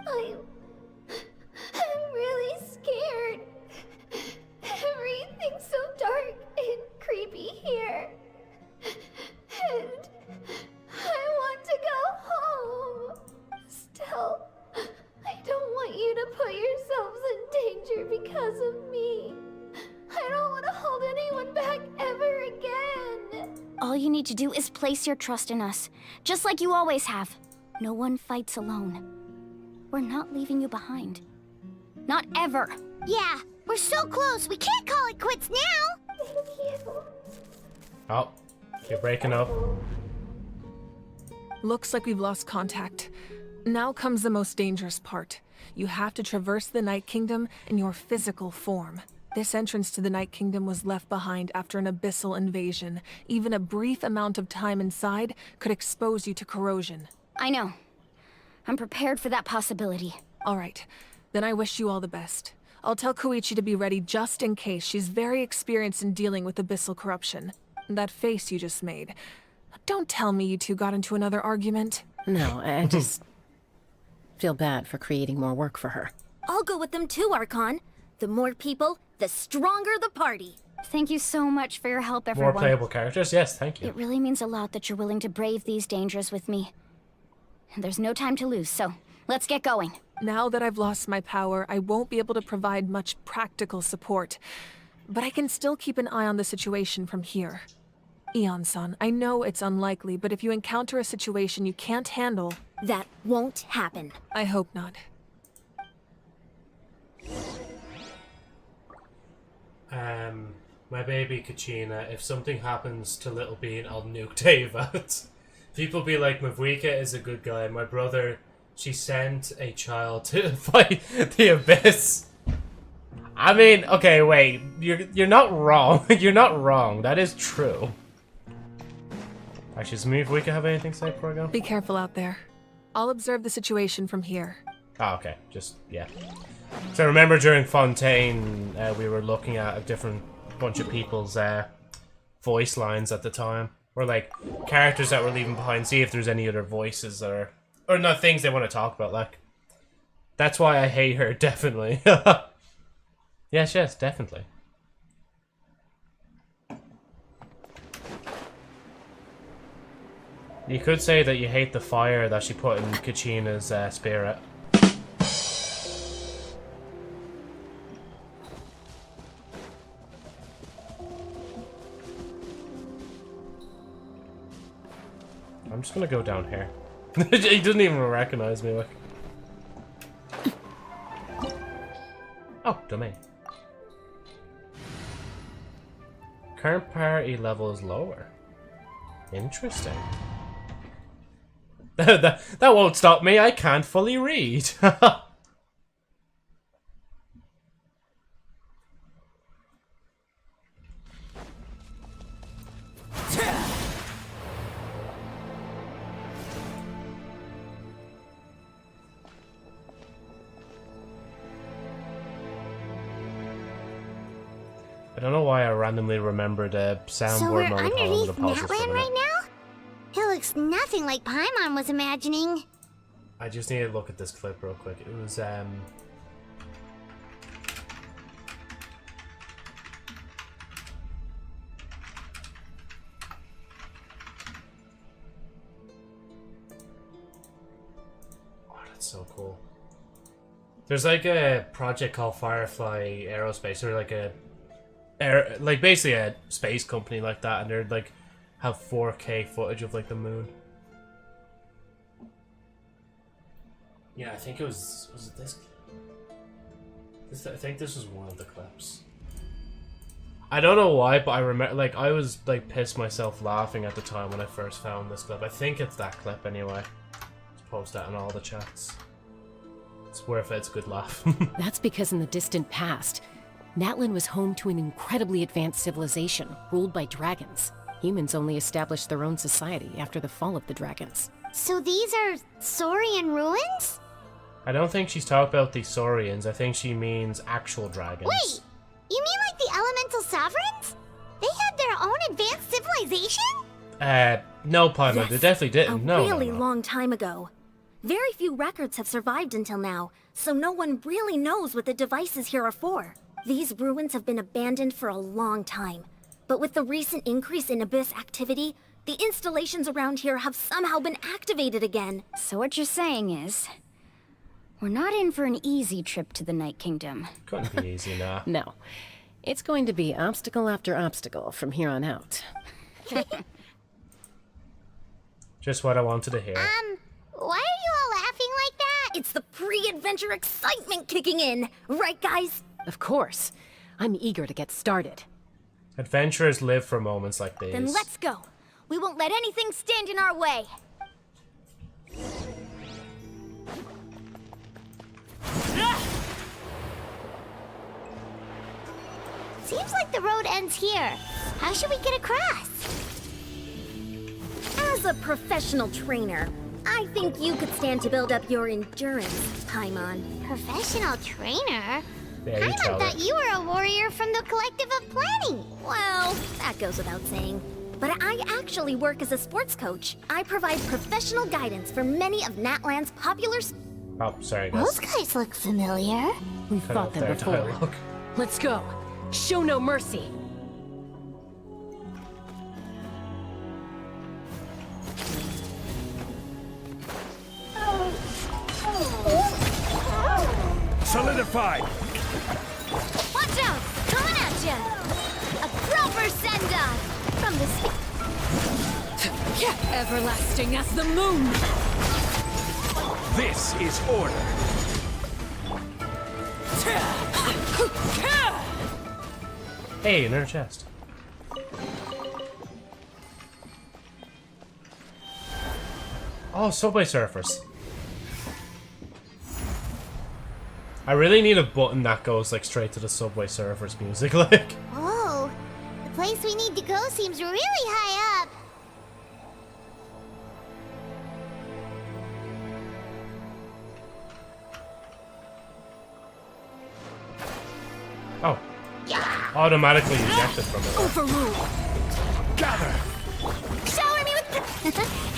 I'm really scared. Everything's so dark and creepy here. And I want to go home. Still, I don't want you to put yourselves in danger because of me. I don't want to hold anyone back ever again.
All you need to do is place your trust in us, just like you always have. No one fights alone. We're not leaving you behind. Not ever.
Yeah, we're so close. We can't call it quits now. Thank you.
Oh, you're breaking up.
Looks like we've lost contact. Now comes the most dangerous part. You have to traverse the Night Kingdom in your physical form. This entrance to the Night Kingdom was left behind after an abyssal invasion. Even a brief amount of time inside could expose you to corrosion.
I know. I'm prepared for that possibility.
All right. Then I wish you all the best. I'll tell Koichi to be ready just in case. She's very experienced in dealing with abyssal corruption. That face you just made. Don't tell me you two got into another argument.
No, I just feel bad for creating more work for her.
I'll go with them too, Archon. The more people, the stronger the party.
Thank you so much for your help, everyone.
More playable characters? Yes, thank you.
It really means a lot that you're willing to brave these dangers with me. And there's no time to lose, so let's get going.
Now that I've lost my power, I won't be able to provide much practical support. But I can still keep an eye on the situation from here. Eon-san, I know it's unlikely, but if you encounter a situation you can't handle...
That won't happen.
I hope not.
My baby Kachina, if something happens to Little Bean, I'll nuke Dave out. People be like, Mavwika is a good guy. My brother, she sent a child to fight the Abyss. I mean, okay, wait. You're not wrong. You're not wrong. That is true. Actually, does Mavwika have anything to say before I go?
Be careful out there. I'll observe the situation from here.
Oh, okay. Just, yeah. So I remember during Fontaine, we were looking at a different bunch of people's voice lines at the time. Or like characters that we're leaving behind, see if there's any other voices or not things they want to talk about. Like, that's why I hate her, definitely. Yes, definitely. You could say that you hate the fire that she put in Kachina's spirit. I'm just gonna go down here. He doesn't even recognize me, like. Oh, domain. Current party level is lower. Interesting. that won't stop me. I can't fully read. I don't know why I randomly remembered a soundboard.
So we're
moment
underneath Natlan right now? It looks nothing like Paimon was imagining.
I just need to look at this clip real quick. It was oh, that's so cool. There's like a project called Firefly Aerospace, or like like basically a space company like that, and they're like have 4K footage of like the moon. Yeah, I think it was it this? I think this was one of the clips. I don't know why, but I remember, like, I was like pissed myself laughing at the time when I first found this clip. I think it's that clip anyway. Let's post that in all the chats. It's worth it. It's a good laugh.
That's because in the distant past, Natlan was home to an incredibly advanced civilization ruled by dragons. Humans only established their own society after the fall of the dragons.
So these are Saurian ruins?
I don't think she's talking about the Saurians. I think she means actual dragons.
Wait! You mean like the elemental sovereigns? They had their own advanced civilization?
No, Paimon,
Yes,
they definitely didn't.
A really long time ago. Very few records have survived until now, so no one really knows what the devices here are for. These ruins have been abandoned for a long time, but with the recent increase in Abyss activity, the installations around here have somehow been activated again.
So what you're saying is, we're not in for an easy trip to the Night Kingdom.
Couldn't be easy, nah.
No. It's going to be obstacle after obstacle from here on out.
Just what I wanted to hear.
Why are you all laughing like that?
It's the pre-adventure excitement kicking in, right guys?
Of course. I'm eager to get started.
Adventurers live for moments like these.
Then let's go. We won't let anything stand in our way.
Seems like the road ends here. How should we get across?
As a professional trainer, I think you could stand to build up your endurance, Paimon.
Professional trainer?
Yeah, you
Paimon thought you were a warrior from the Collective of Planning.
Well, that goes without saying. But I actually work as a sports coach. I provide professional guidance for many of Natlan's popular...
Oh, sorry, guys.
Those guys look familiar.
We've fought them before. Let's go. Show no mercy.
Solidified!
Watch out! Coming at ya! A proper send-off from the...
Everlasting as the moon!
This is order!
Hey, another chest. Oh, Subway Surfers. I really need a button that goes like straight to the Subway Surfers music, like.
Oh, the place we need to go seems really high up.
Oh. Automatically ejected from it.
Overruled.
Gather!
Shower me with...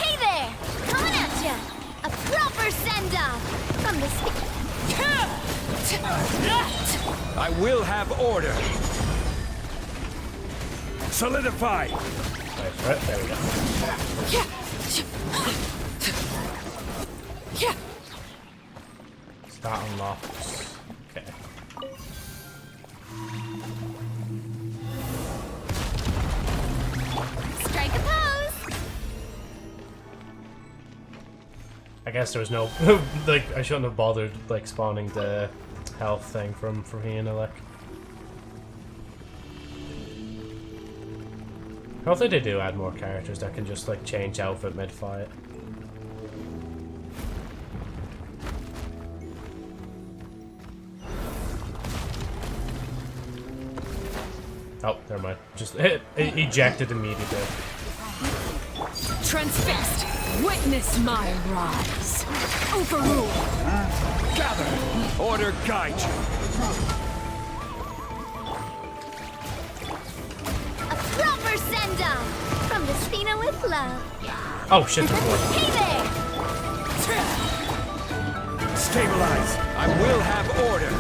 Hey there! Coming at ya! A proper send-off from the...
I will have order! Solidified!
Nice, right? There we go. Start unlocked. Okay.
Strike a pose!
I guess there was no like I shouldn't have bothered like spawning the health thing from Hina like. Hopefully they do add more characters that can just like change outfit mid-fight. Oh, never mind. Just ejected immediately.
Transfixed! Witness my rise! Overrule!
Gather! Order guide you!
A proper send-off from Despina with love.
Oh shit,
Hey there!
Stabilize! I will have order!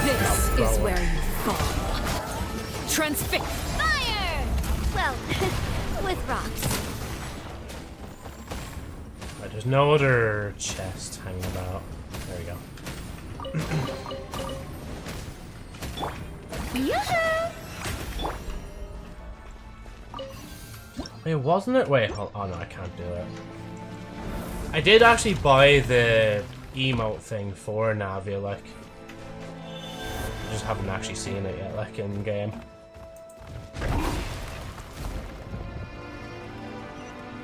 This is where you fall. Transfix!
Fire! Well, with rocks.
Right, there's no other chest hanging about. There we go.
Yoo-hoo!
Wait, wasn't it? Wait, hold on. Oh no, I can't do it. I did actually buy the emote thing for Navia, like. I just haven't actually seen it yet, like in game.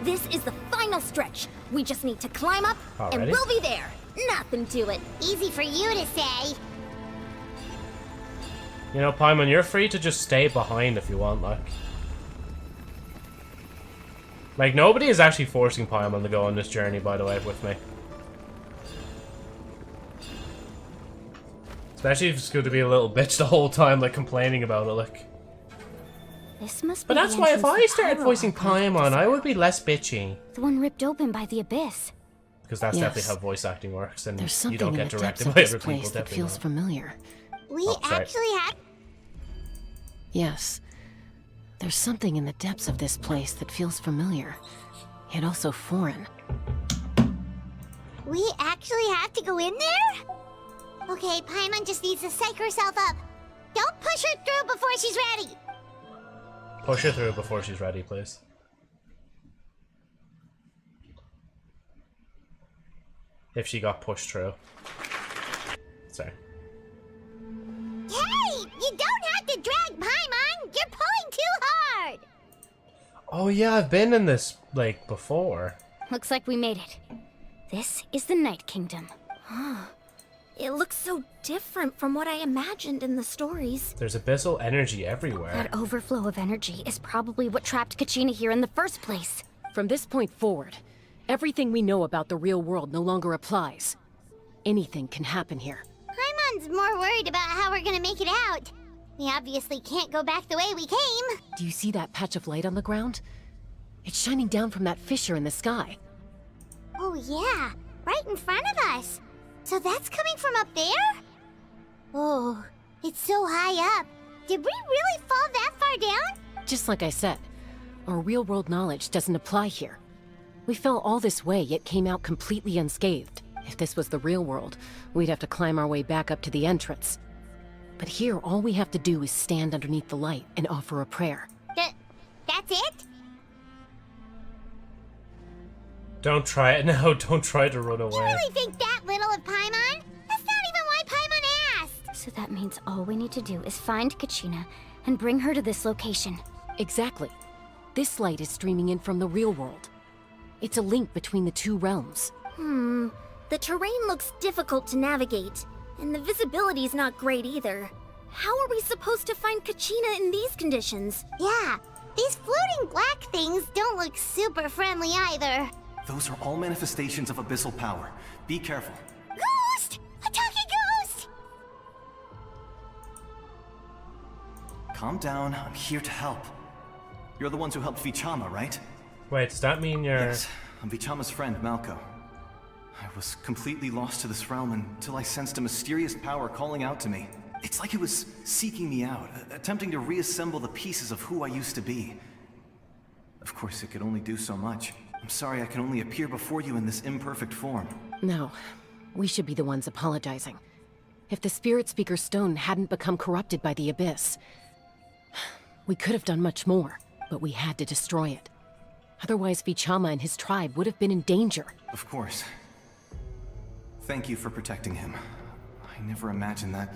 This is the final stretch. We just need to climb up,
Already?
and we'll be there. Nothing to it.
Easy for you to say.
You know, Paimon, you're free to just stay behind if you want, like. Like, nobody is actually forcing Paimon to go on this journey, by the way, with me. Especially if it's going to be a little bitch the whole time, like, complaining about it, like.
This must
But
be
that's
the
why if
entrance
I
to
started
Pyro
voicing
Archon.
Paimon, I would be less bitchy.
The one ripped open by the abyss.
Because that's
Yes.
definitely how voice acting works, and
There's
you
something
don't
in
get
the depths
directed
of
by
this
other people,
place that
definitely
feels
not.
familiar.
We
Oh, sorry.
actually have.
Yes. There's something in the depths of this place that feels familiar, yet also foreign.
We actually have to go in there? Okay, Paimon just needs to psych herself up. Don't push her through before she's ready.
Push her through before she's ready, please. If she got pushed through. Sorry.
Hey, you don't have to drag Paimon. You're pulling too hard.
Oh yeah, I've been in this, like, before.
Looks like we made it. This is the Night Kingdom.
It looks so different from what I imagined in the stories.
There's abyssal energy everywhere.
That overflow of energy is probably what trapped Kachina here in the first place.
From this point forward, everything we know about the real world no longer applies. Anything can happen here.
Paimon's more worried about how we're gonna make it out. We obviously can't go back the way we came.
Do you see that patch of light on the ground? It's shining down from that fissure in the sky.
Oh yeah, right in front of us. So that's coming from up there? Oh, it's so high up. Did we really fall that far down?
Just like I said, our real-world knowledge doesn't apply here. We fell all this way, yet came out completely unscathed. If this was the real world, we'd have to climb our way back up to the entrance. But here, all we have to do is stand underneath the light and offer a prayer.
That's it?
Don't try it now. Don't try to run away.
You really think that little of Paimon? That's not even why Paimon asked.
So that means all we need to do is find Kachina and bring her to this location.
Exactly. This light is streaming in from the real world. It's a link between the two realms.
The terrain looks difficult to navigate, and the visibility's not great either. How are we supposed to find Kachina in these conditions?
Yeah, these floating black things don't look super friendly either.
Those are all manifestations of abyssal power. Be careful.
Ghost! A talking ghost!
Calm down, I'm here to help. You're the ones who helped Vichama, right?
Wait, does that mean you're...
Yes, I'm Vichama's friend, Malco. I was completely lost to this realm until I sensed a mysterious power calling out to me. It's like it was seeking me out, attempting to reassemble the pieces of who I used to be. Of course, it could only do so much. I'm sorry I can only appear before you in this imperfect form.
No, we should be the ones apologizing. If the Spirit Speaker Stone hadn't become corrupted by the Abyss, we could have done much more, but we had to destroy it. Otherwise, Vichama and his tribe would have been in danger.
Of course. Thank you for protecting him. I never imagined that,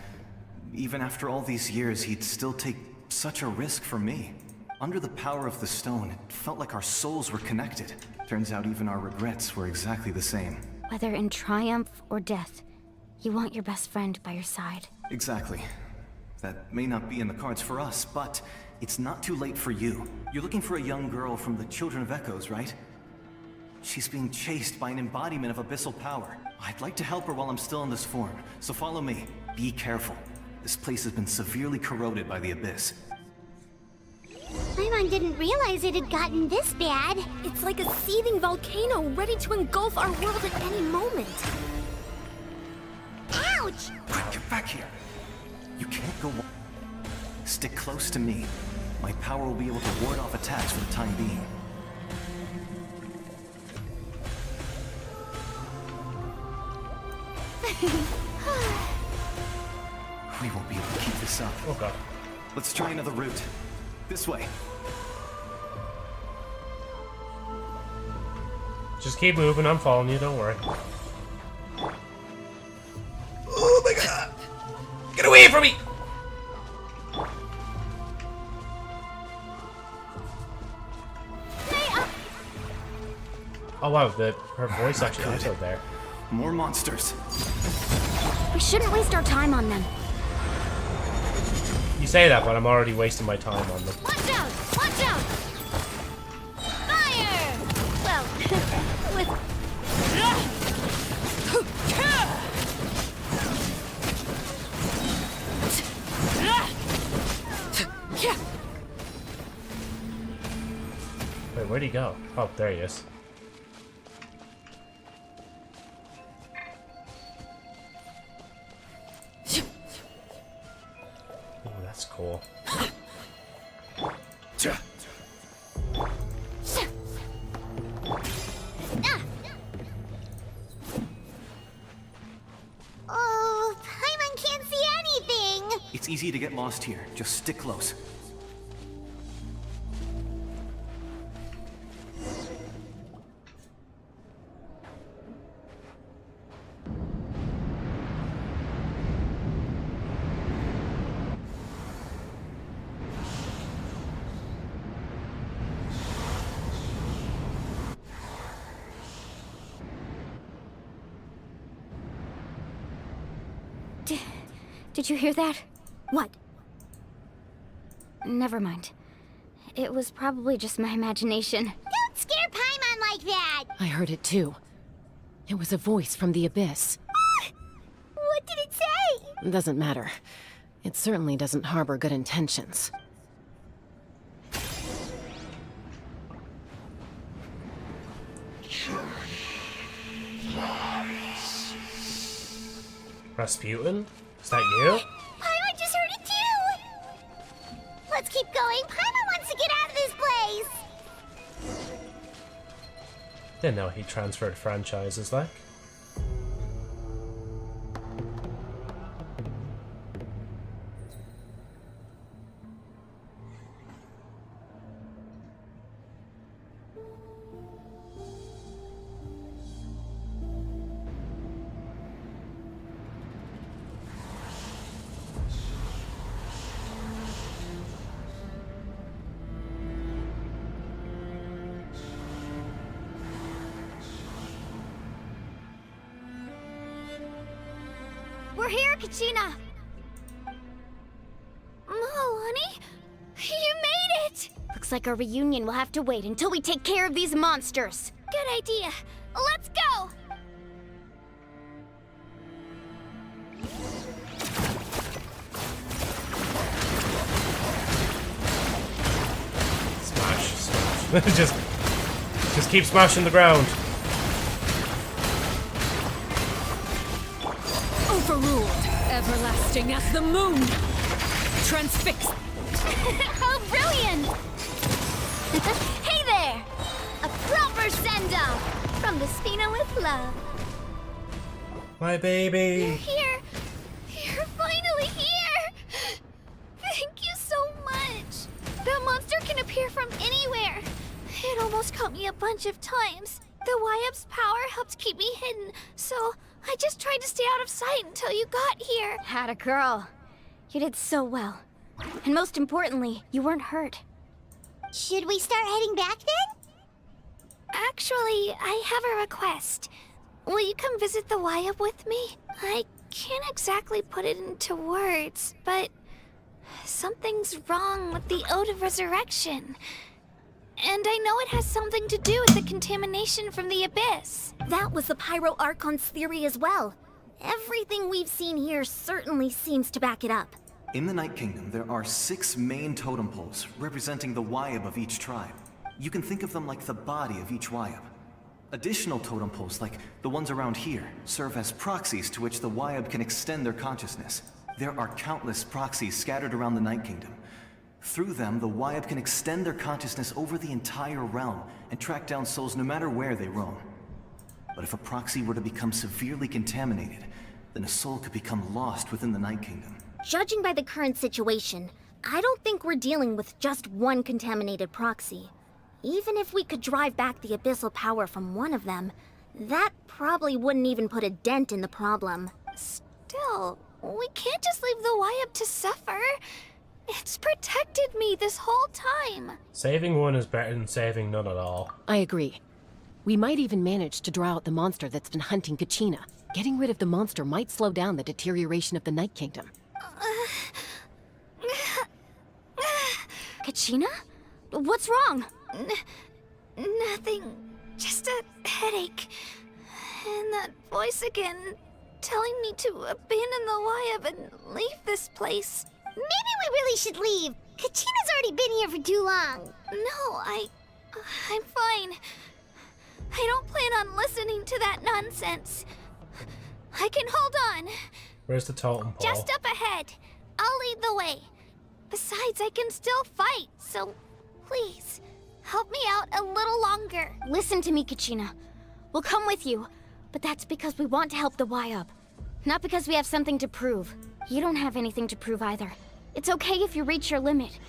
even after all these years, he'd still take such a risk for me. Under the power of the stone, it felt like our souls were connected. Turns out even our regrets were exactly the same.
Whether in triumph or death, you want your best friend by your side.
Exactly. That may not be in the cards for us, but it's not too late for you. You're looking for a young girl from the Children of Echoes, right? She's being chased by an embodiment of abyssal power. I'd like to help her while I'm still in this form, so follow me. Be careful. This place has been severely corroded by the abyss.
Paimon didn't realize it had gotten this bad.
It's like a seething volcano ready to engulf our world at any moment.
Ouch!
Quick, get back here. You can't go. Stick close to me. My power will be able to ward off attacks for the time being. We won't be able to keep this up.
Oh god.
Let's try another route. This way.
Just keep moving, I'm following you, don't worry. Oh my god! Get away from me! Oh wow, her voice actually is out there.
More monsters.
We shouldn't waste our time on them.
You say that, but I'm already wasting my time on them.
Watch out! Watch out! Fire! Well, with...
Wait, where'd he go? Oh, there he is. Oh, that's cool.
Oh, Paimon can't see anything!
It's easy to get lost here. Just stick close.
Did you hear that? What? Never mind. It was probably just my imagination.
Don't scare Paimon like that!
I heard it too. It was a voice from the abyss.
What did it say?
Doesn't matter. It certainly doesn't harbor good intentions.
Rasputin? Is that you?
Paimon just heard it too! Let's keep going. Paimon wants to get out of this place!
Didn't know he transferred franchises like.
We're here, Kachina! Oh, honey? You made it! Looks like our reunion will have to wait until we take care of these monsters. Good idea. Let's go!
Smash, smash. just keep smashing the ground.
Overruled, everlasting as the moon. Transfixed.
How brilliant! Hey there! A proper send-off from the Spina with love.
My baby.
You're here! You're finally here! Thank you so much! That monster can appear from anywhere. It
almost caught me a bunch of times. The Wyap's power helped keep me hidden, so I just tried to stay out of sight until you got here.
Had a girl. You did so well. And most importantly, you weren't hurt.
Should we start heading back then?
Actually, I have a request. Will you come visit the Wyap with me? I can't exactly put it into words, but something's wrong with the Ode of Resurrection. And I know it has something to do with the contamination from the Abyss.
That was the Pyro Archon's theory as well. Everything we've seen here certainly seems to back it up.
In the Night Kingdom, there are 6 main totem poles representing the Wyap of each tribe. You can think of them like the body of each Wyap. Additional totem poles, like the ones around here, serve as proxies to which the Wyap can extend their consciousness. There are countless proxies scattered around the Night Kingdom. Through them, the Wyap can extend their consciousness over the entire realm and track down souls no matter where they roam. But if a proxy were to become severely contaminated, then a soul could become lost within the Night Kingdom.
Judging by the current situation, I don't think we're dealing with just one contaminated proxy. Even if we could drive back the abyssal power from one of them, that probably wouldn't even put a dent in the problem.
Still, we can't just leave the Wyap to suffer. It's protected me this whole time.
Saving one is better than saving none at all.
I agree. We might even manage to draw out the monster that's been hunting Kachina. Getting rid of the monster might slow down the deterioration of the Night Kingdom.
Kachina? What's wrong?
Nothing. Just a headache. And that voice again, telling me to abandon the Wyap and leave this place.
Maybe we really should leave. Kachina's already been here for too long.
No, I'm fine. I don't plan on listening to that nonsense. I can hold on.
Where's the totem pole?
Just up ahead. I'll lead the way. Besides, I can still fight, so please, help me out a little longer.
Listen to me, Kachina. We'll come with you, but that's because we want to help the Wyap. Not because we have something to prove. You don't have anything to prove either. It's okay if you reach your limit.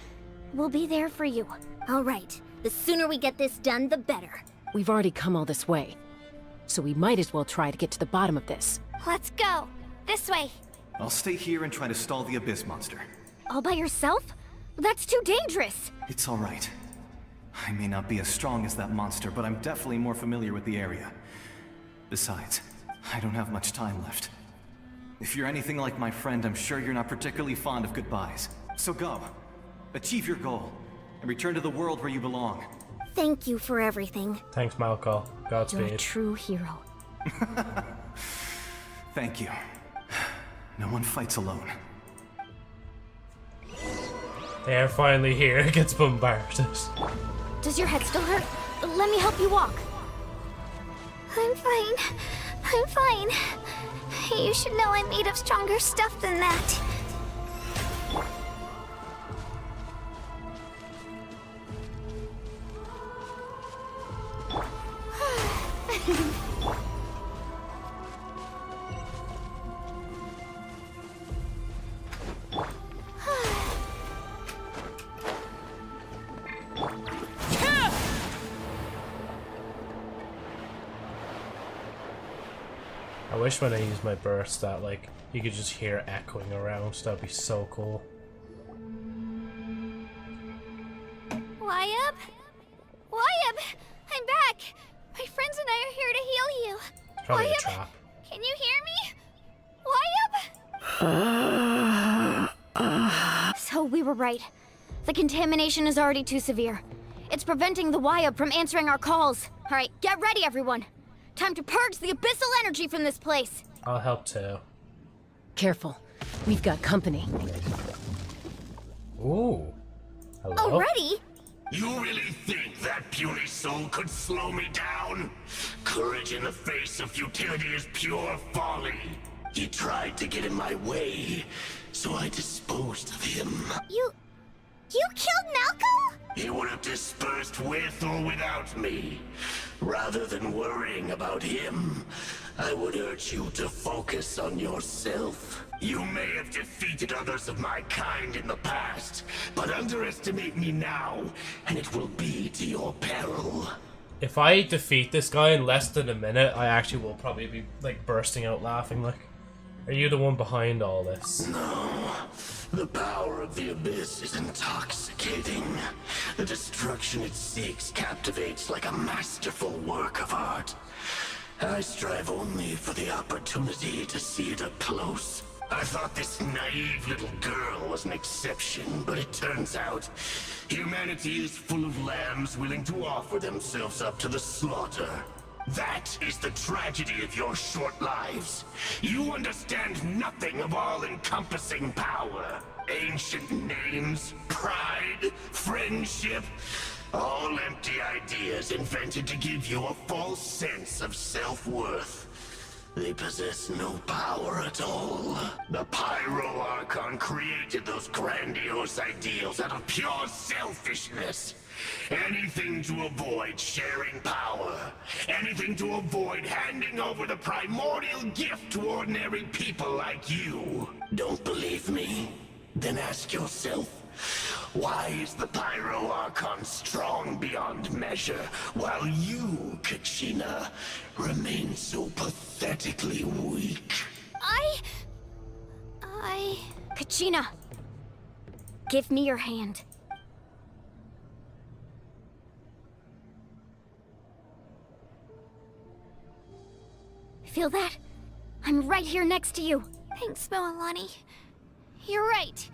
We'll be there for you.
All right. The sooner we get this done, the better.
We've already come all this way, so we might as well try to get to the bottom of this.
Let's go. This way.
I'll stay here and try to stall the Abyss monster.
All by yourself? That's too dangerous.
It's all right. I may not be as strong as that monster, but I'm definitely more familiar with the area. Besides, I don't have much time left. If you're anything like my friend, I'm sure you're not particularly fond of goodbyes. So go. Achieve your goal, and return to the world where you belong.
Thank you for everything.
Thanks, Malco. Godspeed.
You're a true hero.
Thank you. No one fights alone.
They're finally here. It gets bombarded.
Does your head still hurt? Let me help you walk.
I'm fine. I'm fine. You should know I'm made of stronger stuff than that.
I wish when I use my burst that like you could just hear it echoing around. That'd be so cool.
Wyap? Wyap! I'm back! My friends and I are here to heal you.
It's probably a
Wyap?
trap.
Can you hear me? Wyap?
So we were right. The contamination is already too severe. It's preventing the Wyap from answering our calls. All right, get ready, everyone. Time to purge the abyssal energy from this place.
I'll help too.
Careful. We've got company.
Ooh. Hello?
Already?
You really think that puny soul could slow me down? Courage in the face of futility is pure folly. He tried to get in my way, so I disposed of him.
You killed Malco?
he would have dispersed with or without me. Rather than worrying about him, I would urge you to focus on yourself. You may have defeated others of my kind in the past, but underestimate me now, and it will be to your peril.
If I defeat this guy in less than a minute, I actually will probably be, like, bursting out laughing, like... Are you the one behind all this?
No. The power of the Abyss is intoxicating. The destruction it seeks captivates like a masterful work of art. I strive only for the opportunity to see it up close. I thought this naive little girl was an exception, but it turns out humanity is full of lambs willing to offer themselves up to the slaughter. That is the tragedy of your short lives. You understand nothing of all-encompassing power. Ancient names, pride, friendship, all empty ideas invented to give you a false sense of self-worth. They possess no power at all. The Pyro Archon created those grandiose ideals out of pure selfishness. Anything to avoid sharing power. Anything to avoid handing over the primordial gift to ordinary people like you. Don't believe me? Then ask yourself, why is the Pyro Archon strong beyond measure, while you, Kachina, remain so pathetically weak?
Kachina! Give me your hand. Feel that? I'm right here next to you.
Thanks, Moalani. You're right.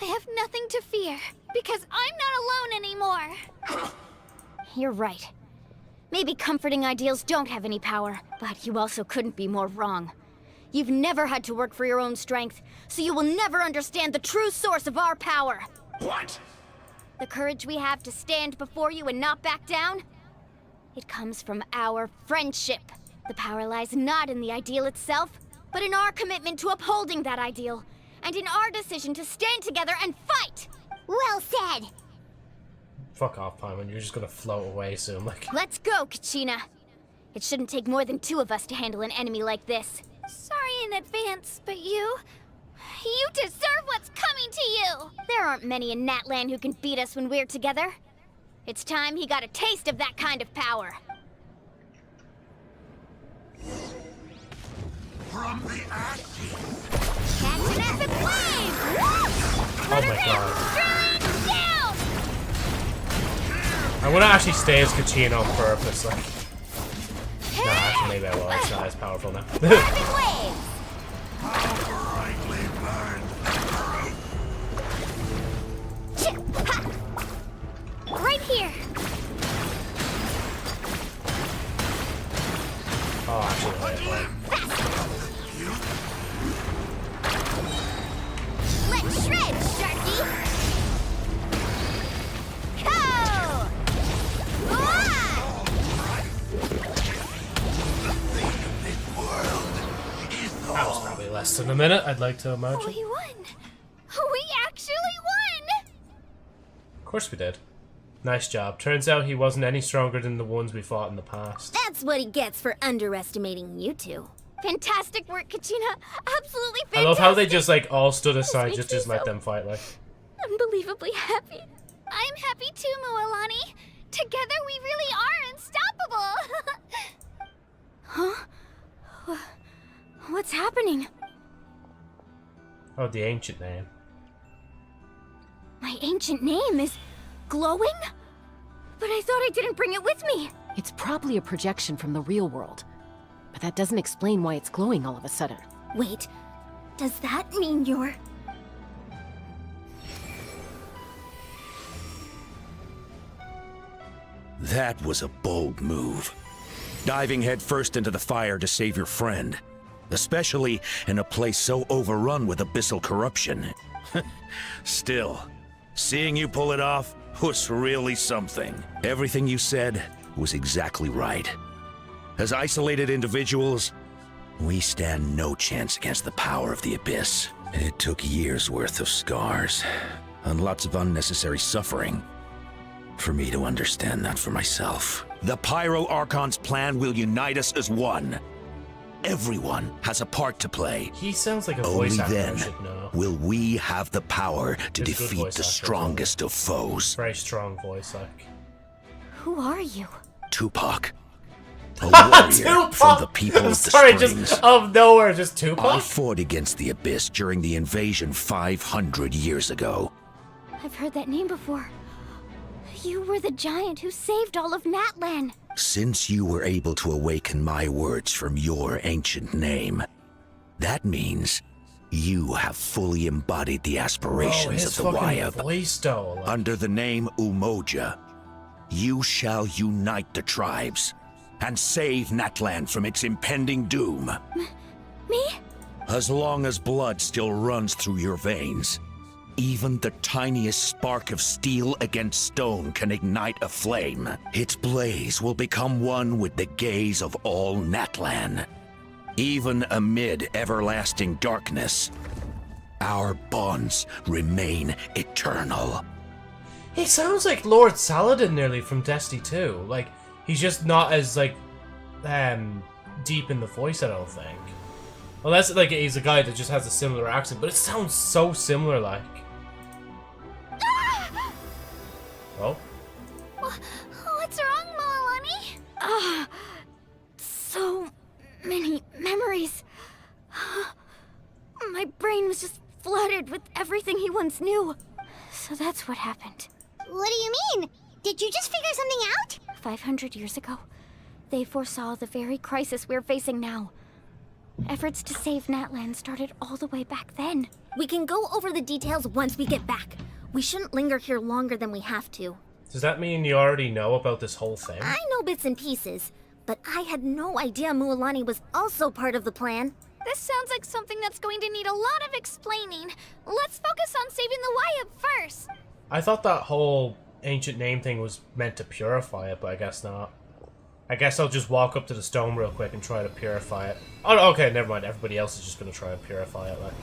I have nothing to fear, because I'm not alone anymore.
You're right. Maybe comforting ideals don't have any power, but you also couldn't be more wrong. You've never had to work for your own strength, so you will never understand the true source of our power.
What?
The courage we have to stand before you and not back down? It comes from our friendship. The power lies not in the ideal itself, but in our commitment to upholding that ideal, and in our decision to stand together and fight!
Well said!
Fuck off, Paimon. You're just gonna float away soon, like...
Let's go, Kachina! It shouldn't take more than two of us to handle an enemy like this.
Sorry in advance, but you deserve what's coming to you!
There aren't many in Natlan who can beat us when we're together. It's time he got a taste of that kind of power.
From the ashes!
Catch an epic wave!
Oh my god.
Straight down!
I want to actually stay as Kachina on purpose, like... Nah, actually, maybe I will. It's not as powerful now.
Epic waves! Right here!
Oh, actually, wait.
Let's shred, Sharky! Go!
That was probably less than a minute, I'd like to imagine.
We won! We actually won!
Of course we did. Nice job. Turns out he wasn't any stronger than the ones we fought in the past.
That's what he gets for underestimating you two.
Fantastic work, Kachina. Absolutely fantastic.
I love how they just like all stood aside, just let them fight. Like,
unbelievably happy.
I'm happy too, Moalani. Together we really are unstoppable.
Huh? What's happening?
oh, the ancient name.
My ancient name is glowing? But I thought I didn't bring it with me.
It's probably a projection from the real world. But that doesn't explain why it's glowing all of a sudden.
Wait, does that mean you're...
That was a bold move. Diving headfirst into the fire to save your friend. Especially in a place so overrun with abyssal corruption. Still, seeing you pull it off was really something. Everything you said was exactly right. As isolated individuals, we stand no chance against the power of the Abyss. It took years' worth of scars, and lots of unnecessary suffering. for me to understand that for myself. The Pyro Archon's plan will unite us as one. Everyone has a part to play.
He sounds like a
Only
voice actor I
then
should know.
will we have the power to
He's a good
defeat
voice
the
actor,
strongest of foes.
Very strong voice, like.
Who are you?
Tupac. A warrior
Tupac!
from the people
I'm
of the
sorry,
Springs.
just out of nowhere, just Tupac?
I fought against the Abyss during the invasion 500 years ago.
I've heard that name before. You were the giant who saved all of Natlan.
Since you were able to awaken my words from your ancient name, that means you have fully embodied the aspirations of the Wayab.
Voice, though, like.
Under the name Umoja, you shall unite the tribes and save Natlan from its impending doom.
Me?
As long as blood still runs through your veins, even the tiniest spark of steel against stone can ignite a flame. Its blaze will become one with the gaze of all Natlan. Even amid everlasting darkness, our bonds remain eternal.
He sounds like Lord Saladin nearly from Destiny 2. Like, he's just not as, like, deep in the voice, I don't think. Unless, like, he's a guy that just has a similar accent, but it sounds so similar, like. Oh?
What's wrong, Malani? So many memories. My brain was just flooded with everything he once knew. So that's what happened.
What do you mean? Did you just figure something out?
500 years ago, they foresaw the very crisis we're facing now. Efforts to save Natlan started all the way back then.
We can go over the details once we get back. We shouldn't linger here longer than we have to.
Does that mean you already know about this whole thing?
I know bits and pieces, but I had no idea Mualani was also part of the plan.
This sounds like something that's going to need a lot of explaining. Let's focus on saving the Wayab first.
I thought that whole ancient name thing was meant to purify it, but I guess not. I guess I'll just walk up to the stone real quick and try to purify it. Oh, okay, never mind. Everybody else is just going to try and purify it, like.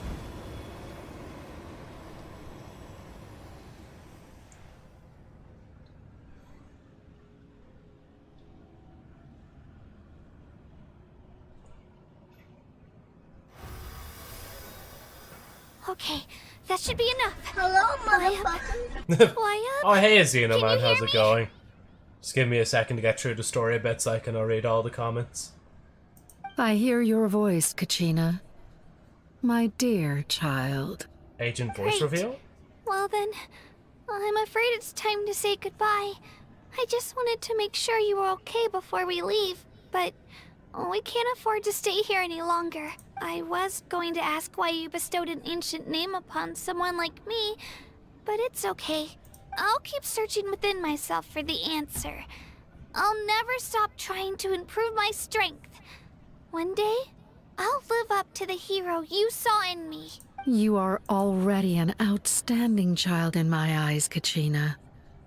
Okay, that should be enough. Hello, motherfucker.
Oh, hey, Azina, man. How's it going? Just give me a second to get through the story a bit so I can read all the comments.
I hear your voice, Kachina. My dear child.
Agent voice
Great.
reveal?
Well then, I'm afraid it's time to say goodbye. I just wanted to make sure you were okay before we leave, but we can't afford to stay here any longer. I was going to ask why you bestowed an ancient name upon someone like me, but it's okay. I'll keep searching within myself for the answer. I'll never stop trying to improve my strength. One day, I'll live up to the hero you saw in me.
You are already an outstanding child in my eyes, Kachina.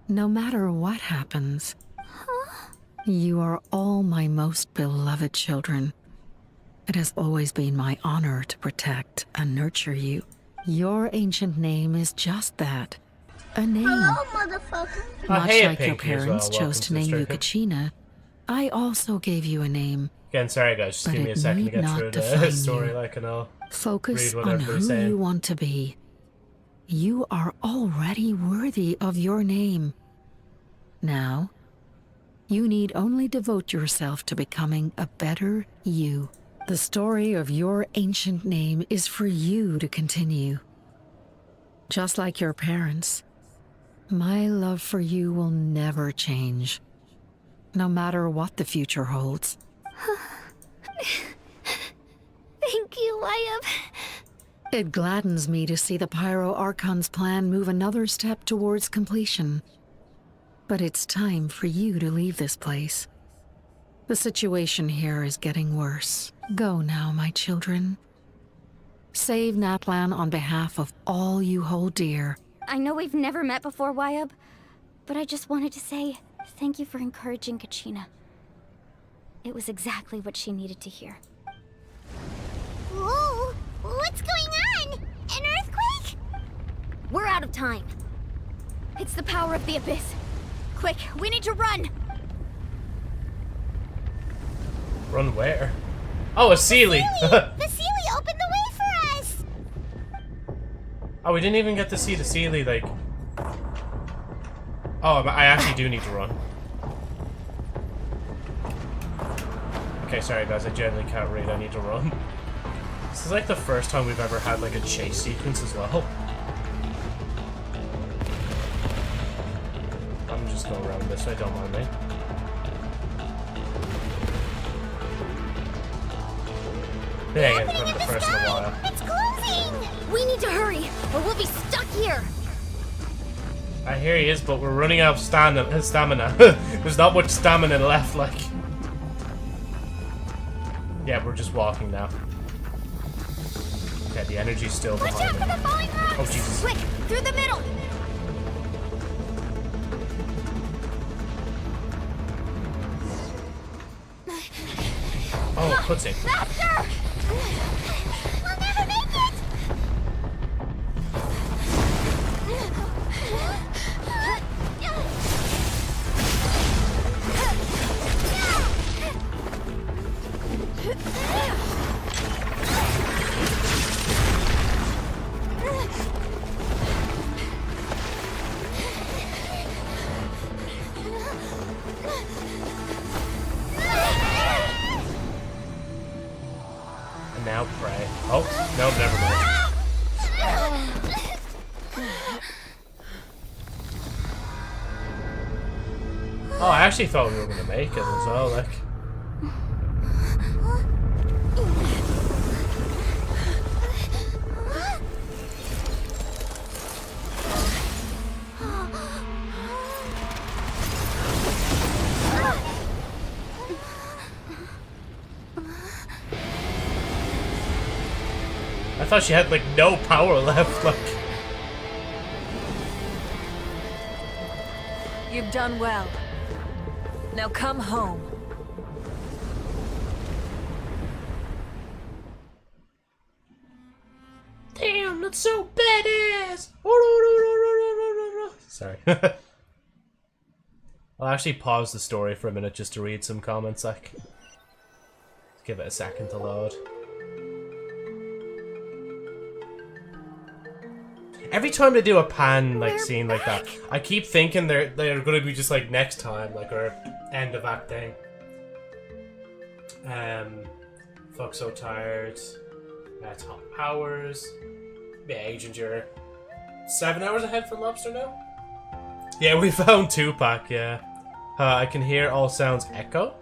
No matter what happens.
Huh?
You are all my most beloved children. It has always been my honor to protect and nurture you. Your ancient name is just that. A name.
Hello, motherfucker.
Much
hey,
like your
Pinky as
parents
well.
chose
Welcome
to
to the
name you
stream.
Kachina, I also gave you a name.
Again, sorry guys, just
But
give me a
it
second to
need
get through
not
the
define
story,
you.
like, and I'll
Focus
read what
on
everybody's
who
saying.
you want to be. You are already worthy of your name. Now, you need only devote yourself to becoming a better you. The story of your ancient name is for you to continue. Just like your parents, my love for you will never change, no matter what the future holds.
Thank you, Wayab.
It gladdens me to see the Pyro Archon's plan move another step towards completion. But it's time for you to leave this place. The situation here is getting worse. Go now, my children. Save Natlan on behalf of all you hold dear.
I know we've never met before, Wayab, but I just wanted to say thank you for encouraging Kachina. It was exactly what she needed to hear.
Whoa! What's going on? An earthquake?
We're out of time.
It's the power of the Abyss.
Quick, we need to run!
Run where? Oh, a Sealy!
The Sealy opened the way for us!
Oh, we didn't even get to see the Sealy, like... Oh, I actually do need to run. Okay, sorry guys, I generally can't read, I need to run. This is like the first time we've ever had like a chase sequence as well. I'm just going around this way, don't mind me. Yeah, I haven't come the first in a while.
It's closing!
We need to hurry, or we'll be stuck here!
I hear he is, but we're running out of stamina. There's not much stamina left, like. Yeah, we're just walking now. Okay, the energy's still behind me. Oh, Jesus.
Quick, through the middle!
Oh, pussy.
Faster!
We'll never make it!
And now pray. Oh, no, never mind. Oh, I actually thought we were gonna make it as well, like. I thought she had like no power left, like.
You've done well. Now come home.
Damn, that's so badass! Sorry. I'll actually pause the story for a minute just to read some comments, like. Give it a second to load. Every time they do a pan like scene like that, I keep thinking they're gonna be just like next time, like or end of act thing. Fuck, so tired. Top powers. Yeah, Agent, you're 7 hours ahead from Lobster now? Yeah, we found Tupac, yeah. I can hear all sounds echo.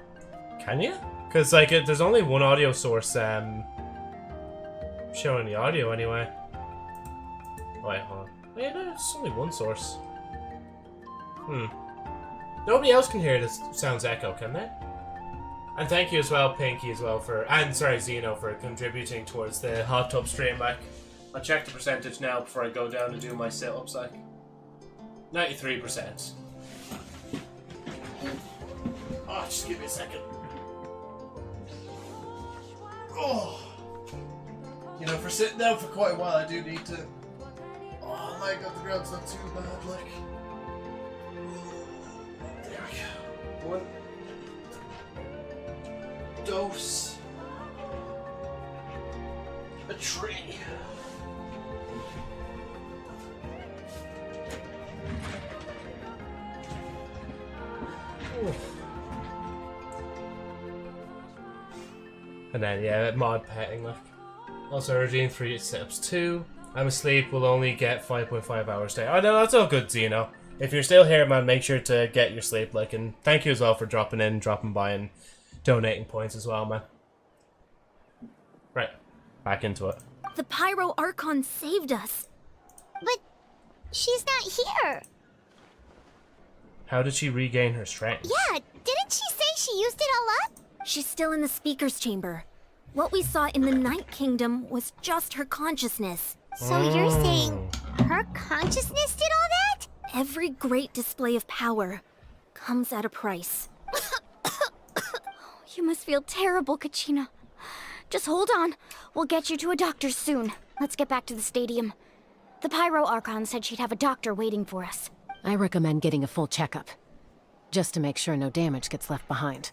Can you? Because like there's only one audio source showing the audio anyway. Wait, hold on. Yeah, no, it's only one source. Nobody else can hear this sounds echo, can they? And thank you as well, Pinky, as well for, and sorry, Zeno, for contributing towards the hot tub stream. Like, I'll check the percentage now before I go down and do my sit-ups. Like, 93%. Oh, just give me a second. Oh, you know, for sitting down for quite a while, I do need to. Oh my god, the ground's not too bad, like. There we go. One dose. A tree. Ooh. And then, yeah, mod petting, like. Also, Regine 3 sit-ups 2. I'm asleep, we'll only get 5.5 hours a day. Oh no, that's all good, Zeno. If you're still here, man, make sure to get your sleep, like, and thank you as well for dropping in, dropping by, and donating points as well, man. Right, back into it.
The Pyro Archon saved us.
But she's not here.
How did she regain her strength?
Yeah, didn't she say she used it all up?
She's still in the speaker's chamber. What we saw in the Night Kingdom was just her consciousness.
So you're saying her consciousness did all that?
Every great display of power comes at a price.
You must feel terrible, Kachina. Just hold on. We'll get you to a doctor soon. Let's get back to the stadium. The Pyro Archon said she'd have a doctor waiting for us.
I recommend getting a full checkup. just to make sure no damage gets left behind.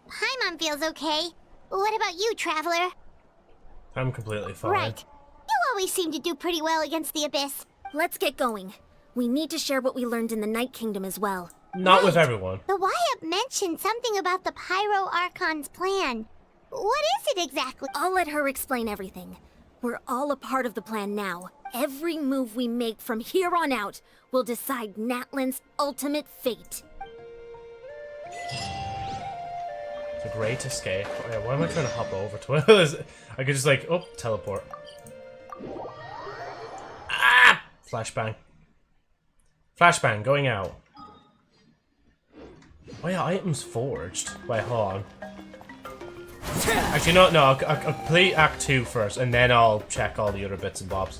Paimon feels okay. What about you, Traveler?
I'm completely fine.
Right. You always seem to do pretty well against the Abyss.
Let's get going. We need to share what we learned in the Night Kingdom as well.
Not with everyone.
The Wyatt mentioned something about the Pyro Archon's plan. What is it exactly?
I'll let her explain everything. We're all a part of the plan now. Every move we make from here on out will decide Natlan's ultimate fate.
It's a great escape. Oh, yeah, why am I trying to hop over to it? I could just like, oh, teleport. Ah! Flashbang. Flashbang, going out. Oh yeah, items forged. Wait, hold on. Actually, no, I'll complete Act 2 first, and then I'll check all the other bits and bobs.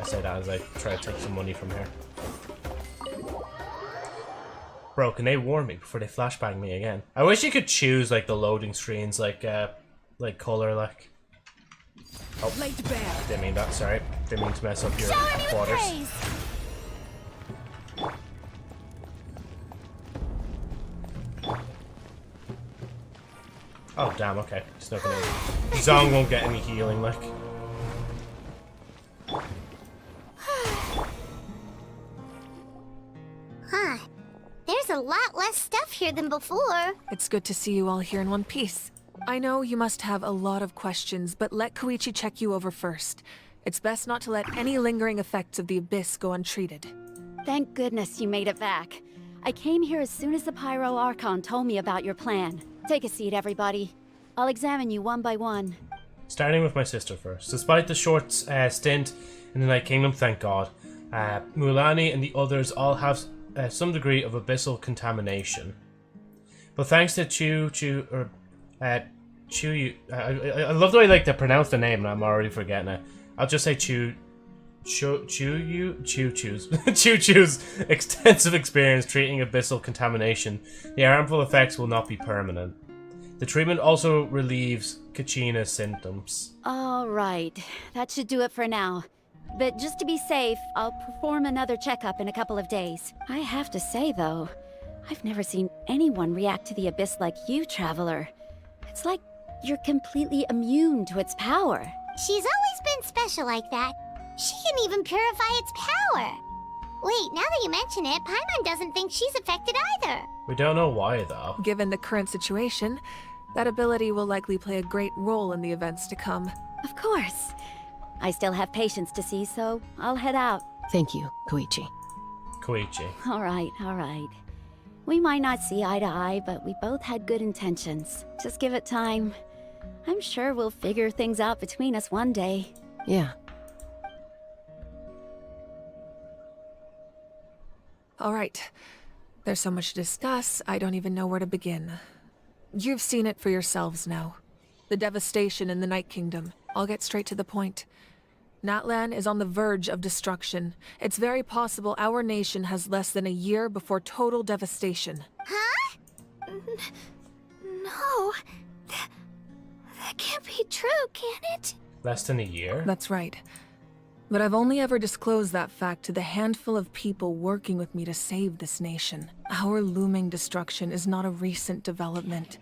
I say that as I try to take some money from here. Bro, can they warn me before they flashbang me again? I wish you could choose, like, the loading screens, like color, like... Oh, didn't mean that, sorry. Didn't mean to mess up your quarters. Oh, damn, okay. He's not gonna... Zong won't get any healing, like.
Huh. There's a lot less stuff here than before.
It's good to see you all here in one piece. I know you must have a lot of questions, but let Koichi check you over first. It's best not to let any lingering effects of the Abyss go untreated.
Thank goodness you made it back. I came here as soon as the Pyro Archon told me about your plan. Take a seat, everybody. I'll examine you one by one.
Starting with my sister first. Despite the short stint in the Night Kingdom, thank God, Mulani and the others all have some degree of abyssal contamination. But thanks to I love the way like to pronounce the name, and I'm already forgetting it. I'll just say Choo-Choo's extensive experience treating abyssal contamination, the harmful effects will not be permanent. The treatment also relieves Kachina's symptoms.
All right, that should do it for now. But just to be safe, I'll perform another checkup in a couple of days. I have to say, though, I've never seen anyone react to the Abyss like you, Traveler. It's like you're completely immune to its power.
She's always been special like that. She can even purify its power. Wait, now that you mention it, Paimon doesn't think she's affected either.
We don't know why, though.
Given the current situation, that ability will likely play a great role in the events to come.
Of course. I still have patients to see, so I'll head out.
Thank you, Koichi.
Koichi.
All right. We might not see eye to eye, but we both had good intentions. Just give it time. I'm sure we'll figure things out between us one day.
Yeah.
All right. There's so much to discuss, I don't even know where to begin. You've seen it for yourselves now. The devastation in the Night Kingdom. I'll get straight to the point. Natlan is on the verge of destruction. It's very possible our nation has less than a year before total devastation.
Huh?
No. That can't be true, can it?
Less than a year?
That's right. But I've only ever disclosed that fact to the handful of people working with me to save this nation. Our looming destruction is not a recent development,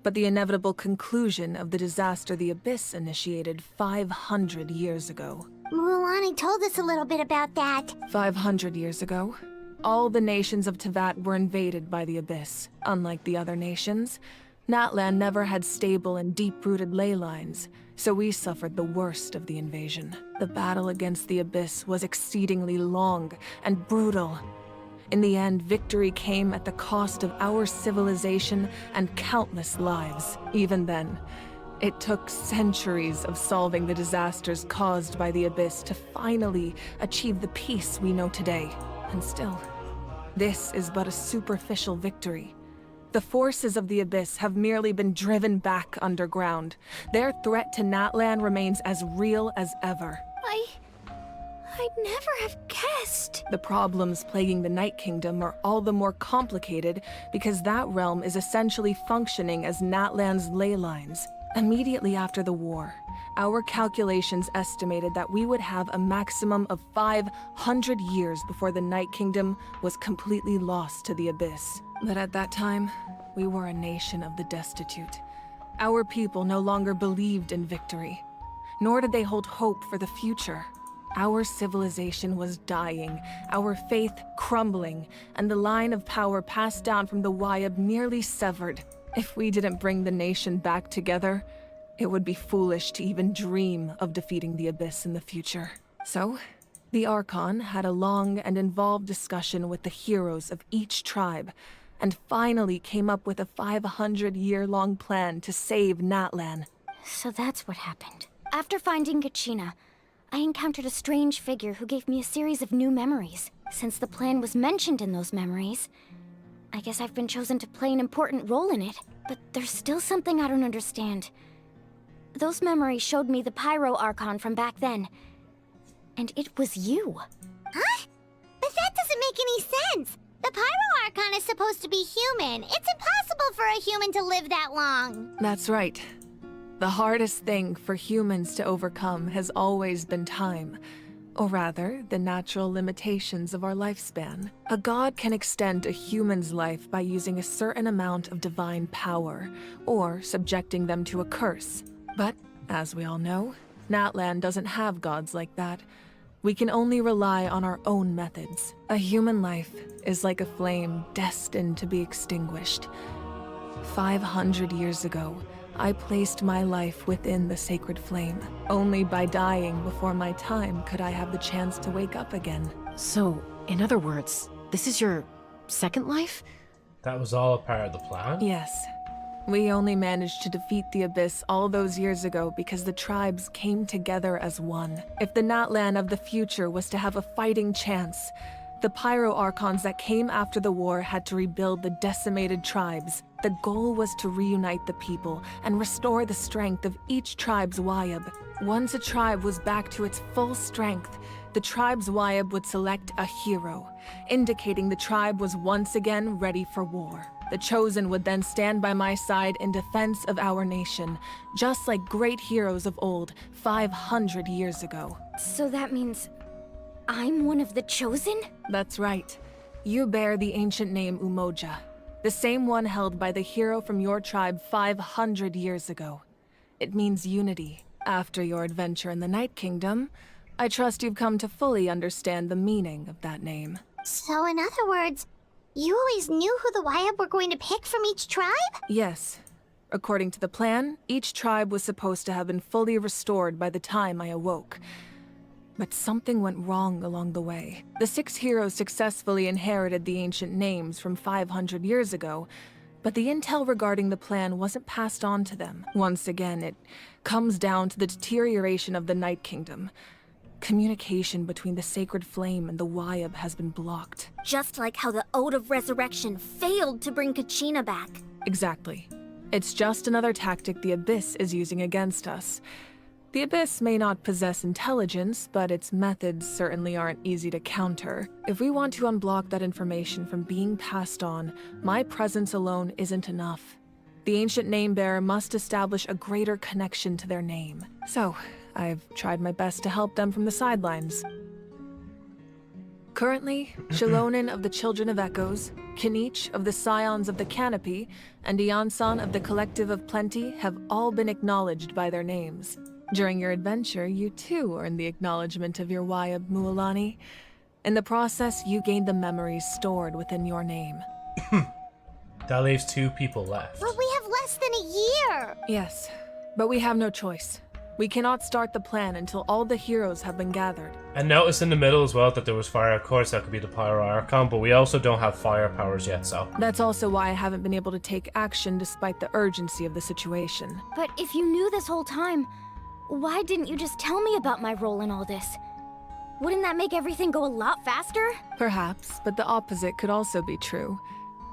but the inevitable conclusion of the disaster the Abyss initiated 500 years ago.
Mulani told us a little bit about that.
500 years ago, all the nations of Teyvat were invaded by the Abyss. Unlike the other nations, Natlan never had stable and deep-rooted ley lines, so we suffered the worst of the invasion. The battle against the Abyss was exceedingly long and brutal. In the end, victory came at the cost of our civilization and countless lives. Even then, it took centuries of solving the disasters caused by the Abyss to finally achieve the peace we know today. And still, this is but a superficial victory. The forces of the Abyss have merely been driven back underground. Their threat to Natlan remains as real as ever.
I'd never have guessed.
The problems plaguing the Night Kingdom are all the more complicated because that realm is essentially functioning as Natlan's ley lines. Immediately after the war, our calculations estimated that we would have a maximum of 500 years before the Night Kingdom was completely lost to the Abyss. But at that time, we were a nation of the destitute. Our people no longer believed in victory, nor did they hold hope for the future. Our civilization was dying, our faith crumbling, and the line of power passed down from the Wayab nearly severed. If we didn't bring the nation back together, it would be foolish to even dream of defeating the Abyss in the future. So, the Archon had a long and involved discussion with the heroes of each tribe, and finally came up with a 500-year-long plan to save Natlan.
So that's what happened. After finding Kachina, I encountered a strange figure who gave me a series of new memories. Since the plan was mentioned in those memories, I guess I've been chosen to play an important role in it. But there's still something I don't understand. Those memories showed me the Pyro Archon from back then. And it was you.
Huh? But that doesn't make any sense! The Pyro Archon is supposed to be human. It's impossible for a human to live that long.
That's right. The hardest thing for humans to overcome has always been time. Or rather, the natural limitations of our lifespan. A god can extend a human's life by using a certain amount of divine power, or subjecting them to a curse. But, as we all know, Natlan doesn't have gods like that. We can only rely on our own methods. A human life is like a flame destined to be extinguished. 500 years ago, I placed my life within the sacred flame. Only by dying before my time could I have the chance to wake up again.
So, in other words, this is your second life?
That was all a part of the plan?
Yes. We only managed to defeat the Abyss all those years ago because the tribes came together as one. If the Natlan of the future was to have a fighting chance, the Pyro Archons that came after the war had to rebuild the decimated tribes. The goal was to reunite the people and restore the strength of each tribe's Wayab. Once a tribe was back to its full strength, the tribe's Wayab would select a hero, indicating the tribe was once again ready for war. The Chosen would then stand by my side in defense of our nation, just like great heroes of old, 500 years ago.
So that means I'm one of the Chosen?
That's right. You bear the ancient name Umoja, the same one held by the hero from your tribe 500 years ago. It means unity. After your adventure in the Night Kingdom, I trust you've come to fully understand the meaning of that name.
So in other words, you always knew who the Wayab were going to pick from each tribe?
Yes. According to the plan, each tribe was supposed to have been fully restored by the time I awoke. But something went wrong along the way. The 6 heroes successfully inherited the ancient names from 500 years ago, but the intel regarding the plan wasn't passed on to them. Once again, it comes down to the deterioration of the Night Kingdom. Communication between the Sacred Flame and the Wayab has been blocked.
Just like how the Ode of Resurrection failed to bring Kachina back.
Exactly. It's just another tactic the Abyss is using against us. The Abyss may not possess intelligence, but its methods certainly aren't easy to counter. If we want to unblock that information from being passed on, my presence alone isn't enough. The ancient name-bearer must establish a greater connection to their name. So, I've tried my best to help them from the sidelines. Currently, Shalonin of the Children of Echoes, Kinich of the Scions of the Canopy, and Iansan of the Collective of Plenty have all been acknowledged by their names. During your adventure, you too earned the acknowledgement of your Wayab, Mualani. In the process, you gained the memories stored within your name.
That leaves 2 people left.
But we have less than a year!
Yes, but we have no choice. We cannot start the plan until all the heroes have been gathered.
And notice in the middle as well that there was fire. Of course, that could be the Pyro Archon, but we also don't have fire powers yet, so.
That's also why I haven't been able to take action despite the urgency of the situation.
But if you knew this whole time, why didn't you just tell me about my role in all this? Wouldn't that make everything go a lot faster?
Perhaps, but the opposite could also be true.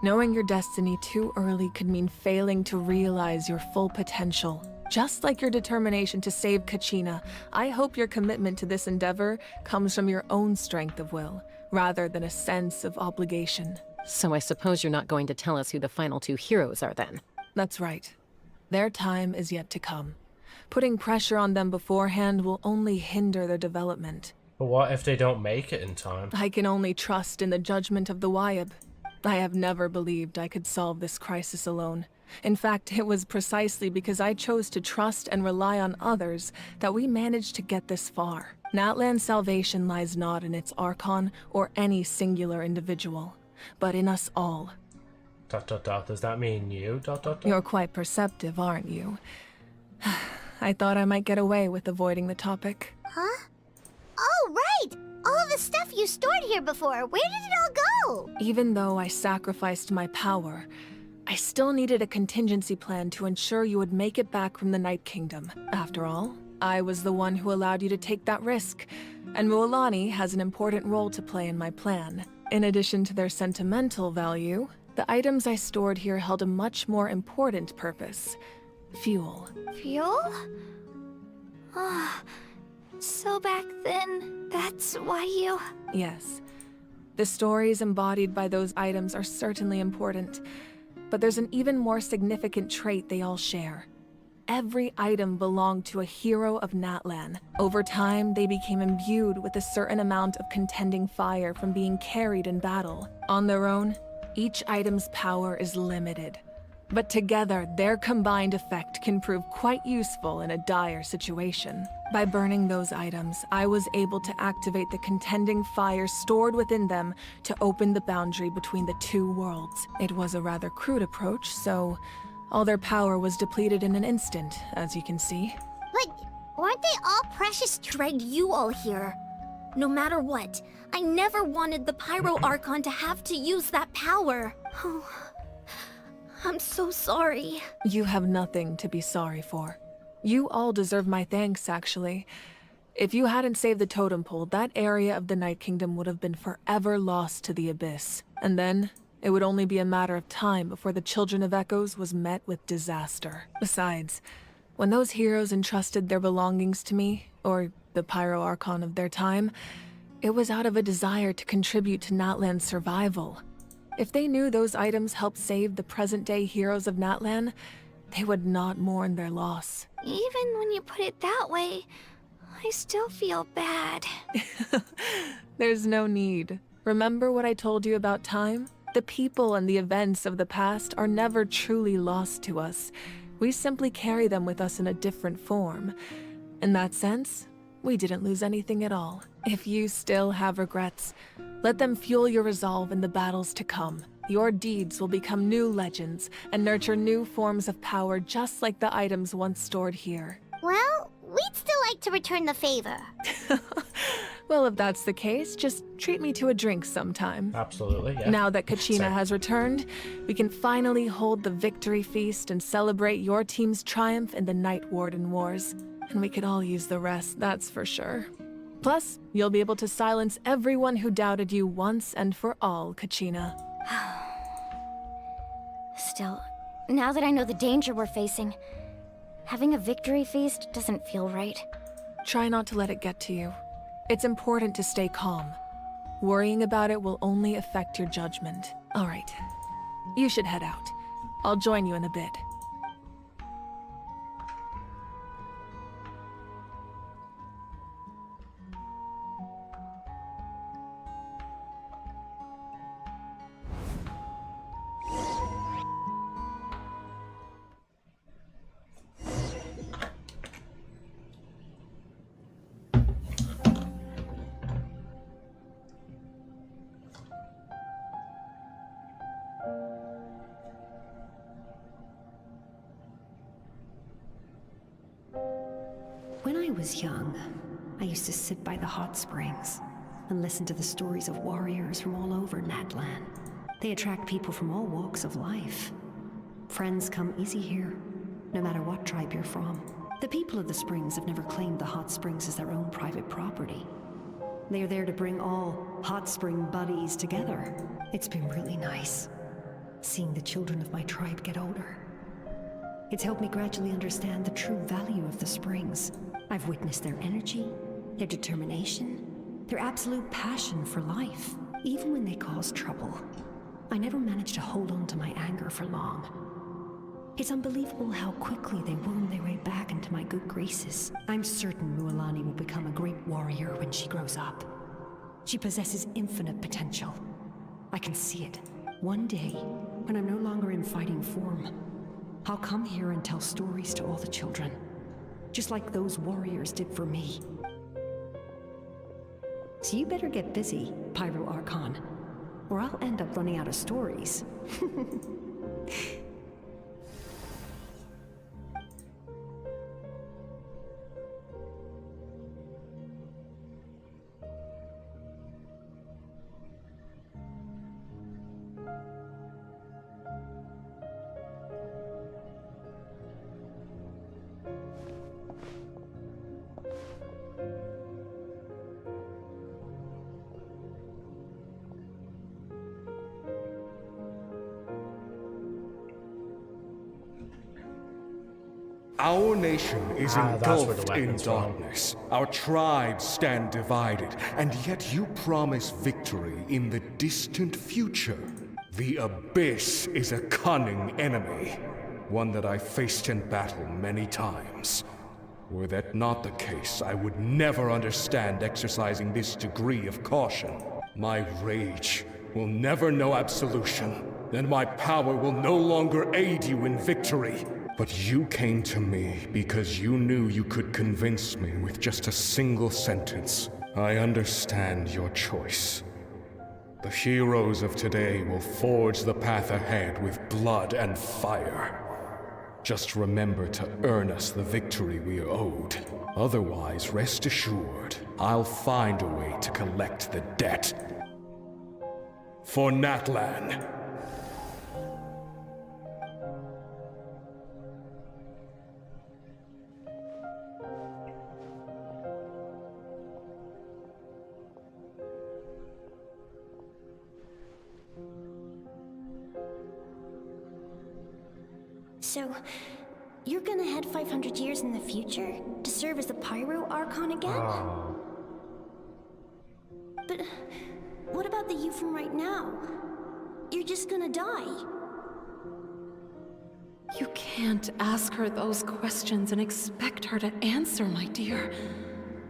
Knowing your destiny too early could mean failing to realize your full potential. Just like your determination to save Kachina, I hope your commitment to this endeavor comes from your own strength of will, rather than a sense of obligation.
So I suppose you're not going to tell us who the final 2 heroes are then?
That's right. Their time is yet to come. Putting pressure on them beforehand will only hinder their development.
But what if they don't make it in time?
I can only trust in the judgment of the Wyab. I have never believed I could solve this crisis alone. In fact, it was precisely because I chose to trust and rely on others that we managed to get this far. Natlan's salvation lies not in its Archon or any singular individual, but in us all. ...
Does that mean you? ...
You're quite perceptive, aren't you? I thought I might get away with avoiding the topic.
Huh? Oh, right! All the stuff you stored here before, where did it all go?
Even though I sacrificed my power, I still needed a contingency plan to ensure you would make it back from the Night Kingdom. After all, I was the one who allowed you to take that risk, and Mualani has an important role to play in my plan. In addition to their sentimental value, the items I stored here held a much more important purpose. Fuel.
Fuel? Ah, so back then, that's why you...
Yes. The stories embodied by those items are certainly important, but there's an even more significant trait they all share. Every item belonged to a hero of Natlan. Over time, they became imbued with a certain amount of contending fire from being carried in battle. On their own, each item's power is limited. But together, their combined effect can prove quite useful in a dire situation. By burning those items, I was able to activate the contending fire stored within them to open the boundary between the two worlds. It was a rather crude approach, so all their power was depleted in an instant, as you can see.
But weren't they all precious? Dragged you all here. No matter what, I never wanted the Pyro Archon to have to use that power. Oh, I'm so sorry.
You have nothing to be sorry for. You all deserve my thanks, actually. If you hadn't saved the totem pole, that area of the Night Kingdom would have been forever lost to the Abyss. And then, it would only be a matter of time before the Children of Echoes was met with disaster. Besides, when those heroes entrusted their belongings to me, or the Pyro Archon of their time, it was out of a desire to contribute to Natlan's survival. If they knew those items helped save the present-day heroes of Natlan, they would not mourn their loss.
Even when you put it that way, I still feel bad.
There's no need. Remember what I told you about time? The people and the events of the past are never truly lost to us. We simply carry them with us in a different form. In that sense, we didn't lose anything at all. If you still have regrets, let them fuel your resolve in the battles to come. Your deeds will become new legends and nurture new forms of power just like the items once stored here.
Well, we'd still like to return the favor.
Well, if that's the case, just treat me to a drink sometime.
Absolutely, yeah.
Now that Kachina
Sorry.
has returned, we can finally hold the victory feast and celebrate your team's triumph in the Night Warden Wars. And we could all use the rest, that's for sure. Plus, you'll be able to silence everyone who doubted you once and for all, Kachina.
Still, now that I know the danger we're facing, having a victory feast doesn't feel right.
Try not to let it get to you. It's important to stay calm. Worrying about it will only affect your judgment. All right, you should head out. I'll join you in a bit.
When I was young, I used to sit by the hot springs and listen to the stories of warriors from all over Natlan. They attract people from all walks of life. Friends come easy here, no matter what tribe you're from. The people of the springs have never claimed the hot springs as their own private property. They are there to bring all hot spring buddies together. It's been really nice, seeing the children of my tribe get older. It's helped me gradually understand the true value of the springs. I've witnessed their energy, their determination, their absolute passion for life, even when they cause trouble. I never managed to hold on to my anger for long. It's unbelievable how quickly they worm their way back into my good graces. I'm certain Mualani will become a great warrior when she grows up. She possesses infinite potential. I can see it. One day, when I'm no longer in fighting form, I'll come here and tell stories to all the children. Just like those warriors did for me. So you better get busy, Pyro Archon, or I'll end up running out of stories.
Our nation is engulfed in
weapon's from.
darkness. Our tribes stand divided, and yet you promise victory in the distant future. The Abyss is a cunning enemy, one that I faced in battle many times. Were that not the case, I would never understand exercising this degree of caution. My rage will never know absolution, and my power will no longer aid you in victory. But you came to me because you knew you could convince me with just a single sentence. I understand your choice. The heroes of today will forge the path ahead with blood and fire. Just remember to earn us the victory we are owed. Otherwise, rest assured, I'll find a way to collect the debt. For Natlan.
So, you're gonna head 500 years in the future to serve as the Pyro Archon again?
Oh.
But what about the you from right now? You're just gonna die.
You can't ask her those questions and expect her to answer, my dear.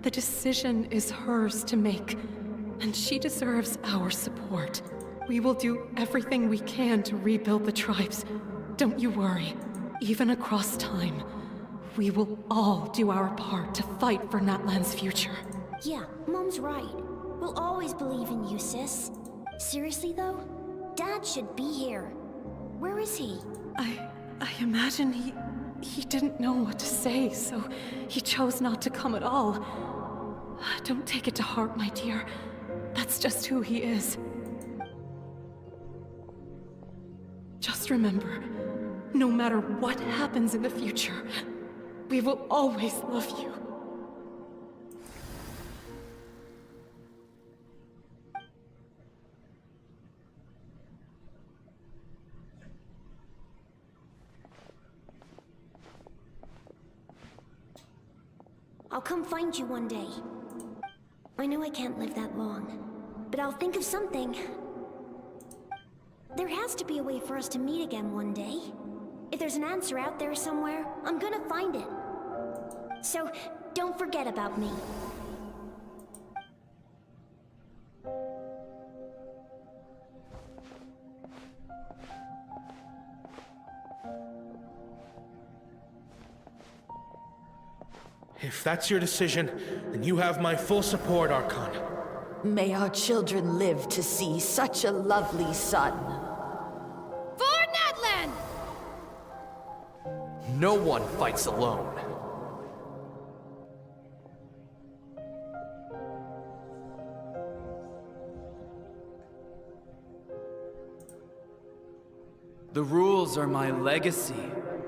The decision is hers to make, and she deserves our support. We will do everything we can to rebuild the tribes. Don't you worry. Even across time, we will all do our part to fight for Natlan's future.
Yeah, Mom's right. We'll always believe in you, sis. Seriously, though? Dad should be here. Where is he?
I imagine he didn't know what to say, so he chose not to come at all. Don't take it to heart, my dear. That's just who he is. Just remember, no matter what happens in the future, we will always love you.
I'll come find you one day. I know I can't live that long, but I'll think of something. There has to be a way for us to meet again one day. If there's an answer out there somewhere, I'm gonna find it. So, don't forget about me.
If that's your decision, then you have my full support, Archon.
May our children live to see such a lovely son.
For Natlan!
No one fights alone.
The rules are my legacy.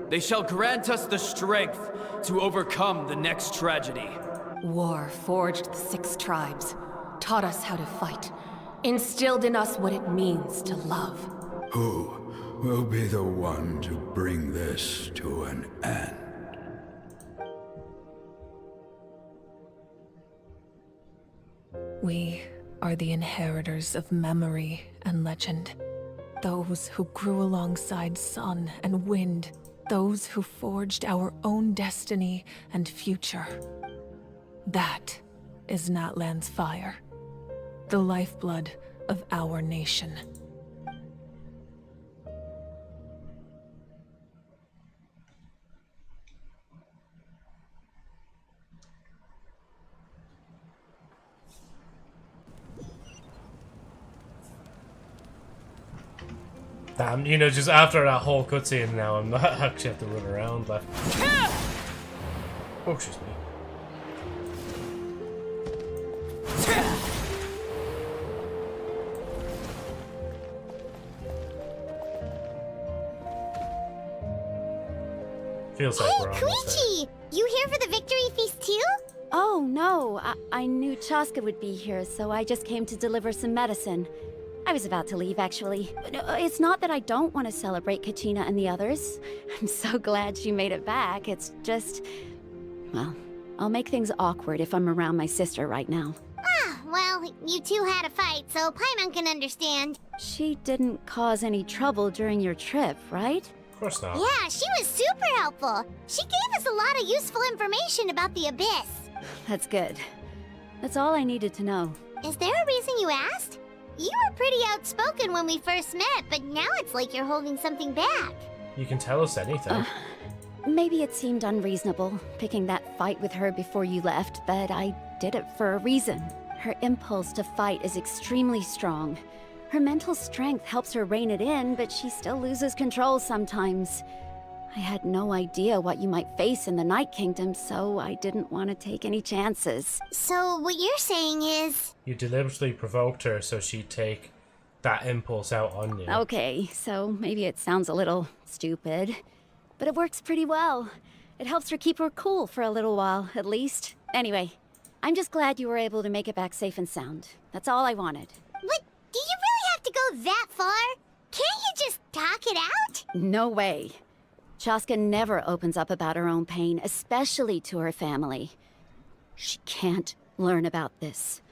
They shall grant us the strength to overcome the next tragedy.
War forged the 6 tribes, taught us how to fight, instilled in us what it means to love.
Who will be the one to bring this to an end?
We are the inheritors of memory and legend. Those who grew alongside sun and wind.
those who forged our own destiny and future. That is Natlan's fire, the lifeblood of our nation.
Damn, you know, just after that whole cutscene now, I'm not actually have to run around left. Oh, excuse me. Feels like we're almost there.
Koichi! You here for the victory feast too?
Oh, no. I knew Chaska would be here, so I just came to deliver some medicine. I was about to leave, actually. It's not that I don't want to celebrate Kachina and the others. I'm so glad she made it back. It's just... well, I'll make things awkward if I'm around my sister right now.
Ah, well, you two had a fight, so Paimon can understand.
She didn't cause any trouble during your trip, right?
Of course not.
Yeah, she was super helpful. She gave us a lot of useful information about the Abyss.
That's good. That's all I needed to know.
Is there a reason you asked? You were pretty outspoken when we first met, but now it's like you're holding something back.
You can tell us anything.
Maybe it seemed unreasonable, picking that fight with her before you left, but I did it for a reason. Her impulse to fight is extremely strong. Her mental strength helps her rein it in, but she still loses control sometimes. I had no idea what you might face in the Night Kingdom, so I didn't want to take any chances.
So what you're saying is...
You deliberately provoked her so she'd take that impulse out on you.
Okay, so maybe it sounds a little stupid, but it works pretty well. It helps her keep her cool for a little while, at least. Anyway, I'm just glad you were able to make it back safe and sound. That's all I wanted.
But do you really have to go that far? Can't you just talk it out?
No way. Chaska never opens up about her own pain, especially to her family. She can't learn about this,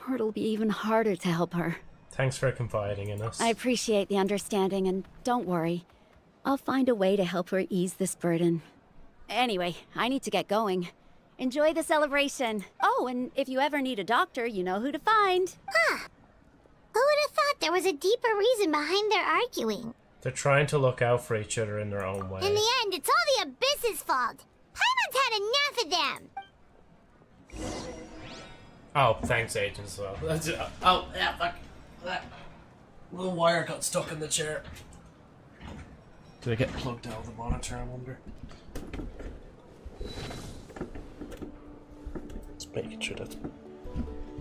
or it'll be even harder to help her.
Thanks for confiding in us.
I appreciate the understanding, and don't worry. I'll find a way to help her ease this burden. Anyway, I need to get going. Enjoy the celebration. Oh, and if you ever need a doctor, you know who to find.
Huh. Who would have thought there was a deeper reason behind their arguing?
They're trying to look out for each other in their own way.
In the end, it's all the Abyss's fault. Paimon's had enough of them.
Oh, thanks, Agent, as well. Oh, yeah, fuck. That little wire got stuck in the chair. Did it get plugged out of the monitor, I wonder? Just making sure that's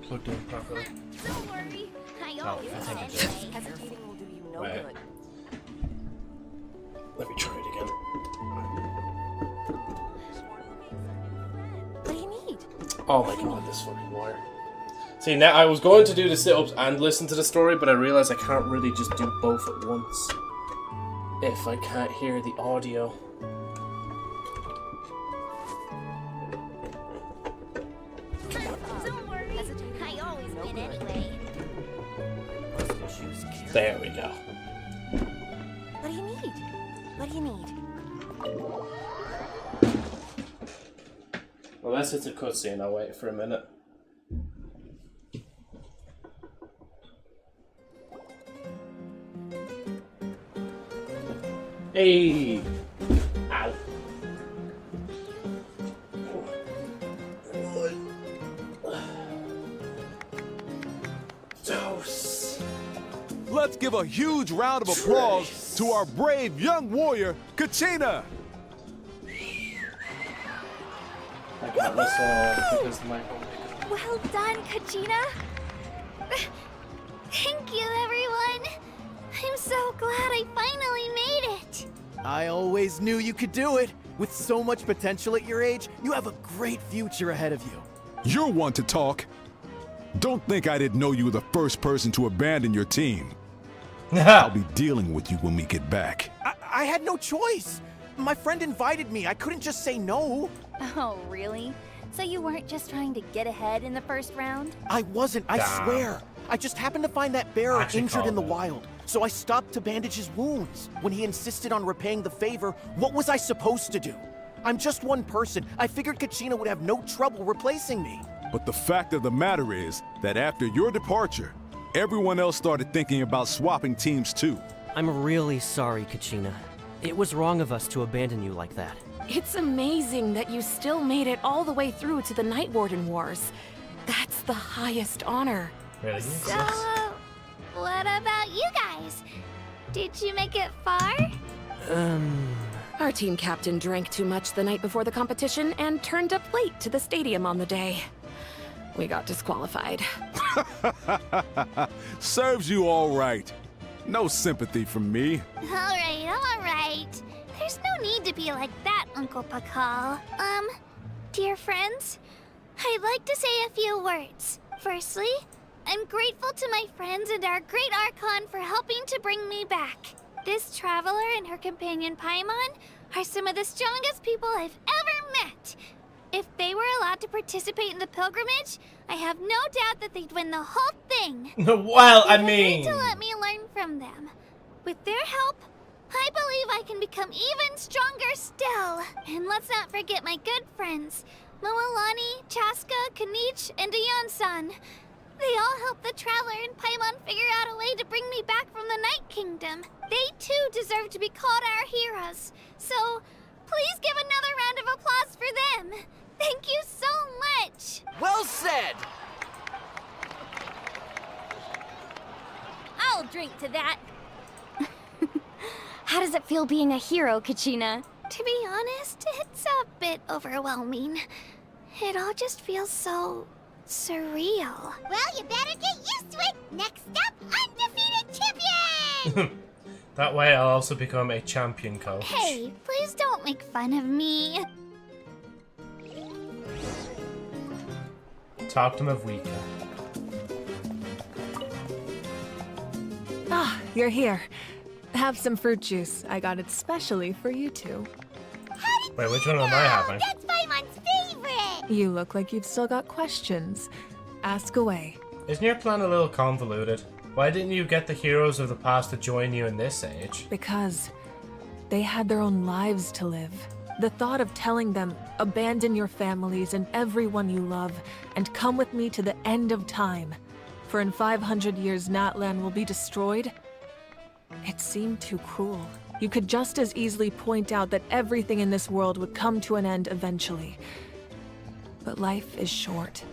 plugged in properly.
Don't worry. I always
I think it
said
is.
hesitating will do you no
Wait.
good.
Let me try it again.
What do you need?
Oh my god, this fucking wire. See, now I was going to do the sit-ups and listen to the story, but I realised I can't really just do both at once if I can't hear the audio.
Don't worry. I always win anyway.
There we go.
What do you need? What do you need?
Well, unless it's a cutscene, I'll wait for a minute. Hey! Ow. Dose.
Let's give a huge round of applause to our brave young warrior, Kachina!
I got this because the microphone.
Well done, Kachina. Thank you, everyone. I'm so glad I finally made it.
I always knew you could do it. With so much potential at your age, you have a great future ahead of you.
You're one to talk. Don't think I didn't know you were the first person to abandon your team. I'll be dealing with you when we get back.
I had no choice. My friend invited me. I couldn't just say no.
Oh, really? So you weren't just trying to get ahead in the first round?
I wasn't, I swear. I just happened to find that bearer
Actually
injured in the
called it.
wild. so I stopped to bandage his wounds. When he insisted on repaying the favor, what was I supposed to do? I'm just one person. I figured Kachina would have no trouble replacing me.
But the fact of the matter is that after your departure, everyone else started thinking about swapping teams too.
I'm really sorry, Kachina. It was wrong of us to abandon you like that.
It's amazing that you still made it all the way through to the Night Warden Wars. That's the highest honor.
Really?
So, what about you guys? Did you make it far?
Our team captain drank too much the night before the competition and turned up late to the stadium on the day. We got disqualified.
Serves you all right. No sympathy from me.
Alright. There's no need to be like that, Uncle Pakal. Dear friends, I'd like to say a few words. Firstly, I'm grateful to my friends and our great Archon for helping to bring me back. This traveler and her companion Paimon are some of the strongest people I've ever met. If they were allowed to participate in the pilgrimage, I have no doubt that they'd win the whole thing.
Well, I
They've
mean...
agreed to let me learn from them. With their help, I believe I can become even stronger still. And let's not forget my good friends, Moalani, Chaska, Kanich, and Aeon-san. They all helped the Traveler and Paimon figure out a way to bring me back from the Night Kingdom. They too deserve to be called our heroes. So, please give another round of applause for them. Thank you so much.
Well said!
I'll drink to that. How does it feel being a hero, Kachina?
To be honest, it's a bit overwhelming. It all just feels so surreal.
Well, you better get used to it. Next up, undefeated champion!
That way I'll also become a champion coach.
Hey, please don't make fun of me.
Talk to Mavwika.
Ah, you're here. Have some fruit juice. I got it specially for you two.
Wait, which one am I having?
That's Paimon's favorite!
You look like you've still got questions. Ask away.
Isn't your plan a little convoluted? Why didn't you get the heroes of the past to join you in this age?
Because they had their own lives to live. The thought of telling them, abandon your families and everyone you love, and come with me to the end of time, for in 500 years Natlan will be destroyed, it seemed too cruel. You could just as easily point out that everything in this world would come to an end eventually. But life is short.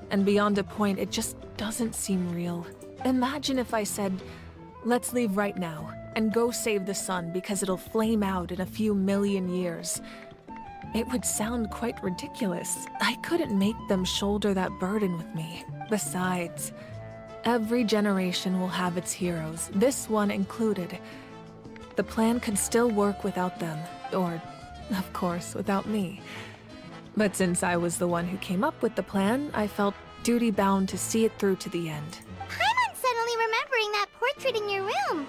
And beyond a point, it just doesn't seem real. Imagine if I said, let's leave right now, and go save the sun because it'll flame out in a few million years. It would sound quite ridiculous. I couldn't make them shoulder that burden with me. Besides, every generation will have its heroes, this one included. The plan could still work without them, or, of course, without me. But since I was the one who came up with the plan, I felt duty-bound to see it through to the end.
Paimon's suddenly remembering that portrait in your room.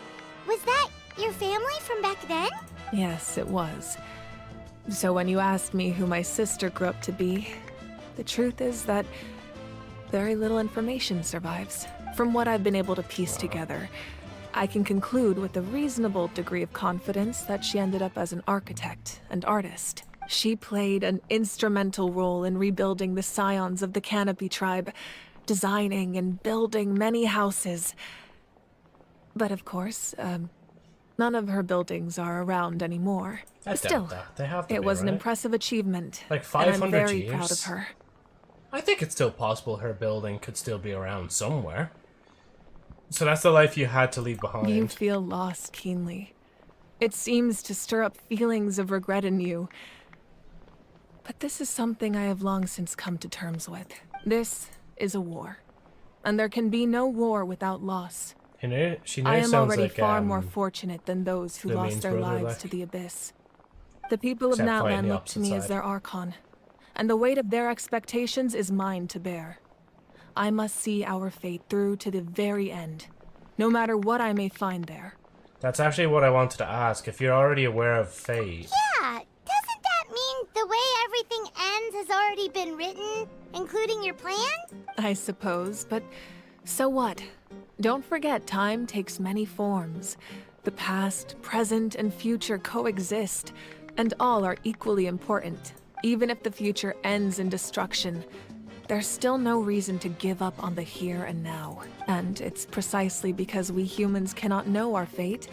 Was that your family from back then?
Yes, it was. So when you asked me who my sister grew up to be, the truth is that very little information survives. From what I've been able to piece together, I can conclude with a reasonable degree of confidence that she ended up as an architect and artist. She played an instrumental role in rebuilding the scions of the Canopy tribe, designing and building many houses. But of course, none of her buildings are around anymore. Still,
they have to
it
be,
was an
right?
impressive achievement.
Like
and
500
I'm very
years?
proud of her.
I think it's still possible her building could still be around somewhere. So that's the life you had to leave behind.
You feel lost keenly. It seems to stir up feelings of regret in you. But this is something I have long since come to terms with. This is a war. And there can be no war without loss.
You know, she
I am
sounds
already
like,
far more fortunate than those who lost
Lumine's
their
brother,
lives
like.
to the Abyss. The people of
Except fighting
Natlan
the
look to
opposite
me as
side.
their Archon, and the weight of their expectations is mine to bear. I must see our fate through to the very end, no matter what I may find there.
That's actually what I wanted to ask. If you're already aware of fate.
Yeah, doesn't that mean the way everything ends has already been written, including your plan?
I suppose, but so what? Don't forget, time takes many forms. The past, present, and future coexist, and all are equally important. Even if the future ends in destruction, there's still no reason to give up on the here and now. And it's precisely because we humans cannot know our fate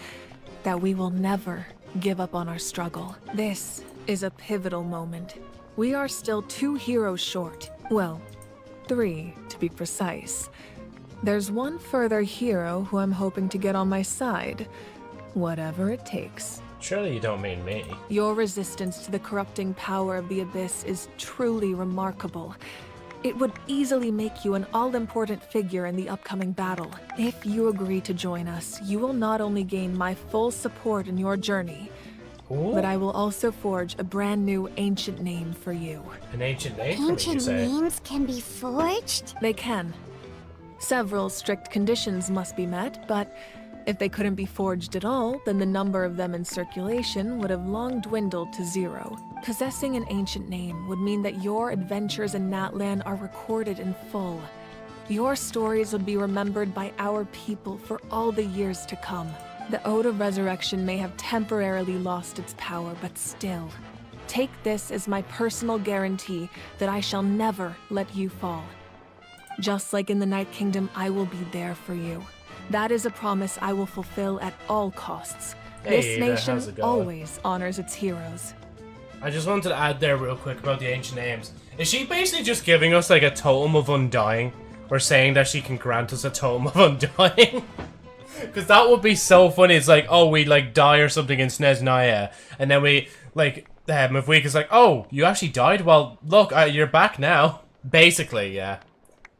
that we will never give up on our struggle. This is a pivotal moment. We are still 2 heroes short. Well, 3 to be precise. There's one further hero who I'm hoping to get on my side, whatever it takes.
Surely you don't mean me.
Your resistance to the corrupting power of the Abyss is truly remarkable. It would easily make you an all-important figure in the upcoming battle. If you agree to join us, you will not only gain my full support in your journey, but I will also forge a brand new ancient name for you.
An ancient name for me, you
Ancient
say?
names can be forged?
They can. Several strict conditions must be met, but if they couldn't be forged at all, then the number of them in circulation would have long dwindled to 0. Possessing an ancient name would mean that your adventures in Natlan are recorded in full. Your stories would be remembered by our people for all the years to come. The Ode of Resurrection may have temporarily lost its power, but still, take this as my personal guarantee that I shall never let you fall. Just like in the Night Kingdom, I will be there for you. That is a promise I will fulfill at all costs.
Hey,
this nation
how's it going?
always honors its heroes.
I just wanted to add there real quick about the ancient names. Is she basically just giving us like a totem of undying? Or saying that she can grant us a totem of undying? Because that would be so funny. It's like, oh, we like die or something in Snezhnaya, and then we like Mavweek is like, oh, you actually died? Well, look, you're back now. Basically, yeah.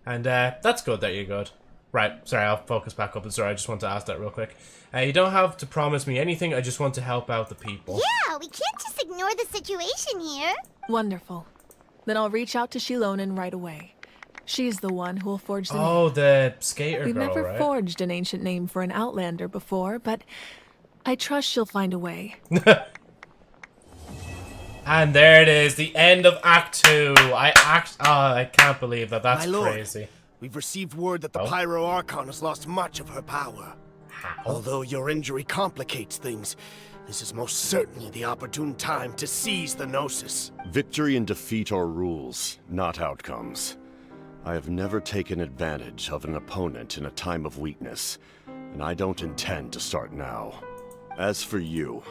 And that's good that you're good. Right, sorry, I'll focus back up. Sorry, I just want to ask that real quick. You don't have to promise me anything, I just want to help out the people.
Yeah, we can't just ignore the situation here.
Wonderful. Then I'll reach out to Shilonen right away. She's the one who will forge the name.
Oh, the skater
We've
girl,
never
right?
forged an ancient name for an Outlander before, but I trust she'll find a way.
And there it is, the end of Act 2. I can't believe that. That's
My lord,
crazy.
We've received word that the Pyro Archon has lost much of her power. Although your injury complicates things, this is most certainly the opportune time to seize the Gnosis.
Victory and defeat are rules, not outcomes. I have never taken advantage of an opponent in a time of weakness, and I don't intend to start now. As for you,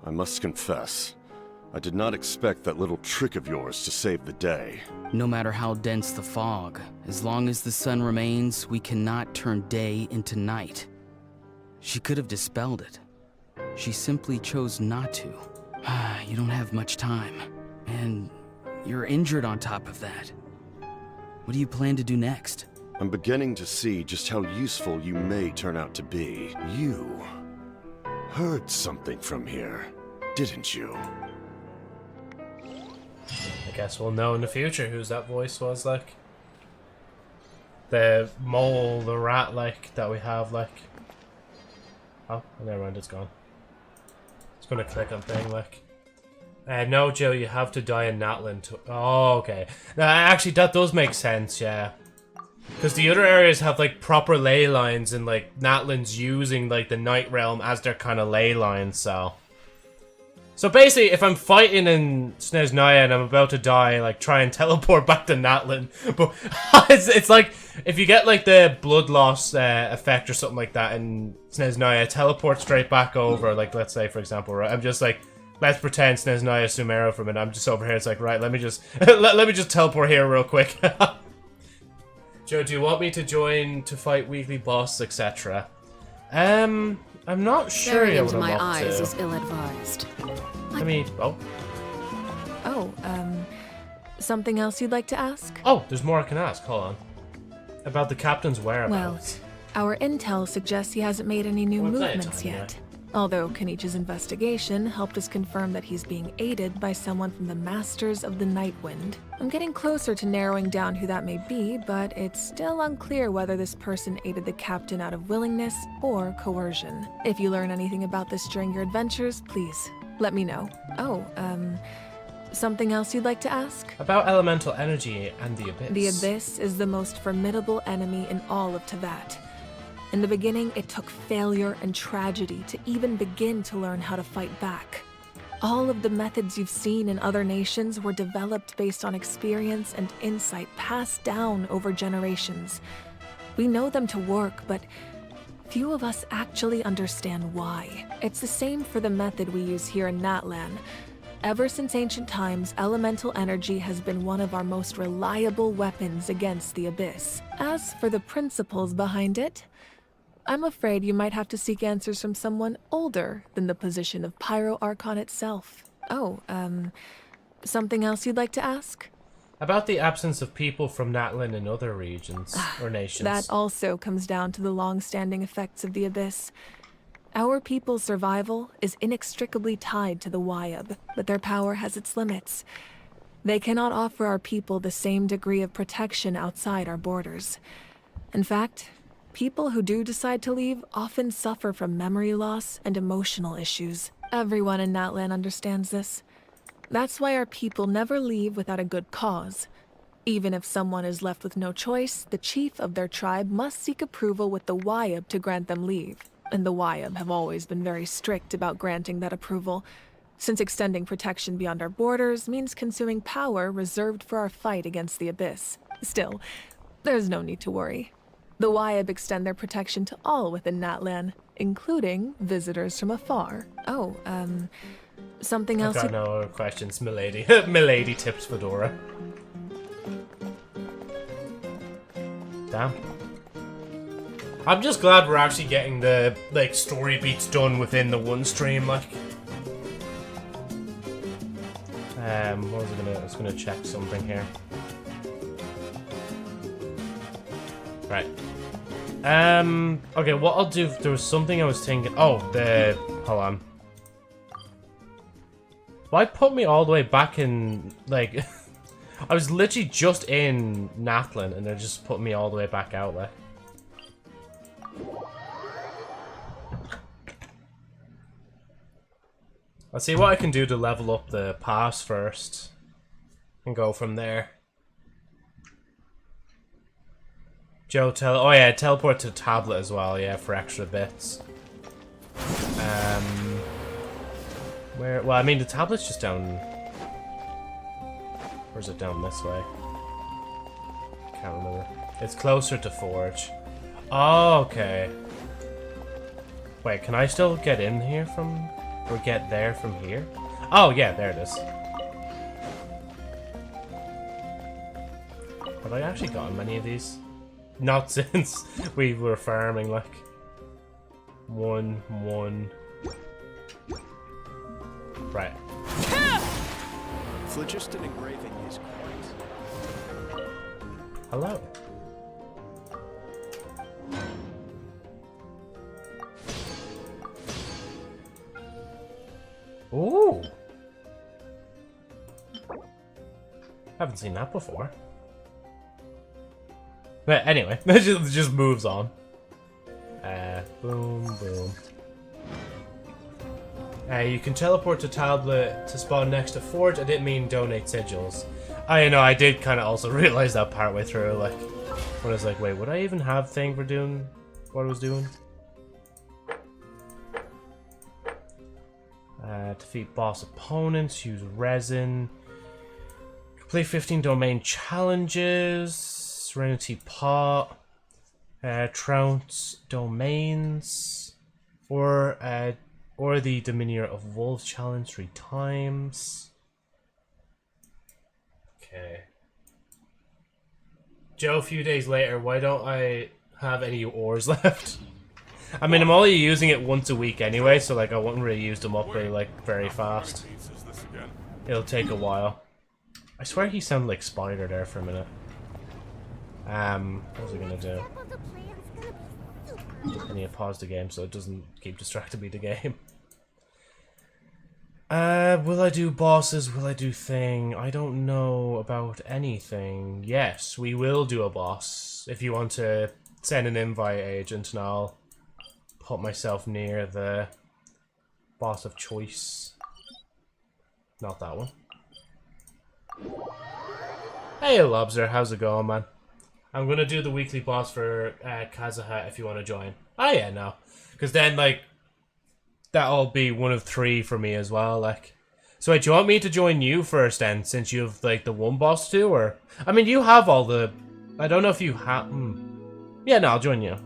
I must confess, I did not expect that little trick of yours to save the day.
No matter how dense the fog, as long as the sun remains, we cannot turn day into night. She could have dispelled it. She simply chose not to. You don't have much time, and you're injured on top of that. What do you plan to do next?
I'm beginning to see just how useful you may turn out to be. You heard something from here, didn't you?
I guess we'll know in the future whose that voice was, like. The mole, the rat, like, that we have, like. Oh, never mind, it's gone. It's gonna click on thing, like. No, Joe, you have to die in Natlan to... Oh, okay. Now, actually, that does make sense, yeah. Because the other areas have, like, proper ley lines, and, like, Natlan's using, like, the Night Realm as their kind of ley lines, so... So basically, if I'm fighting in Snezhnaya and I'm about to die, like, try and teleport back to Natlan. But it's like, if you get, like, the blood loss effect or something like that in Snezhnaya, teleport straight back over, like, let's say, for example, right? I'm just like, let's pretend Snezhnaya Sumeru for a minute. I'm just over here, it's like, right, let me just, let me just teleport here real quick. Joe, do you want me to join to fight weekly boss, etc.? I'm not sure
Staring
yet
into
what I'm
my
up
eyes
to.
is ill-advised.
I mean, oh.
Oh, something else you'd like to ask?
Oh, there's more I can ask. Hold on. About the captain's whereabouts.
Well, our intel suggests he hasn't made any new
Well,
movements
playtime,
yet. Although Kenichi's investigation helped us confirm that he's being aided by someone from the Masters of the Nightwind. I'm getting closer to narrowing down who that may be, but it's still unclear whether this person aided the captain out of willingness or coercion. If you learn anything about this during your adventures, please let me know. Oh, something else you'd like to ask?
About elemental energy and the Abyss.
The Abyss is the most formidable enemy in all of Teyvat. In the beginning, it took failure and tragedy to even begin to learn how to fight back. All of the methods you've seen in other nations were developed based on experience and insight passed down over generations. We know them to work, but few of us actually understand why. It's the same for the method we use here in Natlan. Ever since ancient times, elemental energy has been one of our most reliable weapons against the Abyss. As for the principles behind it, I'm afraid you might have to seek answers from someone older than the position of Pyro Archon itself. Oh, something else you'd like to ask?
About the absence of people from Natlan in other regions or nations.
That also comes down to the long-standing effects of the Abyss. Our people's survival is inextricably tied to the Wyab, but their power has its limits. They cannot offer our people the same degree of protection outside our borders. In fact, people who do decide to leave often suffer from memory loss and emotional issues. Everyone in Natlan understands this. That's why our people never leave without a good cause. Even if someone is left with no choice, the chief of their tribe must seek approval with the Wyab to grant them leave. And the Wyab have always been very strict about granting that approval, since extending protection beyond our borders means consuming power reserved for our fight against the Abyss. Still, there's no need to worry. The Wyab extend their protection to all within Natlan, including visitors from afar. Oh, something else.
I've got no other questions, milady. Milady tips Fedora. Damn. I'm just glad we're actually getting the story beats done within the one stream. What was I was gonna check something here. Right. Okay, what I'll do, there was something I was thinking. Oh, hold on. Why put me all the way back in, I was literally just in Natlan and they're just putting me all the way back out there. I'll see what I can do to level up the pass first and go from there. Joe, oh yeah, teleport to the tablet as well, yeah, for extra bits. Where? Well, I mean, the tablet's just down. Or is it down this way? Can't remember. It's closer to Forge. Oh, okay. Wait, can I still get in here from, or get there from here? Oh yeah, there it is. Have I actually gotten many of these? Not since we were farming, one. Right.
Phlogiston engraving is quite...
Hello. Ooh. Haven't seen that before. But anyway, it just moves on. Boom, boom. You can teleport to tablet to spawn next to Forge. I didn't mean donate sigils. I know, I did kind of also realize that partway through, when I was like, wait, would I even have thing for doing what I was doing? Defeat boss opponents, use resin. Complete 15 domain challenges. Serenity Pot. Trounce domains. Or the Dominion of Wolves challenge 3 times. Okay. Joe, a few days later, why don't I have any ores left? I mean, I'm only using it once a week anyway, so I wouldn't really use them up very fast. It'll take a while. I swear he sounded like Spider there for a minute. What was I gonna do? I need to pause the game so it doesn't keep distracting me the game. Will I do bosses? Will I do thing? I don't know about anything. Yes, we will do a boss. If you want to send an invite, agent, and I'll put myself near the boss of choice. Not that one. Hey, Lobster, how's it going, man? I'm gonna do the weekly boss for Kazuha if you want to join. Oh yeah, no. Because then, like, that'll be one of 3 for me as well, like. So wait, do you want me to join you first then, since you have, like, the one boss to do, or? I mean, you have all the... I don't know if you have... Yeah, no, I'll join you.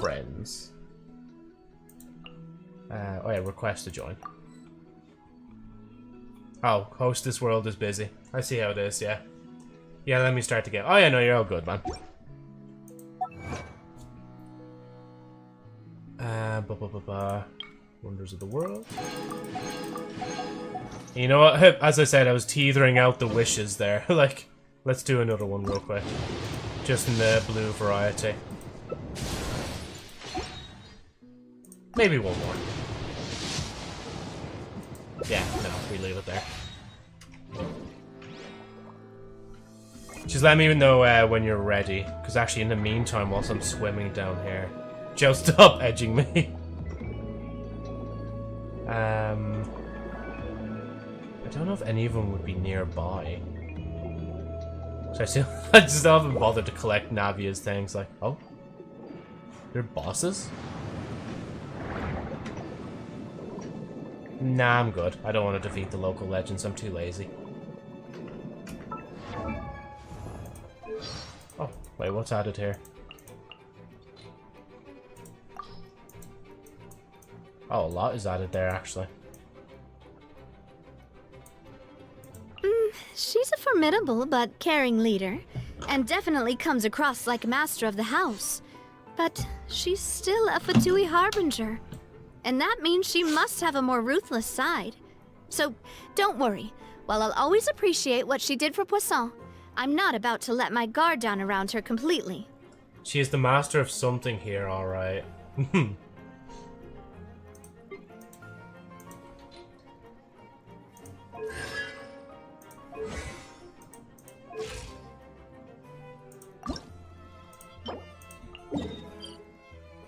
Friends. Oh yeah, request to join. Oh, host this world is busy. I see how it is, yeah. Yeah, let me start the game. Oh yeah, no, you're all good, man. Wonders of the world. You know what? As I said, I was teetering out the wishes there. Like, let's do another one real quick. Just in the blue variety. Maybe one more. Yeah, no, we leave it there. Just let me know when you're ready. Because actually, in the meantime, whilst I'm swimming down here... Joe, stop edging me. I don't know if any of them would be nearby. So I still haven't bothered to collect Navia's things. Like, oh, they're bosses? Nah, I'm good. I don't want to defeat the local legends. I'm too lazy. Oh, wait, what's added here? Oh, a lot is added there, actually.
She's a formidable but caring leader, and definitely comes across like a master of the house. But she's still a Fatui harbinger, and that means she must have a more ruthless side. So, don't worry. While I'll always appreciate what she did for Poisson, I'm not about to let my guard down around her completely.
She is the master of something here, alright.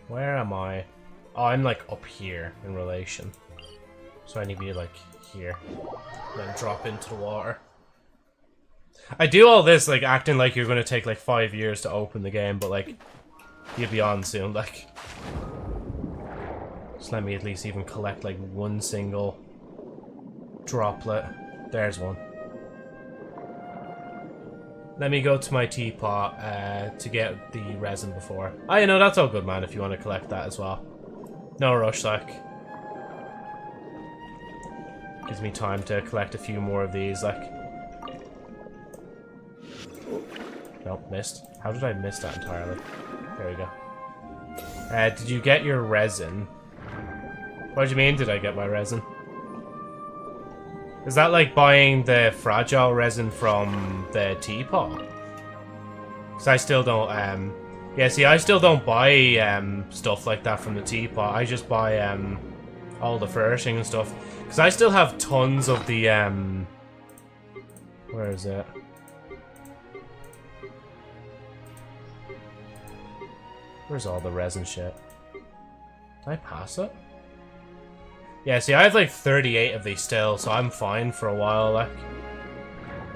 Where am I? Oh, I'm like up here in relation. So I need to be like here. Then drop into the water. I do all this like acting like you're gonna take like 5 years to open the game, but like you'll be on soon, like. Just let me at least even collect like one single droplet. There's one. Let me go to my teapot to get the resin before. Oh, you know, that's all good, man, if you want to collect that as well. No rush, like. Gives me time to collect a few more of these, like. Nope, missed. How did I miss that entirely? There we go. Did you get your resin? What do you mean, did I get my resin? Is that like buying the fragile resin from the teapot? Because I still don't, yeah, see, I still don't buy, stuff like that from the teapot. I just buy, all the furnishing and stuff. Because I still have tons of the, where is it? Where's all the resin shit? Did I pass it? Yeah, see, I have like 38 of these still, so I'm fine for a while, like.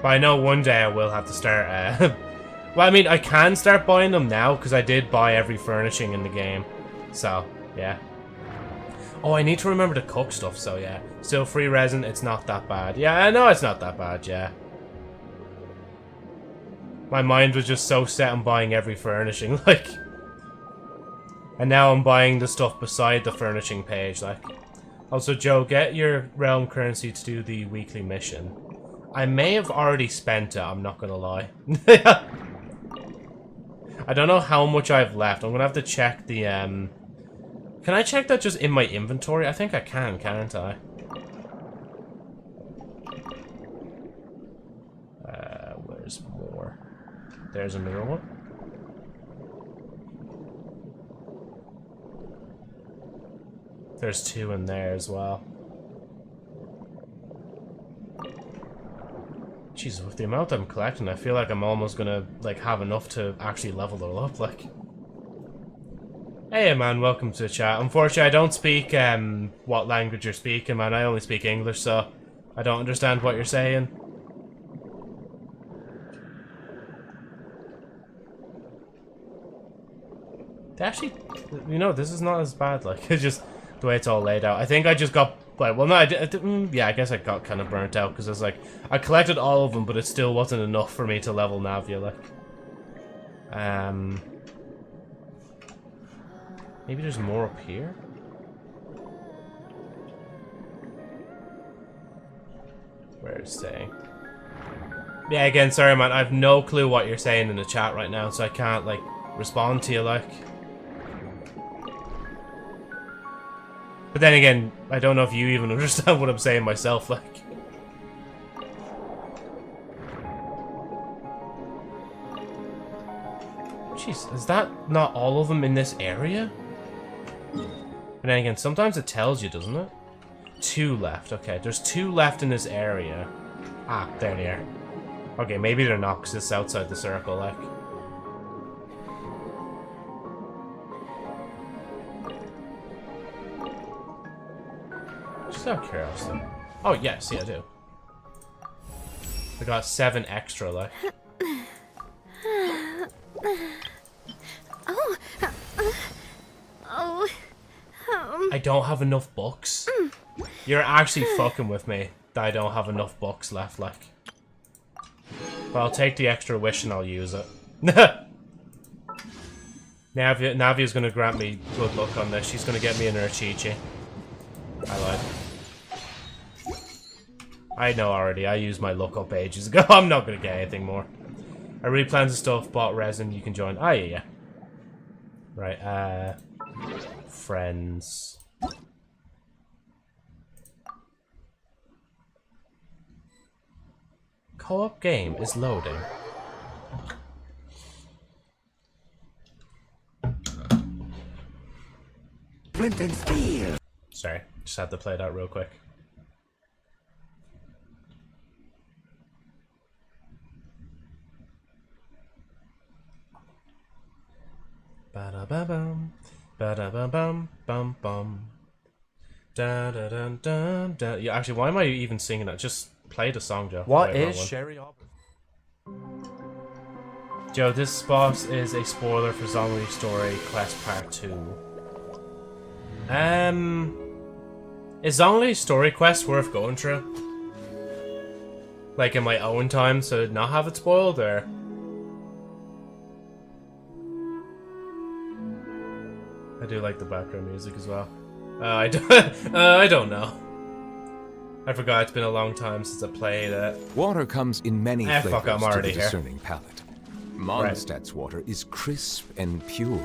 But I know one day I will have to start, well, I mean, I can start buying them now, because I did buy every furnishing in the game. So, yeah. Oh, I need to remember to cook stuff, so yeah. Still free resin, it's not that bad. Yeah, I know it's not that bad, yeah. My mind was just so set on buying every furnishing, like. And now I'm buying the stuff beside the furnishing page, like. Also, Joe, get your realm currency to do the weekly mission. I may have already spent it, I'm not gonna lie. I don't know how much I have left. I'm gonna have to check the, Can I check that just in my inventory? I think I can, can't I? Where's more? There's another one. There's 2 in there as well. Jesus, with the amount I'm collecting, I feel like I'm almost gonna like have enough to actually level it up, like. Hey man, welcome to the chat. Unfortunately, I don't speak what language you're speaking, man. I only speak English, so I don't understand what you're saying. They actually, you know, this is not as bad. Like, it's just the way it's all laid out. I think I just got, well, no, yeah, I guess I got kind of burnt out because it's like I collected all of them, but it still wasn't enough for me to level Navia. Like, maybe there's more up here. Where it's saying. Yeah, again, sorry, man. I have no clue what you're saying in the chat right now, so I can't like respond to you, like. But then again, I don't know if you even understand what I'm saying myself, like. Jeez, is that not all of them in this area? But then again, sometimes it tells you, doesn't it? 2 left. Okay, there's 2 left in this area. Ah, there they are. Okay, maybe they're not, because it's outside the circle, like. Just out of curiosity. Oh, yes, yeah, I do. I got 7 extra, like. I don't have enough books. You're actually fucking with me that I don't have enough books left, like. But I'll take the extra wish and I'll use it. Navia's gonna grant me good luck on this. She's gonna get me an Urchichi. I lied. I know already. I used my luck up ages ago. I'm not gonna get anything more. I replanted stuff, bought resin. You can join. Ah, yeah. Right, friends. Co-op game is loading.
Flint and steel.
Sorry, just had to play that real quick. Ba-da-ba-bum, ba-da-ba-bum, bum bum. Da-da-dun-dun-dun. Yeah, actually, why am I even singing that? Just play the song, Joe.
What is Sherry Auburn?
Joe, this spot is a spoiler for Zombie Story Quest Part 2. Is Zombie Story Quest worth going through? Like in my own time, so not have it spoiled, or? I do like the background music as well. I don't know. I forgot, it's been a long time since I played it.
Water comes in many flavors
fuck, I'm already
to the
here.
discerning palate. Mondstadt's water is crisp and pure,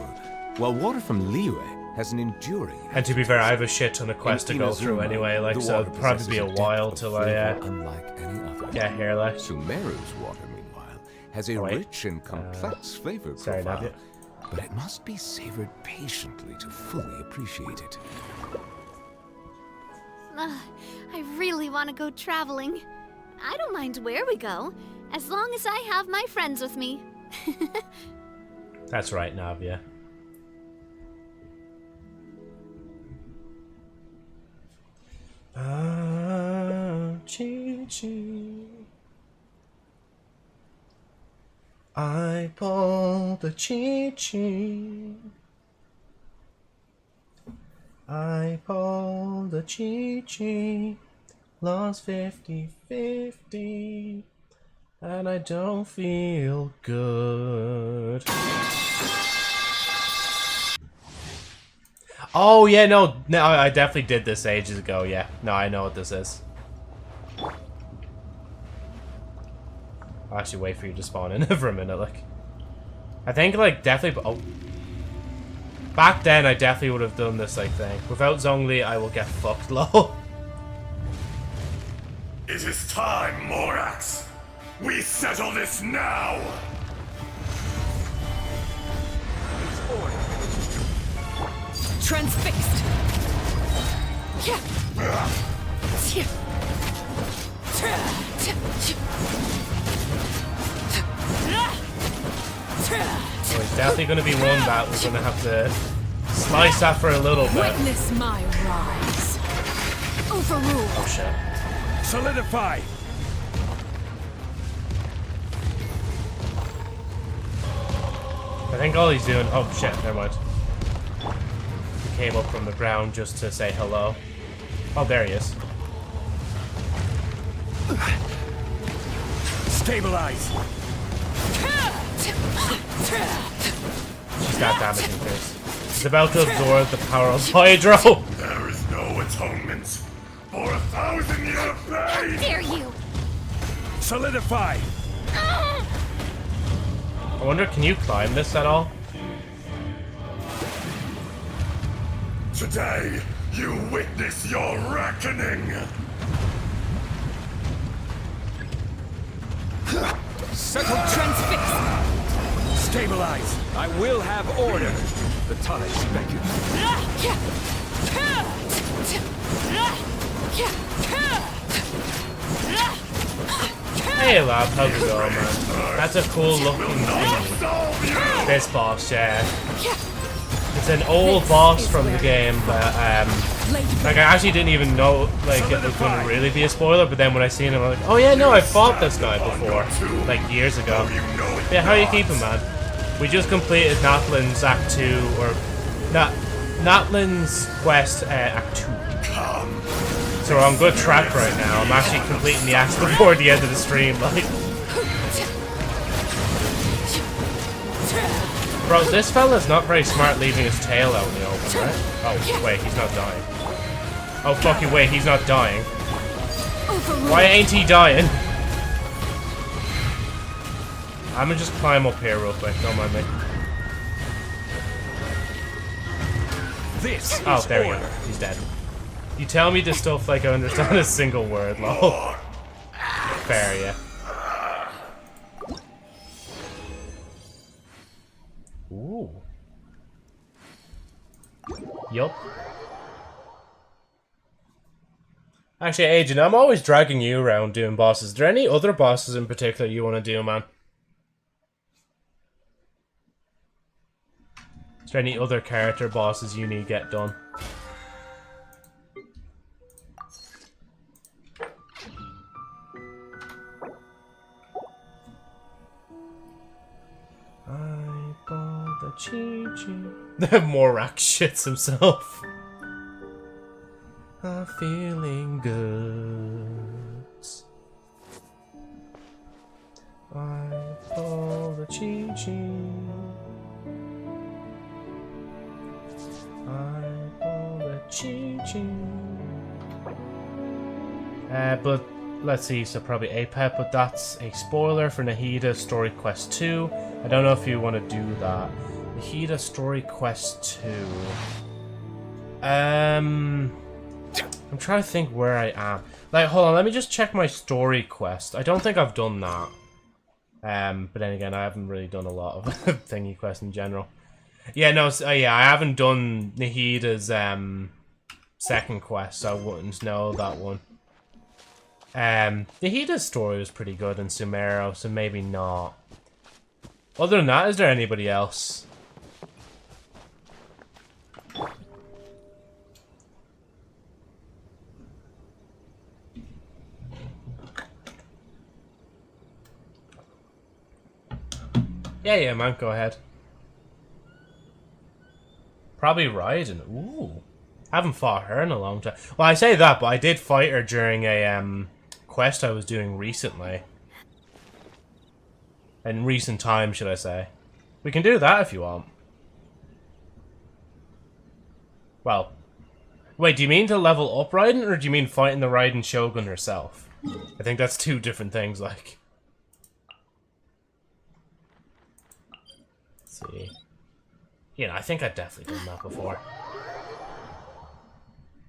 while water from Liyue has an enduring.
And to be fair, I have a shit ton of quests to go through
Inazuma,
anyway, like,
the
so
water
it'll probably be a
possesses
while
depth of
till I
flavor unlike any other.
get here, like.
Sumeru's water, meanwhile, has a rich and complex flavor
sorry,
profile,
Nadia.
but it must be savored patiently to fully appreciate it.
I really want to go traveling. I don't mind where we go, as long as I have my friends with me.
That's right, Navia. Chi-chi. I pulled the chi-chi. I pulled the chi-chi. Lost 50-50. And I don't feel good. Oh, yeah, no, I definitely did this ages ago, yeah. No, I know what this is. I'll actually wait for you to spawn in for a minute, like. I think, like, definitely... Oh. Back then, I definitely would have done this, like, thing. Without Zhongli, I will get fucked low.
It is time, Morax. We settle this now!
Transfixed!
So it's definitely going to be one that we're going to have to slice that for a little bit.
Witness my rise. Overrule.
Oh shit.
Solidify!
I think all he's doing... Oh shit, never mind. came up from the ground just to say hello. Oh, there he is.
Stabilize.
She's that damaging, Chris. She's about to absorb the power of Hydro.
There is no atonement for 1,000-year pain.
Dare you?
Solidify.
I wonder, can you climb this at all?
Today, you witness your reckoning.
Settle. Transfix. Stabilize. I will have order. The time beckons.
Hey lad, how's it going, man? That's a cool looking thing. This boss, yeah. It's an old boss from the game, but like I actually didn't even know like it was going to really be a spoiler. But then when I seen him, I'm like, oh yeah, no, I fought this guy before, like years ago. But yeah, how are you keeping, man? We just completed Natlan's Act 2, or Natlan's Quest Act 2. So we're on good track right now. I'm actually completing the acts before the end of the stream, like. Bro, this fella's not very smart leaving his tail out in the open, right? Oh, wait, he's not dying. Oh, fucking wait, he's not dying. Why ain't he dying? I'm gonna just climb up here real quick, don't mind me. Oh, there we go. He's dead. You tell me this stuff like I understand a single word, lol. Fair, yeah. Ooh. Yup. Actually, Agent, I'm always dragging you around doing bosses. Is there any other bosses in particular you want to do, man? Is there any other character bosses you need to get done? I bought the Chi-Chi. Morak shits himself. I'm feeling good. I bought the Chi-Chi. I bought the Chi-Chi. But let's see, so probably APEP, but that's a spoiler for Nahida Story Quest 2. I don't know if you want to do that. Nahida Story Quest 2. I'm trying to think where I am. Like, hold on, let me just check my story quest. I don't think I've done that. But then again, I haven't really done a lot of thingy quests in general. Yeah, no, yeah, I haven't done Nahida's second quest, so I wouldn't know that one. Nahida's story was pretty good in Sumeru, so maybe not. Other than that, is there anybody else? Yeah, man, go ahead. Probably Raiden. Ooh. Haven't fought her in a long time. Well, I say that, but I did fight her during a quest I was doing recently. In recent time, should I say. We can do that if you want. Well. Wait, do you mean to level up Raiden, or do you mean fighting the Raiden Shogun herself? I think that's two different things, like. See. You know, I think I've definitely done that before.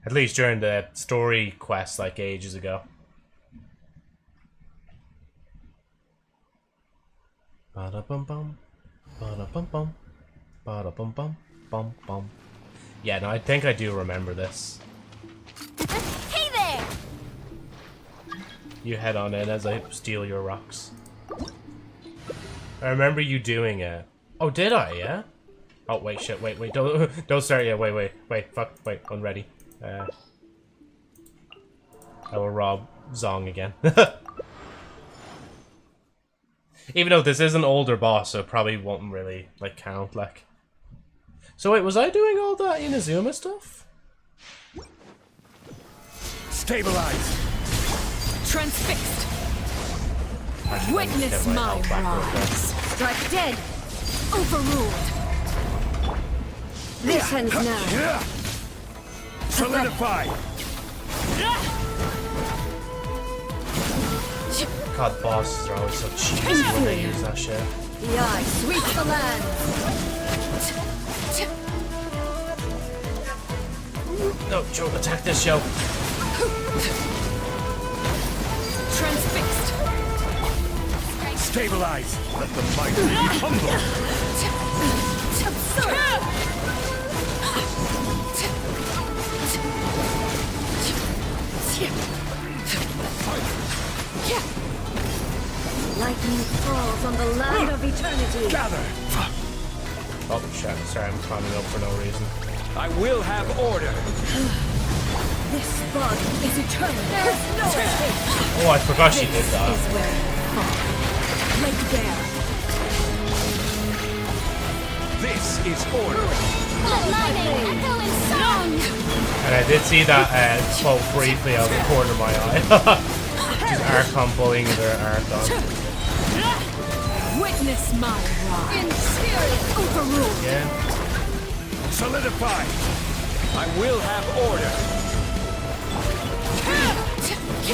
At least during the story quest, like, ages ago. Ba-da-bum-bum. Ba-da-bum-bum. Ba-da-bum-bum. Bum-bum. Yeah, no, I think I do remember this.
Hey there!
You head on in as I steal your rocks. I remember you doing it. Oh, did I? Yeah. Oh wait, shit. Wait. Don't start yet. Wait. Fuck. Wait. Unready. I will rob Zong again. Even though this is an older boss, so it probably won't really like count. Like, So wait, was I doing all that Inazuma stuff?
Stabilize.
Transfixed.
Actually,
Witness
let me get
my
health back real quick.
rise. Strike dead. Overruled.
This ends now.
Solidify.
God, bosses are always so cheesy when they use that shit.
The eye sweeps the land.
No, Joe, attack this show.
Transfixed.
Stabilize. Let the mighty be humble.
Lightning falls on the land of eternity.
Gather.
Oh shit! Sorry, I'm climbing up for no reason.
I will have order.
This body is eternal. There's no escape.
Oh, I forgot she did that.
This is where you fall. Lay bare.
This is order.
Lightning, echo in song.
And I did see that quote briefly out of the corner of my eye. She's Archon bullying their Archon.
Witness my rise. In spirit. Overruled.
Yeah.
Solidify. I will have order.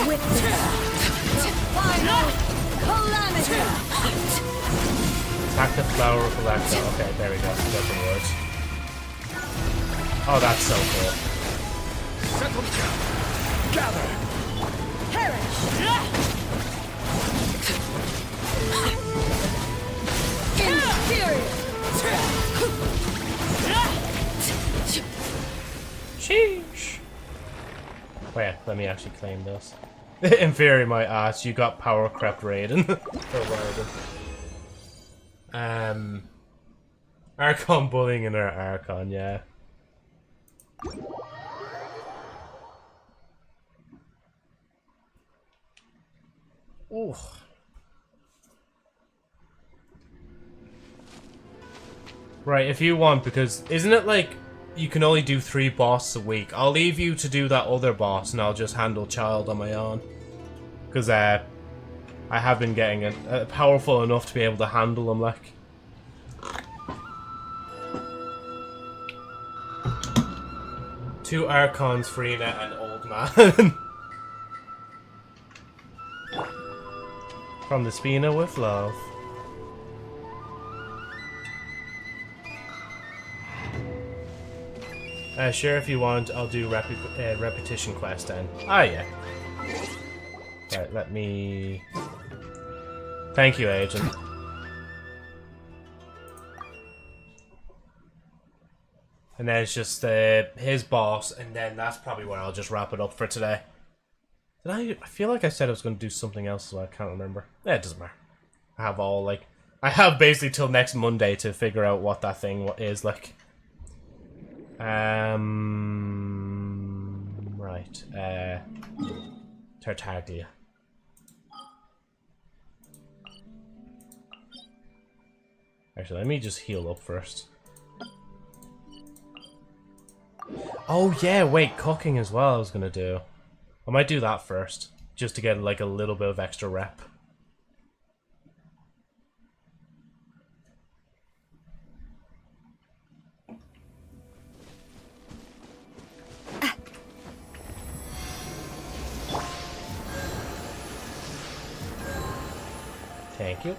Witness. Final calamity.
Attack the flower collector. Okay, there we go. Got the words. Oh, that's so cool.
Settle down. Gather.
Perish. Inferior.
Sheesh. Wait, let me actually claim this. Inferior my ass, you got power crept Raiden. Archon bullying in our Archon, yeah. Ooh. Right, if you want, because isn't it like you can only do 3 bosses a week? I'll leave you to do that other boss and I'll just handle Child on my own. Because I have been getting it powerful enough to be able to handle them, like. Two Archons, Frina and Old Man. From the Spina with love. Sure, if you want, I'll do repetition quest then. Ah, yeah. Right, let me... Thank you, Agent. And then it's just his boss, and then that's probably where I'll just wrap it up for today. Did I feel like I said I was going to do something else, so I can't remember. Yeah, it doesn't matter. I have all, like... I have basically till next Monday to figure out what that thing is, like... Right. Tartaglia. Actually, let me just heal up first. Oh yeah, wait, cooking as well I was gonna do. I might do that first, just to get like a little bit of extra rep. Thank you.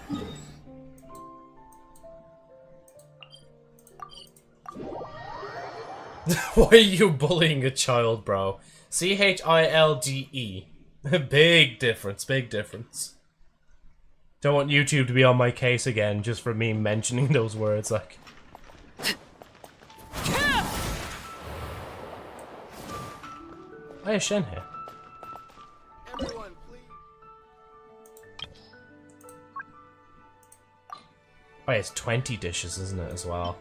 Why are you bullying a child, bro? C-H-I-L-D-E. Big difference, big difference. Don't want YouTube to be on my case again just for me mentioning those words, like... I have Shen here.
Everyone, please.
Oh, it's 20 dishes, isn't it, as well?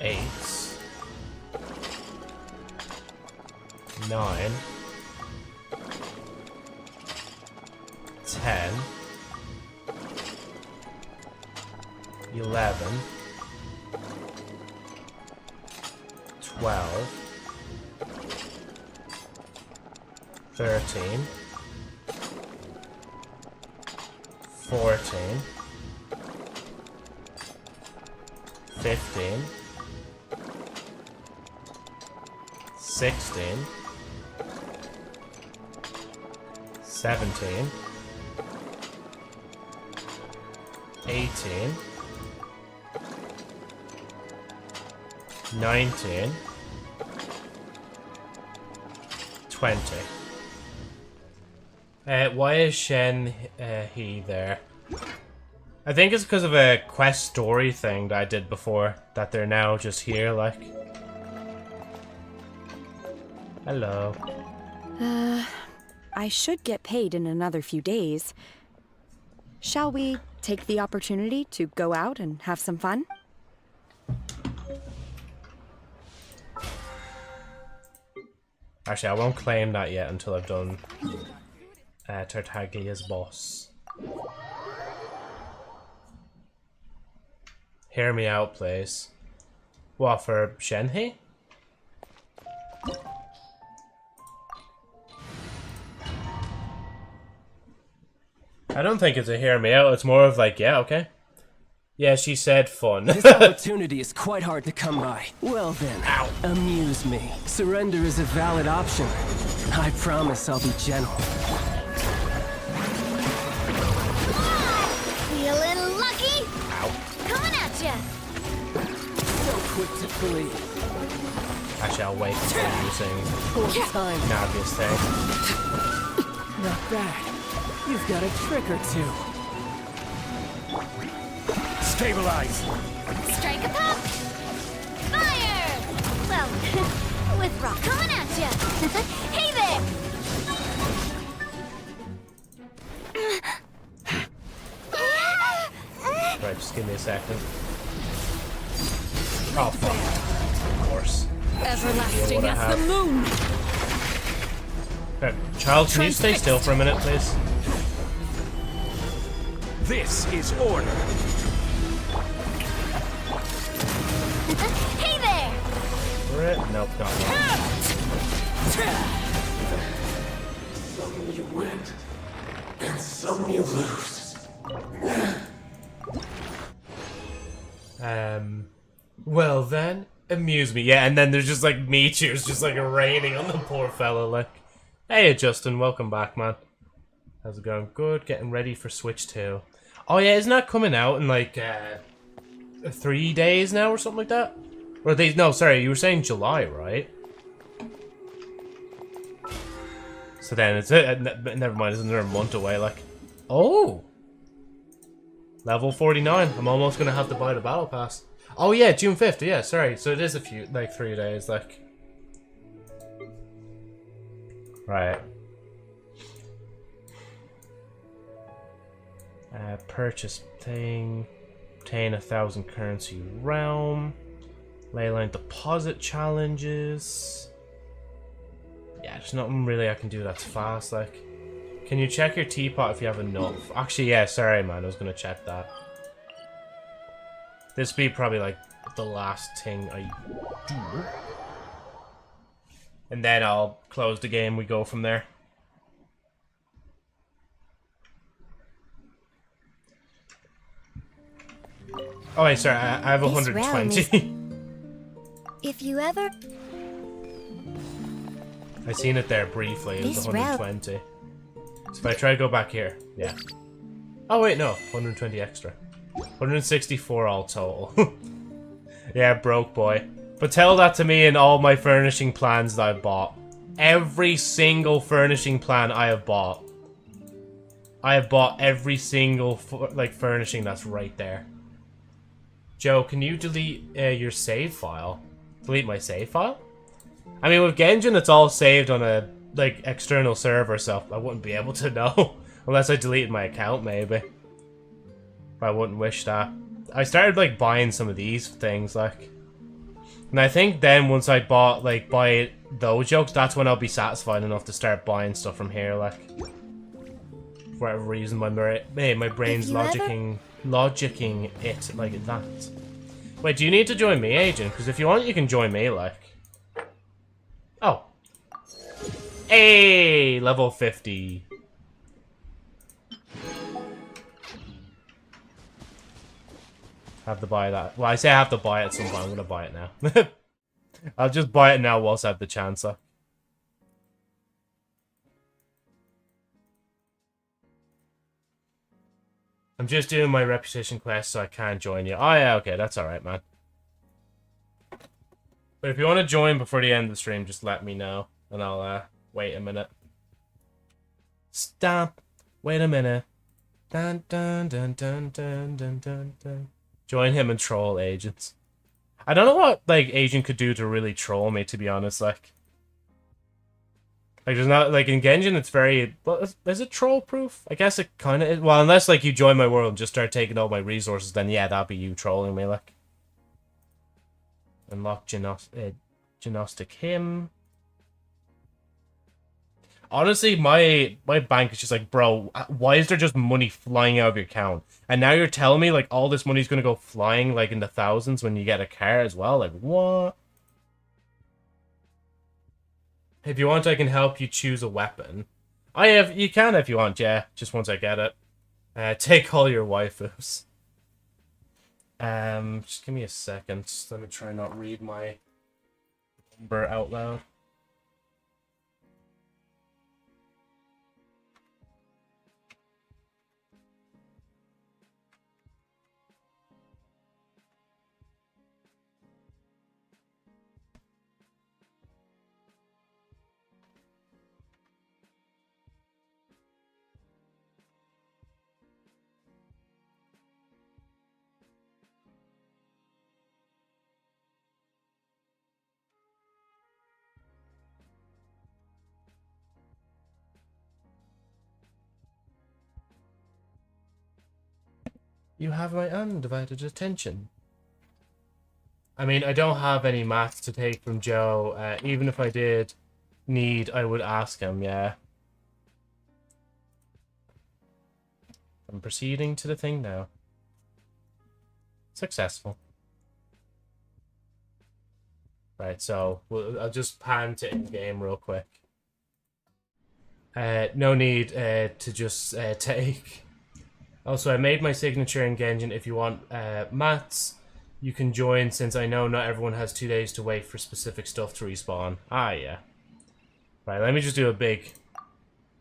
8, 9, 10, 11, 12, 13, 14, 15, 16, 17, 18, 19, 20. Why is Shen he there? I think it's because of a quest story thing that I did before, that they're now just here, like. Hello.
I should get paid in another few days. Shall we take the opportunity to go out and have some fun?
Actually, I won't claim that yet until I've done Tartaglia's boss. Hear me out, please. What, for Shenhe? I don't think it's a hear me out, it's more of like, yeah, okay. Yeah, she said fun.
This opportunity is quite hard to come by. Well then, amuse me. Surrender is a valid option. I promise I'll be gentle.
Feeling lucky? Coming at ya!
So quick to believe.
Actually, I'll wait until using Navia's thing.
Not bad. You've got a trick or two.
Stabilize!
Strike a pop! Fire! Well, with rock coming at ya! Hey there!
Right, just give me a second. Oh, fuck. Of course.
Everlasting as the moon!
Okay, child, can you stay still for a minute, please?
This is order.
Hey there!
Nope, not
Some you win, and some you lose.
Well then, amuse me. Yeah, and then there's just like meteors just like raining on the poor fella, like. Hey Justin, welcome back, man. How's it going? Good, getting ready for Switch 2. Oh yeah, isn't that coming out in like 3 days now or something like that? Or they? No, sorry, you were saying July, right? So then it's never mind. Isn't there a month away? Like, oh, level 49. I'm almost gonna have to buy the battle pass. Oh yeah, June 5th. Yeah, sorry. So it is a few, like 3 days. Like, right. Purchase thing. Obtain 1,000 currency realm. Leyline deposit challenges. Yeah, there's nothing really I can do that's fast. Like, can you check your teapot if you have enough? Actually, yeah, sorry, man. I was gonna check that. This would be probably like the last thing I do. And then I'll close the game. We go from there. Oh wait, sorry, I have 120.
If you ever...
I seen it there briefly, it was 120. So if I try to go back here, yeah. Oh wait, no, 120 extra. 164 all total. Yeah, broke boy. But tell that to me in all my furnishing plans that I've bought. Every single furnishing plan I have bought. I have bought every single furnishing that's right there. Joe, can you delete your save file? Delete my save file? I mean, with Genshin, it's all saved on a external server, so I wouldn't be able to know. Unless I deleted my account, maybe. But I wouldn't wish that. I started, like, buying some of these things, like. And I think then once I buy those jokes, that's when I'll be satisfied enough to start buying stuff from here, like. For whatever reason, my brain's logicking it like that. Wait, do you need to join me, Agent? Because if you want, you can join me, like. Oh. Hey, level 50. Have to buy that. Well, I say I have to buy it at some point. I'm gonna buy it now. I'll just buy it now whilst I have the chance. I'm just doing my reputation quest, so I can't join you. Oh yeah, okay, that's alright, man. But if you want to join before the end of the stream, just let me know, and I'll wait a minute. Stop. Wait a minute. Dun dun dun dun dun dun dun dun. Join him and troll agents. I don't know what like agent could do to really troll me, to be honest. Like there's not like in Genshin, it's very. Well, is it troll proof? I guess it kind of is. Well, unless like you join my world and just start taking all my resources, then yeah, that'd be you trolling me. Like unlock Gnostic Hymn. Honestly, my bank is just like, bro, why is there just money flying out of your account? And now you're telling me, like, all this money's gonna go flying, like, in the thousands when you get a car as well? Like, what? If you want, I can help you choose a weapon. You can if you want, yeah. Just once I get it. Take all your waifus. Just give me a second. Let me try not read my number out loud. You have my undivided attention. I mean, I don't have any maths to take from Joe. Even if I did I would ask him, yeah. I'm proceeding to the thing now. Successful. Right, so I'll just pan to in-game real quick. No need to just take... Also, I made my signature in Genshin. If you want mats, you can join, since I know not everyone has 2 days to wait for specific stuff to respawn. Ah, yeah. Right, let me just do a big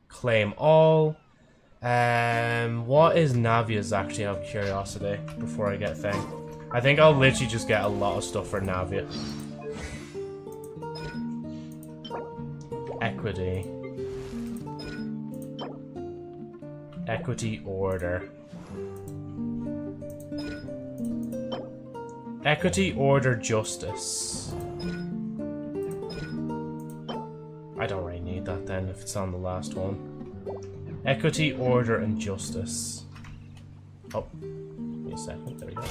claim all. What is Navia's actually, out of curiosity, before I get thing? I think I'll literally just get a lot of stuff for Navia. Equity. Equity order. Equity, order, justice. I don't really need that then if it's on the last one. Equity, order, and justice. Oh, give me a second. There we go.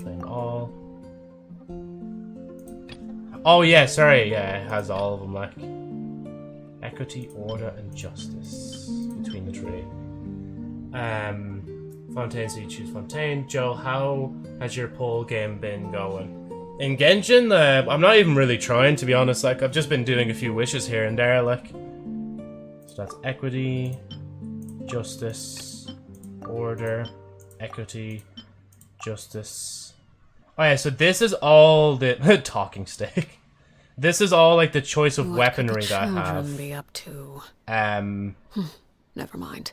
Claim all. Oh yeah, sorry. Yeah, it has all of them. Like equity, order, and justice between the three. Fontaine, so you choose Fontaine. Joe, how has your poll game been going? In Genshin, I'm not even really trying, to be honest. Like, I've just been doing a few wishes here and there, like. So that's equity, justice, order, equity, justice. Oh yeah, so this is all the talking stick. This is all like the choice of weaponry that I have.
Be up to?
Never mind.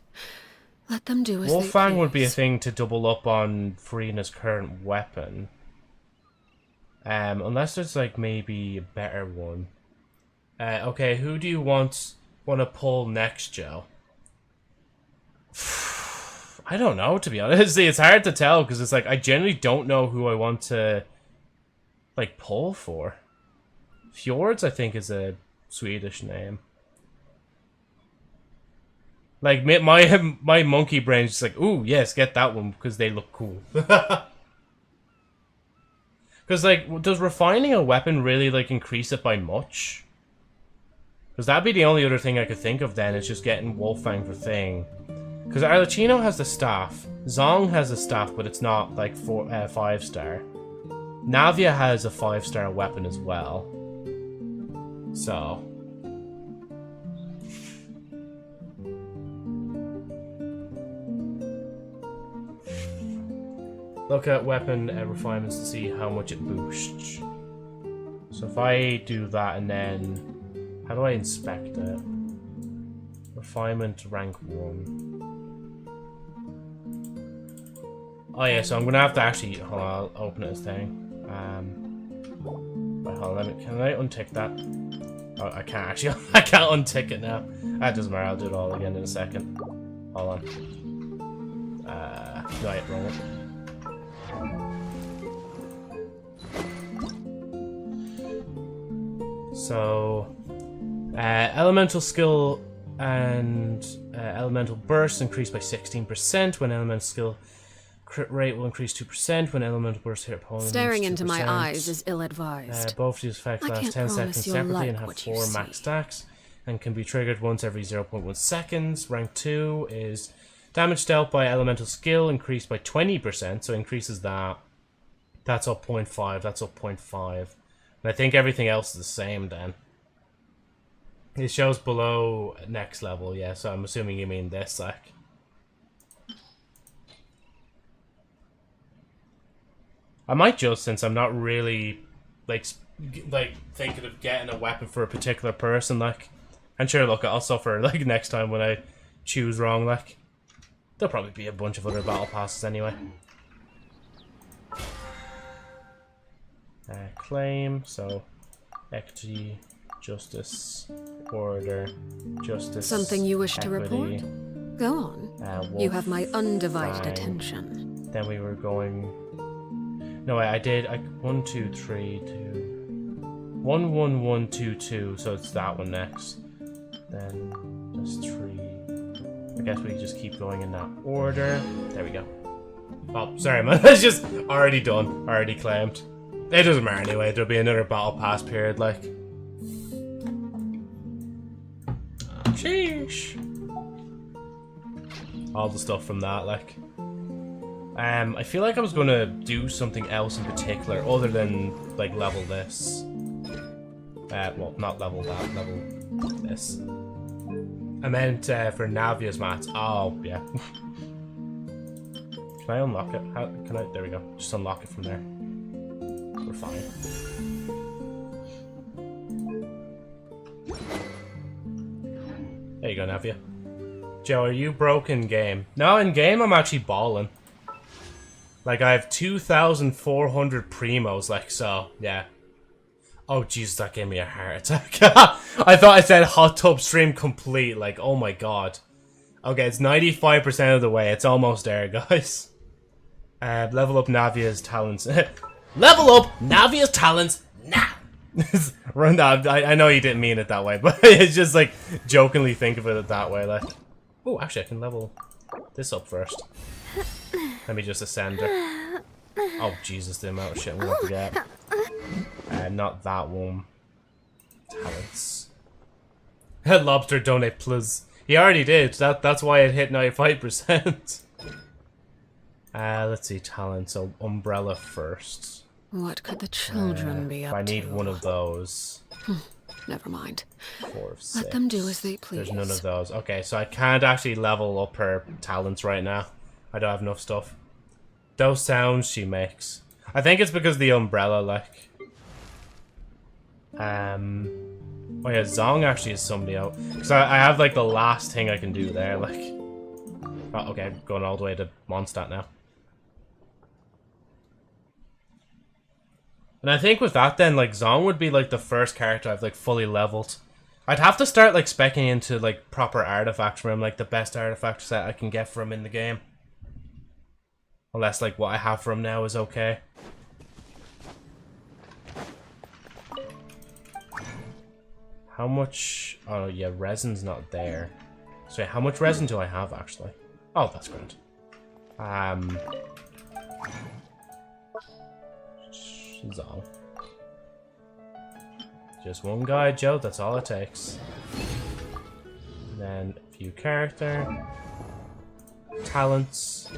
Let them do as
Wolfang would be a thing to double up on Farina's current weapon. Unless there's like maybe a better one. Okay, who do you want to pull next, Joe? I don't know, to be honest. See, it's hard to tell because it's like I generally don't know who I want to like pull for. Fjords, I think, is a Swedish name. Like, my monkey brain's just like, ooh, yes, get that one, because they look cool. Because, like, does refining a weapon really, like, increase it by much? Because that'd be the only other thing I could think of then, is just getting Wolfang for thing. Because Arlecchino has the staff. Zong has the staff, but it's not, like, 5-star. Navia has a 5-star weapon as well. So... look at weapon refinements to see how much it boosts. So if I do that and then... how do I inspect it? Refinement rank 1. Oh yeah, so I'm gonna have to actually... hold on, I'll open it as thing. Wait, hold on, can I untick that? Oh, I can't actually. I can't untick it now. That doesn't matter, I'll do it all again in a second. Hold on. Right, wrong one. So, elemental skill and elemental burst increase by 16% when elemental skill crit rate will increase 2% when elemental burst hit opponents.
Staring into my eyes is ill-advised.
Both use effects last 10 seconds separately and have 4 max stacks and can be triggered once every 0.1 seconds. Rank 2 is damage dealt by elemental skill increased by 20%, so increases that. That's up 0.5, that's up 0.5. And I think everything else is the same then. It shows below next level, yeah, so I'm assuming you mean this, like. I might just, since I'm not really, like thinking of getting a weapon for a particular person, like. And sure, look, I'll suffer, like, next time when I choose wrong, like. There'll probably be a bunch of other battle passes anyway. Claim, so equity, justice, order, justice.
Something you wish
equity,
to report? Go on. You have my undivided attention.
Then we were going. No, I did. 1, 2, 3, 2. 1, 1, 1, 2, 2. So it's that one next. Then there's 3. I guess we just keep going in that order. There we go. Oh, sorry, man. That's just already done. Already claimed. It doesn't matter anyway. There'll be another battle pass period, like. Sheesh. All the stuff from that, like. I feel like I was gonna do something else in particular, other than like level this. Well, not level that. Level this. I meant for Navia's mats. Oh, yeah. Can I unlock it? How can I? There we go. Just unlock it from there. We're fine. There you go, Navia. Joe, are you broke in game? No, in game I'm actually balling. Like, I have 2,400 primos, like, so, yeah. Oh, Jesus, that gave me a heart attack. I thought I said hot tub stream complete, like, oh my god. Okay, it's 95% of the way. It's almost there, guys. Level up Navia's talents. Level up Navia's talents now! Run that. I know you didn't mean it that way, but it's just like jokingly think of it that way. Like, oh, actually, I can level this up first. Let me just ascend her. Oh, Jesus, the amount of shit I'm gonna have to get. Not that one. Talents. Lobster donate plus. He already did. That's why it hit 95%. Let's see, talent. So umbrella first.
What could the children be up to?
I need one of those.
Never mind.
4 of 6.
Let them do as they please.
There's none of those. Okay, so I can't actually level up her talents right now. I don't have enough stuff. Those sounds she makes. I think it's because the umbrella, like. Oh yeah, Zong actually is somebody out. So I have like the last thing I can do there, like. Oh, okay, I'm going all the way to Mondstadt now. And I think with that then, like, Zong would be like the first character I've like fully leveled. I'd have to start like speccing into like proper artifacts for him, like the best artifact set I can get for him in the game. Unless like what I have for him now is okay. How much? Oh yeah, resin's not there. So how much resin do I have, actually? Oh, that's great. Zol. Just one guy, Joe, that's all it takes. And then a few character. Talents.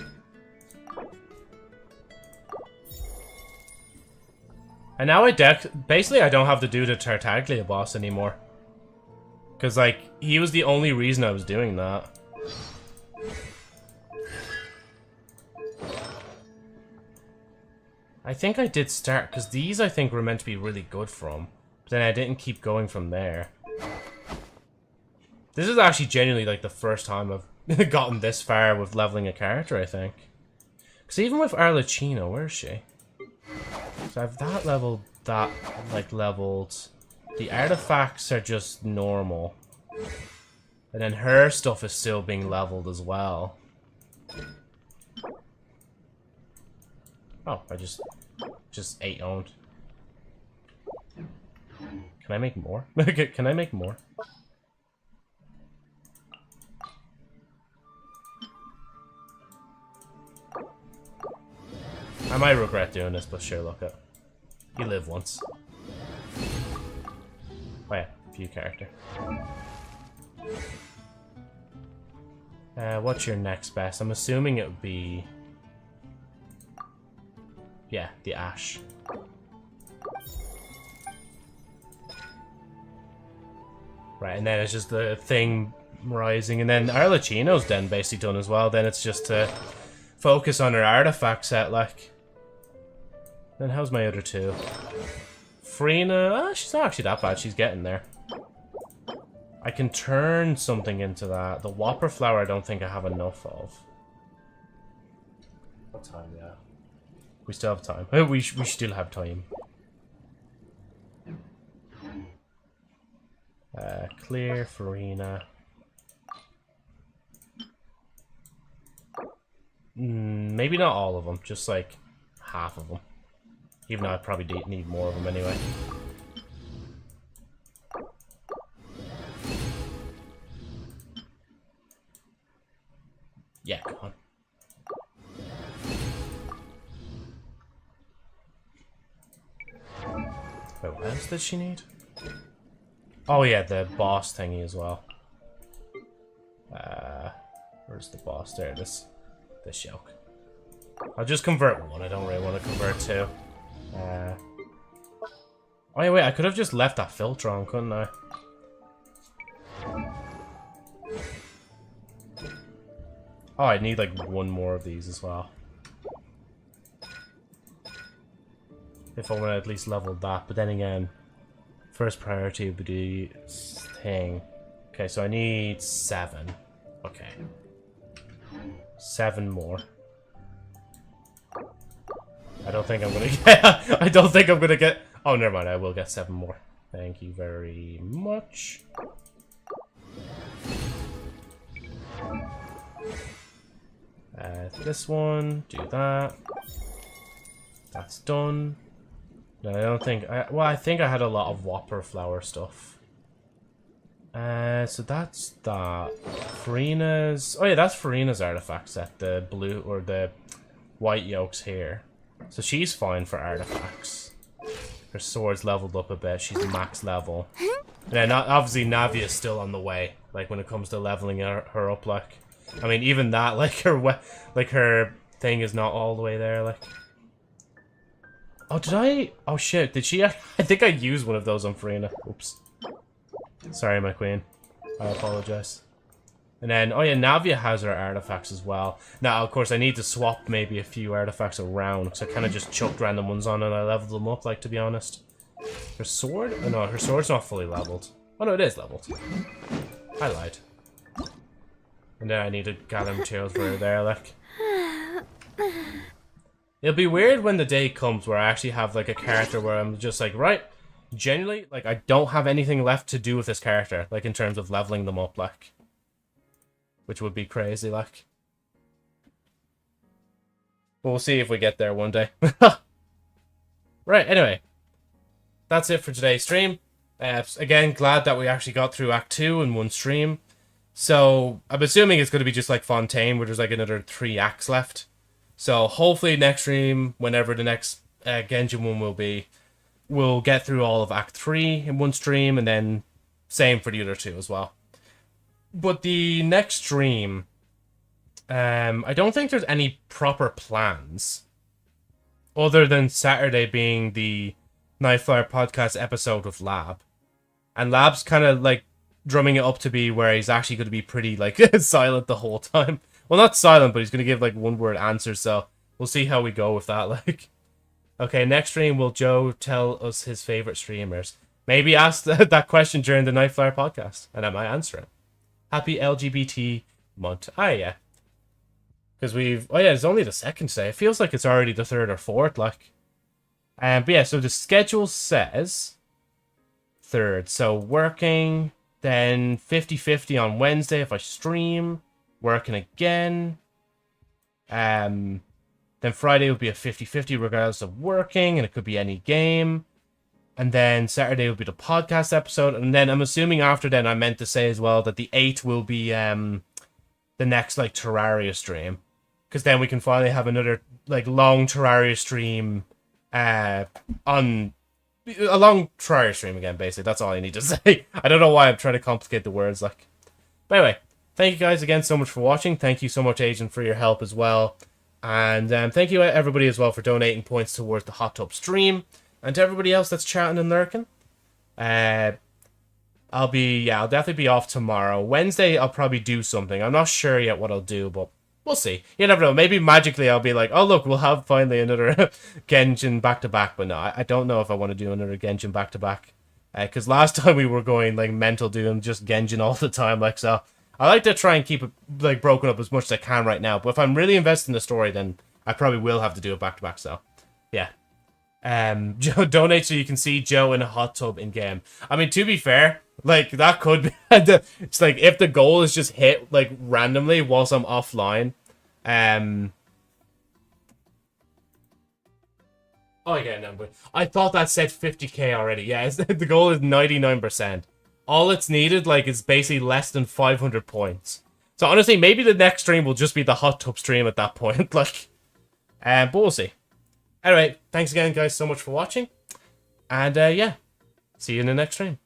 And now basically I don't have to do the Tartaglia boss anymore. Because, like, he was the only reason I was doing that. I think I did start, because these I think were meant to be really good from. But then I didn't keep going from there. This is actually genuinely, like, the first time I've gotten this far with leveling a character, I think. Because even with Arlecchino, where is she? So I have that leveled, that, like, leveled. The artifacts are just normal. And then her stuff is still being leveled as well. Oh, I just 8 owned. Can I make more? Can I make more? I might regret doing this, but sure, look at. You live once. Oh yeah, view character. What's your next best? I'm assuming it would be... Yeah, the Ash. Right, and then it's just the thing rising, and then Arlecchino's then basically done as well. Then it's just to focus on her artifact set, like. Then how's my other two? Frina, she's not actually that bad. She's getting there. I can turn something into that. The Whopper Flower I don't think I have enough of. What time, yeah. We still have time. We still have time. Clear, Farina. Maybe not all of them, just like half of them. Even though I probably need more of them anyway. Yeah, come on. Wait, what else does she need? Oh yeah, the boss thingy as well. Where's the boss? There it is. The Shulk. I'll just convert one. I don't really want to convert two. Oh yeah, wait, I could have just left that filter on, couldn't I? Oh, I need like one more of these as well. If I want to at least level that, but then again, first priority would be the thing. Okay, so I need 7. Okay. 7 more. I don't think I'm gonna get. I don't think I'm gonna get. Oh, never mind. I will get 7 more. Thank you very much. This one. Do that. That's done. No, I don't think. Well, I think I had a lot of Whopper Flower stuff. So that's that. Farina's. Oh yeah, that's Farina's artifact set. The blue or the white yolks here. So she's fine for artifacts. Her sword's leveled up a bit. She's max level. And then obviously Navia's still on the way. Like when it comes to leveling her up, like. I mean, even that, like her thing is not all the way there, like. Oh, did I? Oh shit! Did she? I think I used one of those on Farina. Oops. Sorry, my queen. I apologize. And then, oh yeah, Navia has her artifacts as well. Now, of course, I need to swap maybe a few artifacts around because I kind of just chucked random ones on and I leveled them up. Like, to be honest, her sword? Oh no, her sword's not fully leveled. Oh no, it is leveled. I lied. And then I need to gather materials for her there, like. It'll be weird when the day comes where I actually have, like, a character where I'm just like, right, genuinely, like, I don't have anything left to do with this character, like, in terms of leveling them up, like. Which would be crazy, like. But we'll see if we get there one day. Right, anyway. That's it for today's stream. Again, glad that we actually got through Act 2 in one stream. So I'm assuming it's going to be just like Fontaine, where there's like another 3 acts left. So hopefully next stream, whenever the next Genshin one will be, we'll get through all of Act 3 in one stream, and then same for the other 2 as well. But the next stream, I don't think there's any proper plans, other than Saturday being the Nightflyer podcast episode with Lab. And Lab's kind of like drumming it up to be where he's actually going to be pretty like silent the whole time. Well, not silent, but he's going to give like one-word answers, so we'll see how we go with that. Like, okay, next stream, will Joe tell us his favorite streamers? Maybe ask that question during the Nightflyer podcast, and I might answer it. Happy LGBT month. Ah, yeah. Because oh yeah, it's only the 2nd today. It feels like it's already the 3rd or 4th, like. But yeah, so the schedule says 3rd. So working, then 50-50 on Wednesday if I stream, working again. Then Friday will be a 50-50 regardless of working, and it could be any game. And then Saturday will be the podcast episode. And then I'm assuming after then, I meant to say as well that the 8th will be the next like Terraria stream. Because then we can finally have another like long Terraria stream on a long Terraria stream again, basically. That's all I need to say. I don't know why I'm trying to complicate the words, like. But anyway, thank you guys again so much for watching. Thank you so much, Agent, for your help as well. And thank you everybody as well for donating points towards the hot tub stream. And to everybody else that's chatting and lurking. I'll definitely be off tomorrow. Wednesday, I'll probably do something. I'm not sure yet what I'll do, but we'll see. You never know. Maybe magically I'll be like, oh, look, we'll have finally another Genshin back-to-back. But no, I don't know if I want to do another Genshin back-to-back. Because last time we were going, like, mental doing just Genshin all the time. Like, so I like to try and keep it, like, broken up as much as I can right now. But if I'm really invested in the story, then I probably will have to do it back-to-back. So, yeah. Joe, donate so you can see Joe in a hot tub in-game. I mean, to be fair, like, that could be... it's like, if the goal is just hit, like, randomly whilst I'm offline. Oh, yeah, no, but I thought that said 50k already. Yeah, the goal is 99%. All it's needed, like, is basically less than 500 points. So, honestly, maybe the next stream will just be the hot tub stream at that point. Like, but we'll see. Anyway, thanks again, guys, so much for watching. And, yeah, see you in the next stream.